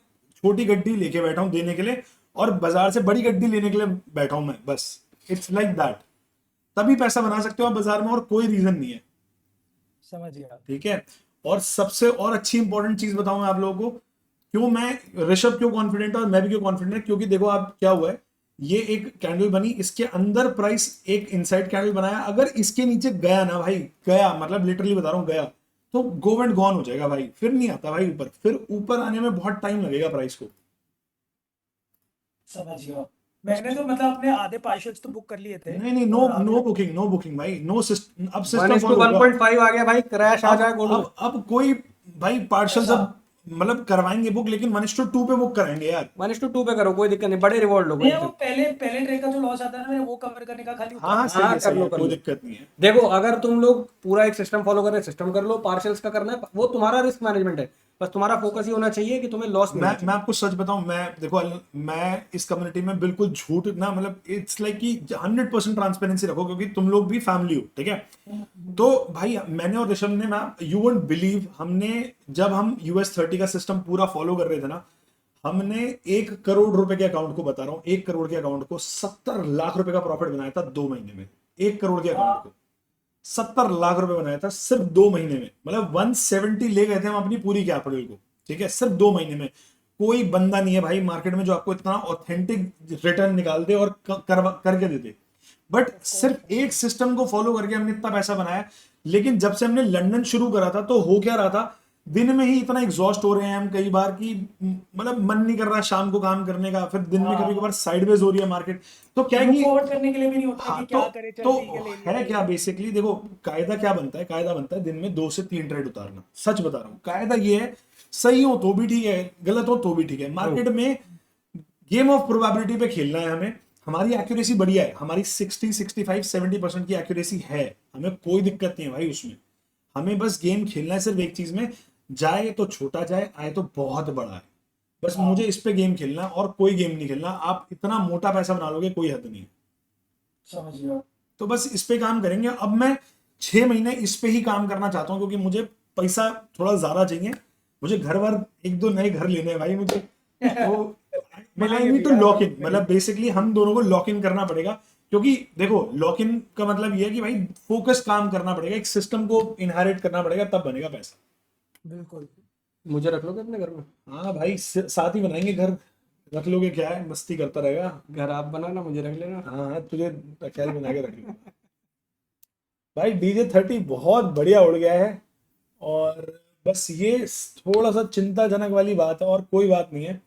S1: छोटी गड्डी लेके बैठा हूँ देने के लिए, और बाजार से बड़ी गड्डी लेने के लिए बैठा हूँ मैं, बस इट्स लाइक दैट। तभी पैसा बना सकते हो आप बाजार में, और कोई रीजन नहीं है,
S3: समझ गया।
S1: ठीक है। और सबसे और अच्छी इंपॉर्टेंट चीज बताऊं मैं आप लोगों को, क्यों मैं ऋषभ क्यों कॉन्फिडेंट है और मैं भी क्यों कॉन्फिडेंट है, क्योंकि देखो आप क्या हुआ है, ये एक कैंडल बनी, इसके अंदर प्राइस एक इनसाइड कैंडल बनाया, अगर इसके नीचे गया ना भाई, गया मतलब लिटरली बता रहा हूं, गया तो गो एंड गॉन हो जाएगा भाई, फिर नहीं आता भाई ऊपर, फिर ऊपर आने में बहुत टाइम लगेगा प्राइस को।
S3: समझ गया। मैंने तो मतलब अपने आधे पार्शल्स तो बुक कर लिए थे।
S1: नहीं नहीं, नो
S3: और आधे
S1: नो बुकिंग, नो बुकिंग भाई, नो सिस्टम, अब सिस्टम
S2: 1:1.5 आ गया भाई, क्रैश आ जाए गोल्ड में।
S1: अब कोई भाई पार्शल
S3: अच्छा।
S1: सब मतलब करवाएंगे बुक, लेकिन 1:2 पे बुक कराएंगे यार।
S2: 1:2 पे करो, कोई दिक्कत नहीं, बड़े रिवॉर्ड लो, कोई
S3: नहीं वो
S2: दिक्कत
S3: पहले ट्रेड का जो लॉस आता है ना वो कवर करने का खाली
S1: हाँ हाँ,
S3: उतना।
S1: सही है,
S2: कर
S1: सही
S2: लो,
S1: है,
S2: कर
S1: कोई
S2: लो।
S1: दिक्कत नहीं है।
S2: देखो, अगर तुम लोग पूरा एक सिस्टम फॉलो कर रहे हैं, सिस्टम कर लो। पार्शल्स का करना है वो तुम्हारा रिस्क मैनेजमेंट है, बस तुम्हारा फोकस ही होना चाहिए कि तुम्हें लॉस
S1: मैं आपको सच बताऊं, मैं देखो, मैं इस कम्युनिटी में बिल्कुल झूठ ना, मतलब इट्स लाइक कि 100% ट्रांसपेरेंसी रखो, क्योंकि तुम लोग भी फैमिली हो, ठीक है। तो भाई मैंने और ऋषभ ने ना, यू वोंट बिलीव, हमने जब हम US 30 का सिस्टम पूरा फॉलो कर रहे थे ना, हमने 1 करोड़ रुपए के अकाउंट को, बता रहा हूँ, 1 करोड़ के अकाउंट को 70 लाख रुपए का प्रॉफिट बनाया था 2 महीने में। 1 करोड़ के अकाउंट को 70 लाख रुपए बनाया था सिर्फ 2 महीने में, मतलब 170 ले गए थे हम अपनी पूरी कैपिटल को, ठीक है, सिर्फ 2 महीने में। कोई बंदा नहीं है भाई मार्केट में जो आपको इतना ऑथेंटिक रिटर्न निकाल दे और करके दे दे। बट सिर्फ एक सिस्टम को फॉलो करके हमने इतना पैसा बनाया। लेकिन जब से हमने लंदन शुरू करा था, तो हो क्या रहा था, दिन में ही इतना एग्जॉस्ट हो रहे हैं हम कई बार कि मतलब मन नहीं कर रहा शाम को काम करने का, फिर दिन में कभी कभार साइडवेज हो रही है मार्केट, तो क्या है कि
S3: फॉरवर्ड करने के लिए भी नहीं होता
S1: हाँ,
S3: कि क्या करे, चल
S1: तो
S3: ठीक है ले लिया।
S1: है क्या बेसिकली, देखो कायदा क्या बनता है, कायदा बनता है दिन में 2 से 3 ट्रेड उतारना। सच बता रहा हूँ, कायदा ये है, सही हो तो भी ठीक है, गलत हो तो भी ठीक है। मार्केट में गेम ऑफ प्रोबेबिलिटी पे खेलना है हमें। हमारी एक्यूरेसी बढ़िया है, हमारी 60, 65, 70% की एक्यूरेसी है, हमें कोई दिक्कत नहीं है भाई उसमें। हमें बस गेम खेलना है सिर्फ एक चीज में, जाए तो छोटा जाए, आए तो बहुत बड़ा है, बस मुझे इस पे गेम खेलना है और कोई गेम नहीं खेलना। आप इतना मोटा पैसा बना लोगे, कोई हद नहीं है।
S3: समझ गया।
S1: तो बस इस पे काम करेंगे। अब मैं 6 महीने इस पे ही काम करना चाहता हूँ, क्योंकि मुझे पैसा थोड़ा ज्यादा चाहिए। मुझे घर वर 1-2 नए घर लेने हैं भाई मुझे, तो I need to lock in, मतलब बेसिकली हम दोनों को लॉक इन करना पड़ेगा। क्योंकि देखो, लॉक इन का मतलब ये है कि भाई फोकस काम करना पड़ेगा, एक सिस्टम को इनहेरिट करना पड़ेगा, तब बनेगा पैसा।
S3: बिल्कुल।
S2: मुझे रख लोगे अपने घर में?
S1: हाँ भाई, साथ ही बनाएंगे घर, रख लोगे, क्या है, मस्ती करता रहेगा।
S2: घर आप बनाना, मुझे रख लेना।
S1: हाँ हाँ, तुझे अकेले बना के रख लूंगा। भाई DJ 30 बहुत बढ़िया उड़ गया है, और बस ये थोड़ा सा चिंताजनक वाली बात है, और कोई बात नहीं है।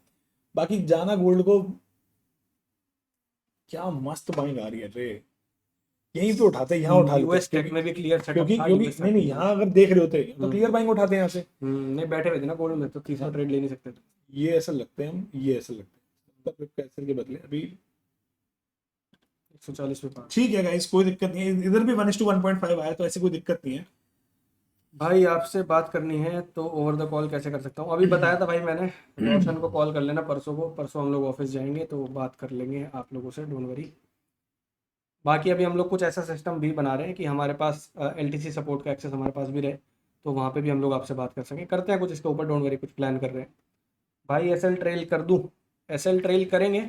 S1: बाकी जाना गोल्ड को, क्या मस्त बाइंग आ रही है रे, यहीं पे उठाते, यहाँ उठा लेते,
S2: यूएस टेक में भी क्लियर सेटअप
S1: क्योंकि
S2: था,
S1: क्योंकि
S2: US
S1: नहीं नहीं, यहाँ अगर देख रहे होते तो क्लियर बाइंग उठाते हैं यहाँ से।
S2: नहीं बैठे हुए थे ना गोल्ड में, तो तीसरा ट्रेड ले नहीं सकते थे।
S1: ये ऐसा लगते हैं हम, ये ऐसा लगते हैं कैसे के बदले अभी
S2: 140 पे पार।
S1: ठीक है गाइस, कोई दिक्कत नहीं है। इधर भी 1:1.5 आया, तो ऐसी कोई दिक्कत नहीं है।
S2: भाई आपसे बात करनी है तो ओवर द कॉल कैसे कर सकता हूँ? अभी बताया था भाई मैंने, रोशन को कॉल कर लेना परसों को, परसों हम लोग ऑफिस जाएंगे तो बात कर लेंगे आप लोगों से, डोंट वरी। बाकी अभी हम लोग कुछ ऐसा सिस्टम भी बना रहे हैं कि हमारे पास LTC सपोर्ट का एक्सेस हमारे पास भी रहे, तो वहाँ पे भी हम लोग आपसे बात कर सकें। करते हैं कुछ इसके ऊपर, डोंट वरी, कुछ प्लान कर रहे हैं। भाई एसएल ट्रेल कर दूं? एसएल ट्रेल करेंगे,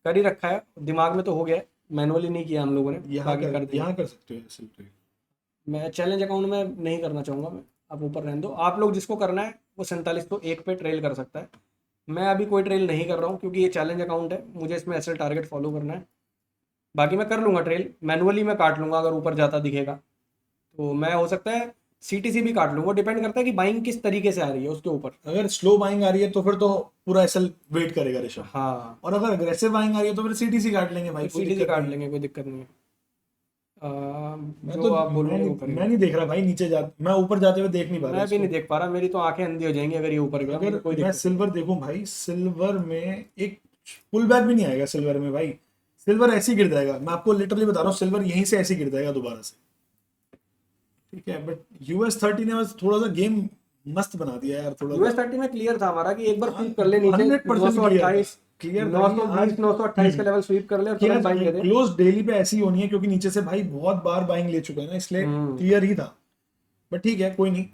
S2: कर ही रखा है, दिमाग में तो हो गया है, मैनुअली नहीं किया हम लोगों ने, बाकी कर देंगे।
S1: यहाँ कर सकते हो ऐसे ट्रेड।
S2: मैं चैलेंज अकाउंट में नहीं करना चाहूँगा, मैं आप ऊपर रहने दो। आप लोग जिसको करना है वो 4701 पे ट्रेल कर सकता है। मैं अभी कोई ट्रेल नहीं कर रहा हूँ क्योंकि ये चैलेंज अकाउंट है, मुझे इसमें एसएल टारगेट फॉलो करना है। बाकी मैं कर लूँगा ट्रेल, मैनुअली मैं काट लूँगा अगर ऊपर जाता दिखेगा तो। मैं हो सकता है सीटीसी भी काट लूँगा, डिपेंड करता है कि बाइंग किस तरीके से आ रही है उसके ऊपर।
S1: अगर स्लो बाइंग आ रही है तो फिर तो पूरा एसएल वेट करेगा ऋषभ,
S2: हाँ,
S1: और अगर अग्रेसिव बाइंग आ रही है तो फिर सीटीसी काट लेंगे भाई, कोई
S2: सीटीसी
S1: दिक्कत
S2: काट
S1: नहीं है।
S2: लेंगे, कोई दिक्कत नहीं है।
S1: मैं
S2: जो
S1: तो
S2: आप बोलोगे वो
S1: मैं
S2: करेंगे।
S1: नहीं देख रहा भाई, नीचे जा, मैं ऊपर जाते हुए देख नहीं पा रहा
S2: मैं भी नहीं
S1: इसको।
S2: देख पा रहा, मेरी तो आंखें अंधी हो जाएंगी अगर ये ऊपर गया,
S1: अगर
S2: मुझे कोई
S1: मैं
S2: दिक्कत नहीं।
S1: सिल्वर देखूं भाई, सिल्वर में एक पुल बैक भी नहीं आएगा सिल्वर में भाई, सिल्वर ऐसे ही गिर जाएगा, मैं आपको लिटरली बता रहा हूँ, सिल्वर यहीं से ऐसे ही गिर जाएगा दोबारा से। ठीक है, बट US30 ने बस थोड़ा सा गेम मस्त बना दिया यार, थोड़ा
S2: यूएस 30 में क्लियर था हमारा कि एक बार स्वीप कर ले नीचे
S1: 100% क्लियर
S2: 920 928 का लेवल स्वीप कर ले और तुरंत बाइंग दे दे।
S1: क्लोज डेली पे ऐसी होनी है क्योंकि नीचे से भाई बहुत बार बाइंग ले चुका है ना, इसलिए क्लियर ही था। बट ठीक है, कोई नहीं,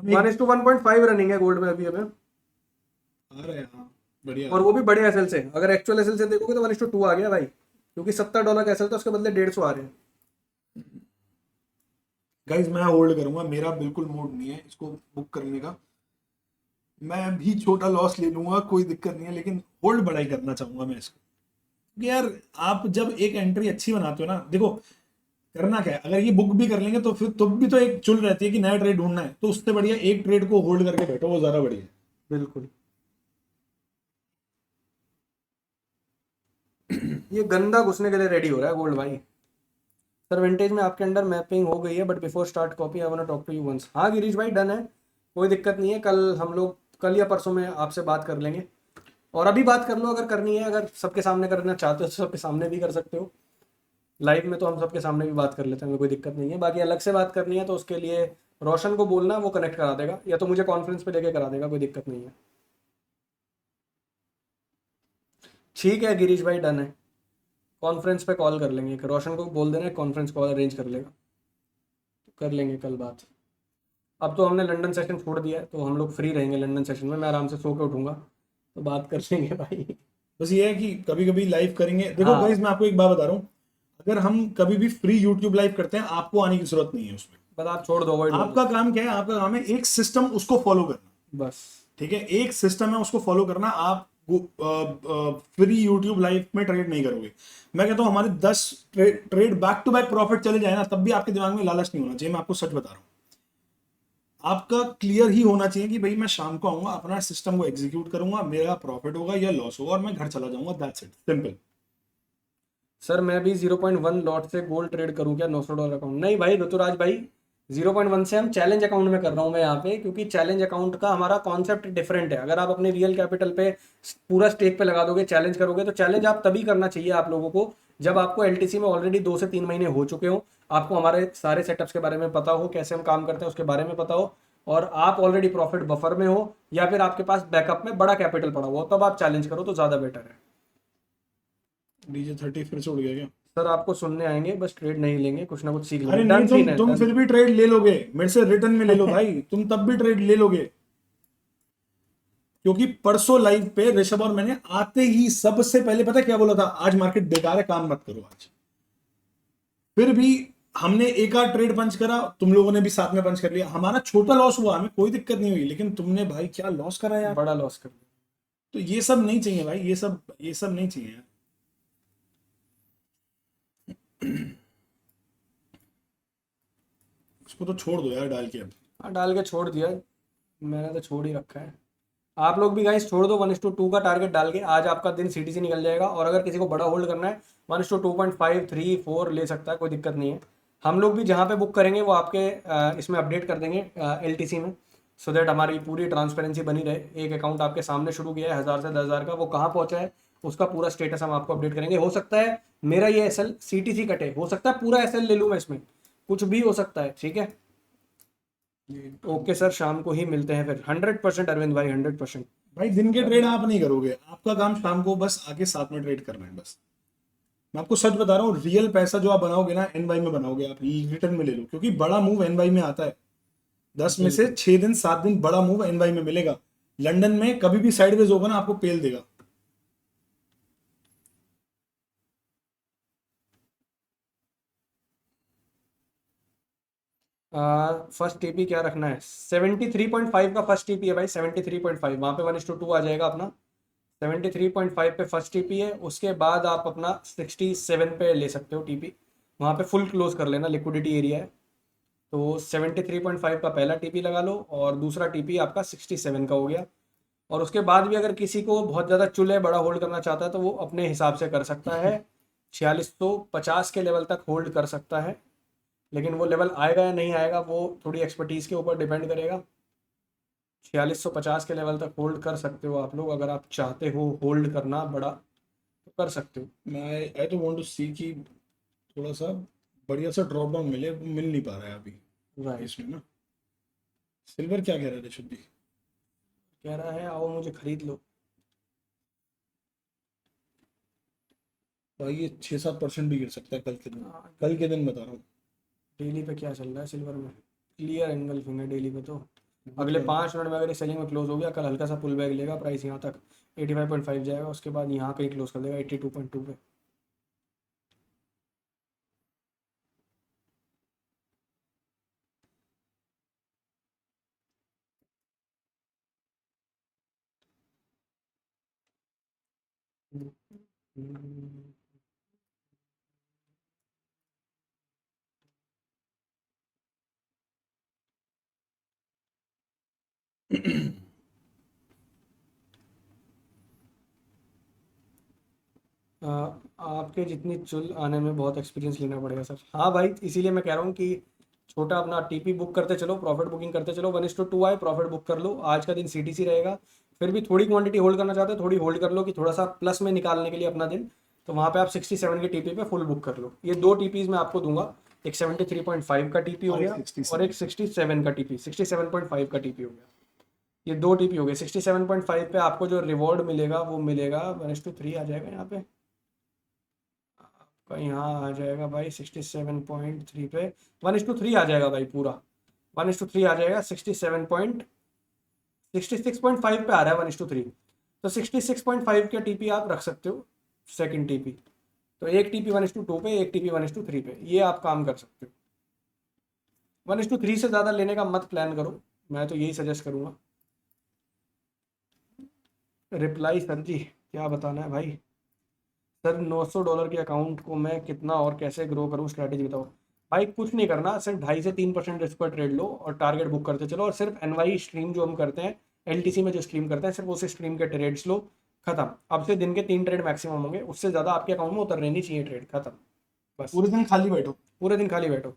S1: हम एक
S2: 1:1.5 रनिंग है गोल्ड में अभी हमें,
S1: आ रहे हैं। हाँ, बढ़िया।
S2: और वो भी बड़े एसएल से। अगर एक्चुअल एसएल से देखोगे तो 1:2 आ गया भाई, क्योंकि $70 का एसएल था, उसके बदले 150 आ रहे हैं।
S1: गाइज मैं होल्ड करूंगा, मेरा बिल्कुल मूड नहीं है इसको बुक करने का, मैं भी छोटा लॉस ले लूंगा, कोई दिक्कत नहीं है, लेकिन होल्ड बड़ा ही करना चाहूंगा मैं इसको। क्योंकि यार आप जब एक एंट्री अच्छी बनाते हो ना, देखो करना क्या है, अगर ये बुक भी कर लेंगे तो फिर तब भी तो एक चुल रहती है कि नया ट्रेड ढूंढना है, तो उससे बढ़िया एक ट्रेड को होल्ड करके बैठो, वो ज्यादा बढ़िया है।
S2: बिल्कुल। ये गंदा घुसने के लिए रेडी हो रहा है गोल्ड भाई। सर विंटेज में आपके अंडर मैपिंग हो गई है, but before start copy I want to talk to you once. हाँ गिरीश भाई, डन है, कोई दिक्कत नहीं है। कल हम लोग, कल या परसों में आपसे बात कर लेंगे, और अभी बात कर लो अगर करनी है। अगर सबके सामने करना चाहते हो तो सबके सामने भी कर सकते हो, लाइव में तो हम सबके सामने भी बात कर लेते हैं, हमें कोई दिक्कत नहीं है। बाकी अलग से बात करनी है तो उसके लिए रोशन को बोलना, वो कनेक्ट करा देगा, या तो मुझे कॉन्फ्रेंस पे लेके करा देगा, कोई दिक्कत नहीं है। ठीक है गिरीश भाई, डन है, कॉन्फ्रेंस पे कॉल कर लेंगे, रोशन को बोल देना कॉन्फ्रेंस कॉल अरेंज कर लेगा, कर लेंगे कल बात। अब तो हमने लंदन सेशन छोड़ दिया है तो हम लोग फ्री रहेंगे लंदन सेशन में, मैं आराम से सो के उठूंगा तो बात कर लेंगे भाई।
S1: बस ये है कि कभी कभी लाइव करेंगे। देखो
S2: हाँ।
S1: गाइस, मैं आपको एक बात बता रहा हूँ, अगर हम कभी भी फ्री यूट्यूब लाइव करते हैं, आपको आने की जरूरत नहीं है उसमें,
S2: बस आप छोड़ दो, अवॉइड
S1: आपका काम क्या है, आपका काम है एक सिस्टम उसको फॉलो करना।
S2: बस।
S1: ठीक है, एक सिस्टम है उसको फॉलो करना। आप फ्री यूट्यूब लाइव में ट्रेड नहीं करोगे। मैं कहता हूँ हमारे 10 trade back to back profit चले जाए ना, तब भी आपके दिमाग में लालच नहीं होना चाहिए, मैं आपको सच बता रहा हूँ। आपका क्लियर ही होना चाहिए कि भाई मैं शाम को आऊंगा, अपना सिस्टम को एग्जीक्यूट करूंगा, मेरा प्रॉफिट होगा या लॉस होगा, और मैं घर चला जाऊंगा, दैट्स इट, सिंपल।
S2: सर मैं भी 0.1 लॉट से गोल्ड ट्रेड करूं क्या $900 अकाउंट? नहीं भाई ऋतुराज भाई, 0.1 से हम चैलेंज अकाउंट में कर रहा हूं मैं यहाँ पे, क्योंकि चैलेंज अकाउंट का हमारा कॉन्सेप्ट डिफरेंट है। अगर आप अपने रियल कैपिटल पे पूरा स्टेक पे लगा दोगे, चैलेंज करोगे, तो चैलेंज आप तभी करना चाहिए आप लोगों को जब आपको एलटीसी में ऑलरेडी 2 से 3 महीने हो चुके हो, आपको हमारे सारे सेटअप्स के बारे में पता हो, कैसे हम काम करते हैं उसके बारे में पता हो, और आप ऑलरेडी प्रॉफिट बफर में हो, या फिर आपके पास बैकअप में बड़ा कैपिटल पड़ा हुआ हो, तब आप चैलेंज करो तो ज़्यादा बेटर है।
S1: DJ30 फिर से उड़ गया क्या?
S2: सर आपको सुनने आएंगे, बस ट्रेड नहीं लेंगे, कुछ ना कुछ सीख
S1: अरे
S2: लेंगे।
S1: नहीं,
S2: डन सीन है,
S1: तुम
S2: डन।
S1: फिर भी ट्रेड ले लोगे मेरे से, रिटर्न में ले लो भाई, तुम तब भी ट्रेड ले लोगे, क्योंकि परसों लाइव पे ऋषभ और मैंने आते ही सबसे पहले पता क्या बोला था, आज मार्केट बेकार है, काम मत करो आज। फिर भी हमने एक आध ट्रेड पंच करा, तुम लोगों ने भी साथ में पंच कर लिया, हमारा छोटा लॉस हुआ, हमें कोई दिक्कत नहीं हुई, लेकिन तुमने भाई क्या लॉस करा यार,
S2: बड़ा लॉस कर दिया।
S1: तो ये सब नहीं चाहिए भाई, ये सब नहीं चाहिए यार। उसको तो छोड़ दो यार डाल के अब।
S2: हाँ डाल के छोड़ दिया, मैंने तो छोड़ ही रखा है। आप लोग भी गाइस छोड़ दो, 1:2 का टारगेट डाल के आज आपका दिन सीटीसी निकल जाएगा। और अगर किसी को बड़ा होल्ड करना है 1:2.5 3 4 ले सकता है, कोई दिक्कत नहीं है। हम लोग भी जहाँ पे बुक करेंगे वो आपके इसमें अपडेट कर देंगे एलटीसी में, सो दैट हमारी पूरी ट्रांसपेरेंसी बनी रहे। एक अकाउंट आपके सामने शुरू किया है 1000 से 10,000 का, वो कहाँ पहुंचा है उसका पूरा स्टेटस हम आपको अपडेट करेंगे। हो सकता है मेरा ये एसएल सीटीसी कटे, हो सकता है पूरा एसएल ले लूँ मैं, इसमें कुछ भी हो सकता है। ठीक है, ओके सर, शाम को ही मिलते हैं फिर। 100% अरविंद भाई, 100%।
S1: भाई दिन के ट्रेड आप नहीं करोगे, आपका काम शाम को बस आके साथ में ट्रेड करना है बस। मैं आपको सच बता रहा हूँ, रियल पैसा जो आप बनाओगे ना एनवाई में बनाओगे, आप रिटर्न में ले लो, क्योंकि बड़ा मूव एनवाई में आता है। 10 में से 6 दिन 7 दिन बड़ा मूव एनवाई में मिलेगा। लंदन में कभी भी साइडवेज होगा ना, आपको पेल देगा।
S2: फर्स्ट टीपी क्या रखना है? 73.5 का फर्स्ट टीपी है भाई, 73.5 वहाँ पे 1:2 आ जाएगा अपना। 73.5 पे फर्स्ट टीपी है, उसके बाद आप अपना 67 पे ले सकते हो टीपी। वहाँ पे फुल क्लोज कर लेना, लिक्विडिटी एरिया है। तो 73.5 का पहला टीपी लगा लो और दूसरा टीपी आपका 67 का हो गया। और उसके बाद भी अगर किसी को बहुत ज़्यादा चुले बड़ा होल्ड करना चाहता है तो वो अपने हिसाब से कर सकता है, 4650 के लेवल तक होल्ड कर सकता है। लेकिन वो लेवल आएगा या नहीं आएगा वो थोड़ी एक्सपर्टीज़ के ऊपर डिपेंड करेगा। 4650 के लेवल तक होल्ड कर सकते हो आप लोग, अगर आप चाहते हो होल्ड करना बड़ा तो कर सकते हो।
S1: मैं आई तो वांट टू सी कि थोड़ा सा बढ़िया सा ड्रॉप डाउन मिले, वो मिल नहीं पा रहा है अभी
S2: राइट,
S1: इसमें ना। सिल्वर क्या कह रहा है ऋषभ जी?
S2: कह रहा है आओ मुझे खरीद लो।
S1: भाई ये 6-7% भी गिर सकता है कल के दिन।
S2: हाँ,
S1: कल के दिन बता रहा हूँ।
S2: डेली पे क्या चल रहा है सिल्वर में? क्लियर एंगल्फिंग है डेली पे तो।
S1: वो
S2: अगले
S1: तो
S2: 5 मिनट में अगर ये सेलिंग में क्लोज हो गया, कल हल्का सा पुल बैक लेगा, प्राइस यहाँ तक 85.5 जाएगा, उसके बाद यहाँ कहीं क्लोज कर देगा 82.2 पे। आपके जितनी चुल आने में बहुत एक्सपीरियंस लेना पड़ेगा सर। हाँ भाई, इसीलिए मैं कह रहा हूँ कि छोटा अपना टीपी बुक करते चलो, प्रॉफिट बुकिंग करते चलो, 1:2 आए प्रॉफिट बुक कर लो। आज का दिन सीटीसी रहेगा, फिर भी थोड़ी क्वांटिटी होल्ड करना चाहते हो थोड़ी होल्ड कर लो कि थोड़ा सा प्लस में निकालने के लिए अपना दिन। तो वहाँ पे आप 67 के टीपी पे फुल बुक कर लो। ये 2 टीपीज मैं आपको दूंगा, एक 73.5 का टीपी हो
S1: और एक
S2: गया
S1: 67
S2: और एक 67 का टीपी, 67.5 का टीपी हो गया। ये 2 टीपी हो गए। 67.5 पे आपको जो रिवॉर्ड मिलेगा वो मिलेगा 1:3 आ जाएगा यहाँ पे आपका, यहाँ आ जाएगा भाई 67.3 पे 1:3 आ जाएगा भाई पूरा। 1:3 आ जाएगा, 66.5 पे आ रहा है 1:3। तो 66.5 के टीपी आप रख सकते हो सेकंड टीपी। तो एक टीपी 1:2 पे, एक टीपी 1:3 पे, ये आप काम कर सकते हो। 1:3 से ज़्यादा लेने का मत प्लान करो, मैं तो यही सजेस्ट करूँगा। रिप्लाई सर जी, क्या बताना है भाई? सर $900 के अकाउंट को मैं कितना और कैसे ग्रो करूँ, स्ट्रैटेजी बताओ। भाई कुछ नहीं करना, सिर्फ 2.5 से 3% रिस्क पर ट्रेड लो और टारगेट बुक करते चलो। और सिर्फ एनवाई स्ट्रीम जो हम करते हैं, एलटीसी में जो स्ट्रीम करते हैं, सिर्फ उस स्ट्रीम के ट्रेड्स लो, खत्म। अब से दिन के 3 ट्रेड मैक्सिमम होंगे, उससे ज़्यादा आपके अकाउंट में उतरने नहीं चाहिए ट्रेड, खत्म बस।
S1: पूरे दिन खाली बैठो।
S2: पूरे दिन खाली बैठो।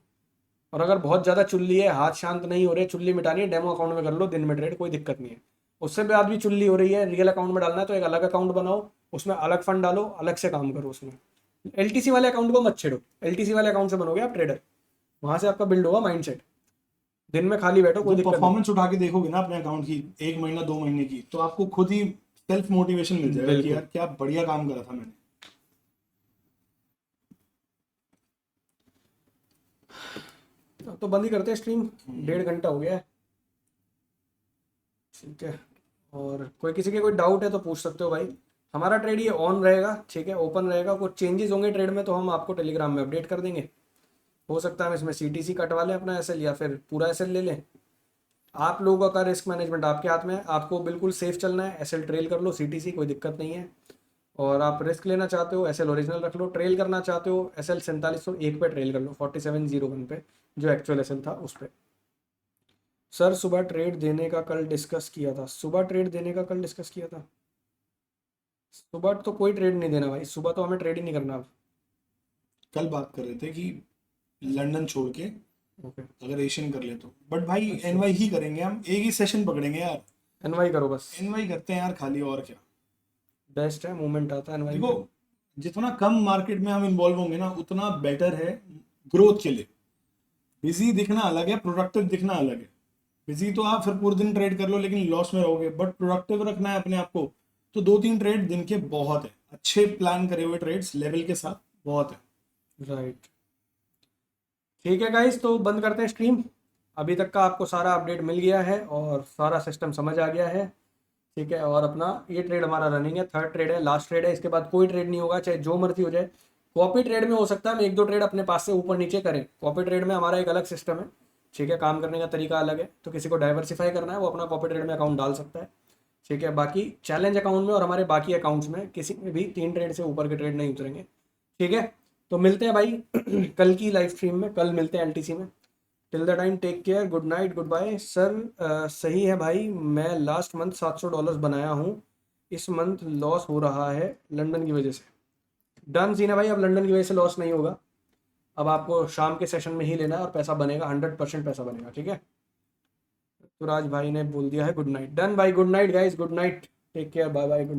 S2: और अगर बहुत ज़्यादा चुल्ली है, हाथ शांत नहीं हो रहे, चुल्ली मिटानी है, डेमो अकाउंट में कर लो दिन में ट्रेड, कोई दिक्कत नहीं है। उससे बाद भी चुल्ली हो रही है, रियल अकाउंट में डालना है तो एक अलग अकाउंट बनाओ, उसमें अलग फंड डालो, अलग से काम करो उसमें। एलटीसी वाले अकाउंट को मत छेड़ो, एलटीसी वाले अकाउंट से बनोगे आप ट्रेडर, वहां से आपका बिल्ड होगा माइंडसेट। दिन में खाली बैठो, कोई
S1: जब
S2: दिक्कत नहीं।
S1: परफॉर्मेंस उठा के देखोगे ना अपने अकाउंट की 1 महीना 2 महीने की, तो आपको खुद ही सेल्फ मोटिवेशन मिल जाएगा कि
S2: बिल्कुल।
S1: यार क्या बढ़िया काम करा था मैंने।
S2: तो बंद ही करते हैं स्ट्रीम, 1.5 घंटा हो गया है। ठीक है, और कोई किसी के कोई डाउट है तो पूछ सकते हो भाई। हमारा ट्रेड ये ऑन रहेगा, ठीक है, ओपन रहेगा। कुछ चेंजेस होंगे ट्रेड में तो हम आपको टेलीग्राम में अपडेट कर देंगे। हो सकता है हम इसमें सीटीसी कटवा लें अपना एसएल, या फिर पूरा एसएल ले लें। आप लोगों का रिस्क मैनेजमेंट आपके हाथ में है, आपको बिल्कुल सेफ चलना है। एसएल ट्रेल कर लो, सीटीसी कोई दिक्कत नहीं है। और आप रिस्क लेना चाहते हो एसएल ओरिजिनल रख लो, ट्रेल करना चाहते हो एसएल 4701 पे ट्रेल कर लो, 4701 पे जो एक्चुअल एसएल था उस पर। सर सुबह ट्रेड देने का कल डिस्कस किया था, सुबह ट्रेड देने का कल डिस्कस किया था। सुबह तो कोई ट्रेड नहीं देना भाई, सुबह तो हमें ट्रेड ही नहीं करना अब।
S1: कल बात कर रहे थे कि लंदन छोड़ के
S2: ओके,
S1: अगर एशियन कर ले तो, बट भाई
S2: अच्छा।
S1: एनवाई ही करेंगे हम, एक ही सेशन पकड़ेंगे यार।
S2: एनवाई करो बस,
S1: एनवाई करते हैं यार खाली, और क्या।
S2: बेस्ट है, मूवमेंट आता है एनवाई
S1: देखो
S2: में।
S1: जितना कम मार्केट में हम इन्वॉल्व होंगे ना, उतना बेटर है ग्रोथ के लिए। बिजी दिखना अलग है, प्रोडक्टिव दिखना अलग है। बिजी तो आप फिर पूरे दिन ट्रेड कर लो लेकिन लॉस में रहोगे, बट प्रोडक्टिव रखना है अपने आप को तो 2-3 ट्रेड दिन के बहुत है। अच्छे प्लान करे हुए ट्रेड्स लेवल के साथ बहुत है।
S2: राइट, ठीक है गाइस, तो बंद करते हैं स्ट्रीम। अभी तक का आपको सारा अपडेट मिल गया है और सारा सिस्टम समझ आ गया है। ठीक है, और अपना ये ट्रेड हमारा रनिंग है, थर्ड ट्रेड है, लास्ट ट्रेड है, इसके बाद कोई ट्रेड नहीं होगा, चाहे जो मर्जी हो जाए। कॉपी ट्रेड में हो सकता है हम एक दो ट्रेड अपने पास से ऊपर नीचे करें, कॉपी ट्रेड में हमारा एक अलग सिस्टम है, ठीक है, काम करने का तरीका अलग है, तो किसी को डाइवर्सिफाई करना है वो अपना कॉपी ट्रेड में अकाउंट डाल सकता है, ठीक है। बाकी चैलेंज अकाउंट में और हमारे बाकी अकाउंट्स में किसी में भी 3 ट्रेड से ऊपर के ट्रेड नहीं उतरेंगे, ठीक है। तो मिलते हैं भाई कल की लाइव स्ट्रीम में, कल मिलते हैं एलटीसी में। Till the time take care, good night, good bye. Sir सही है भाई, मैं लास्ट मंथ $700 बनाया हूँ, इस मंथ लॉस हो रहा है लंदन की वजह से। डन सीन है भाई, अब लंदन की वजह से लॉस नहीं होगा, अब आपको शाम के सेशन में ही लेना है और पैसा बनेगा, 100% पैसा बनेगा, ठीक है। तो राज भाई ने बोल दिया है गुड नाइट। डन भाई, good night guys, good night, take care, bye bye.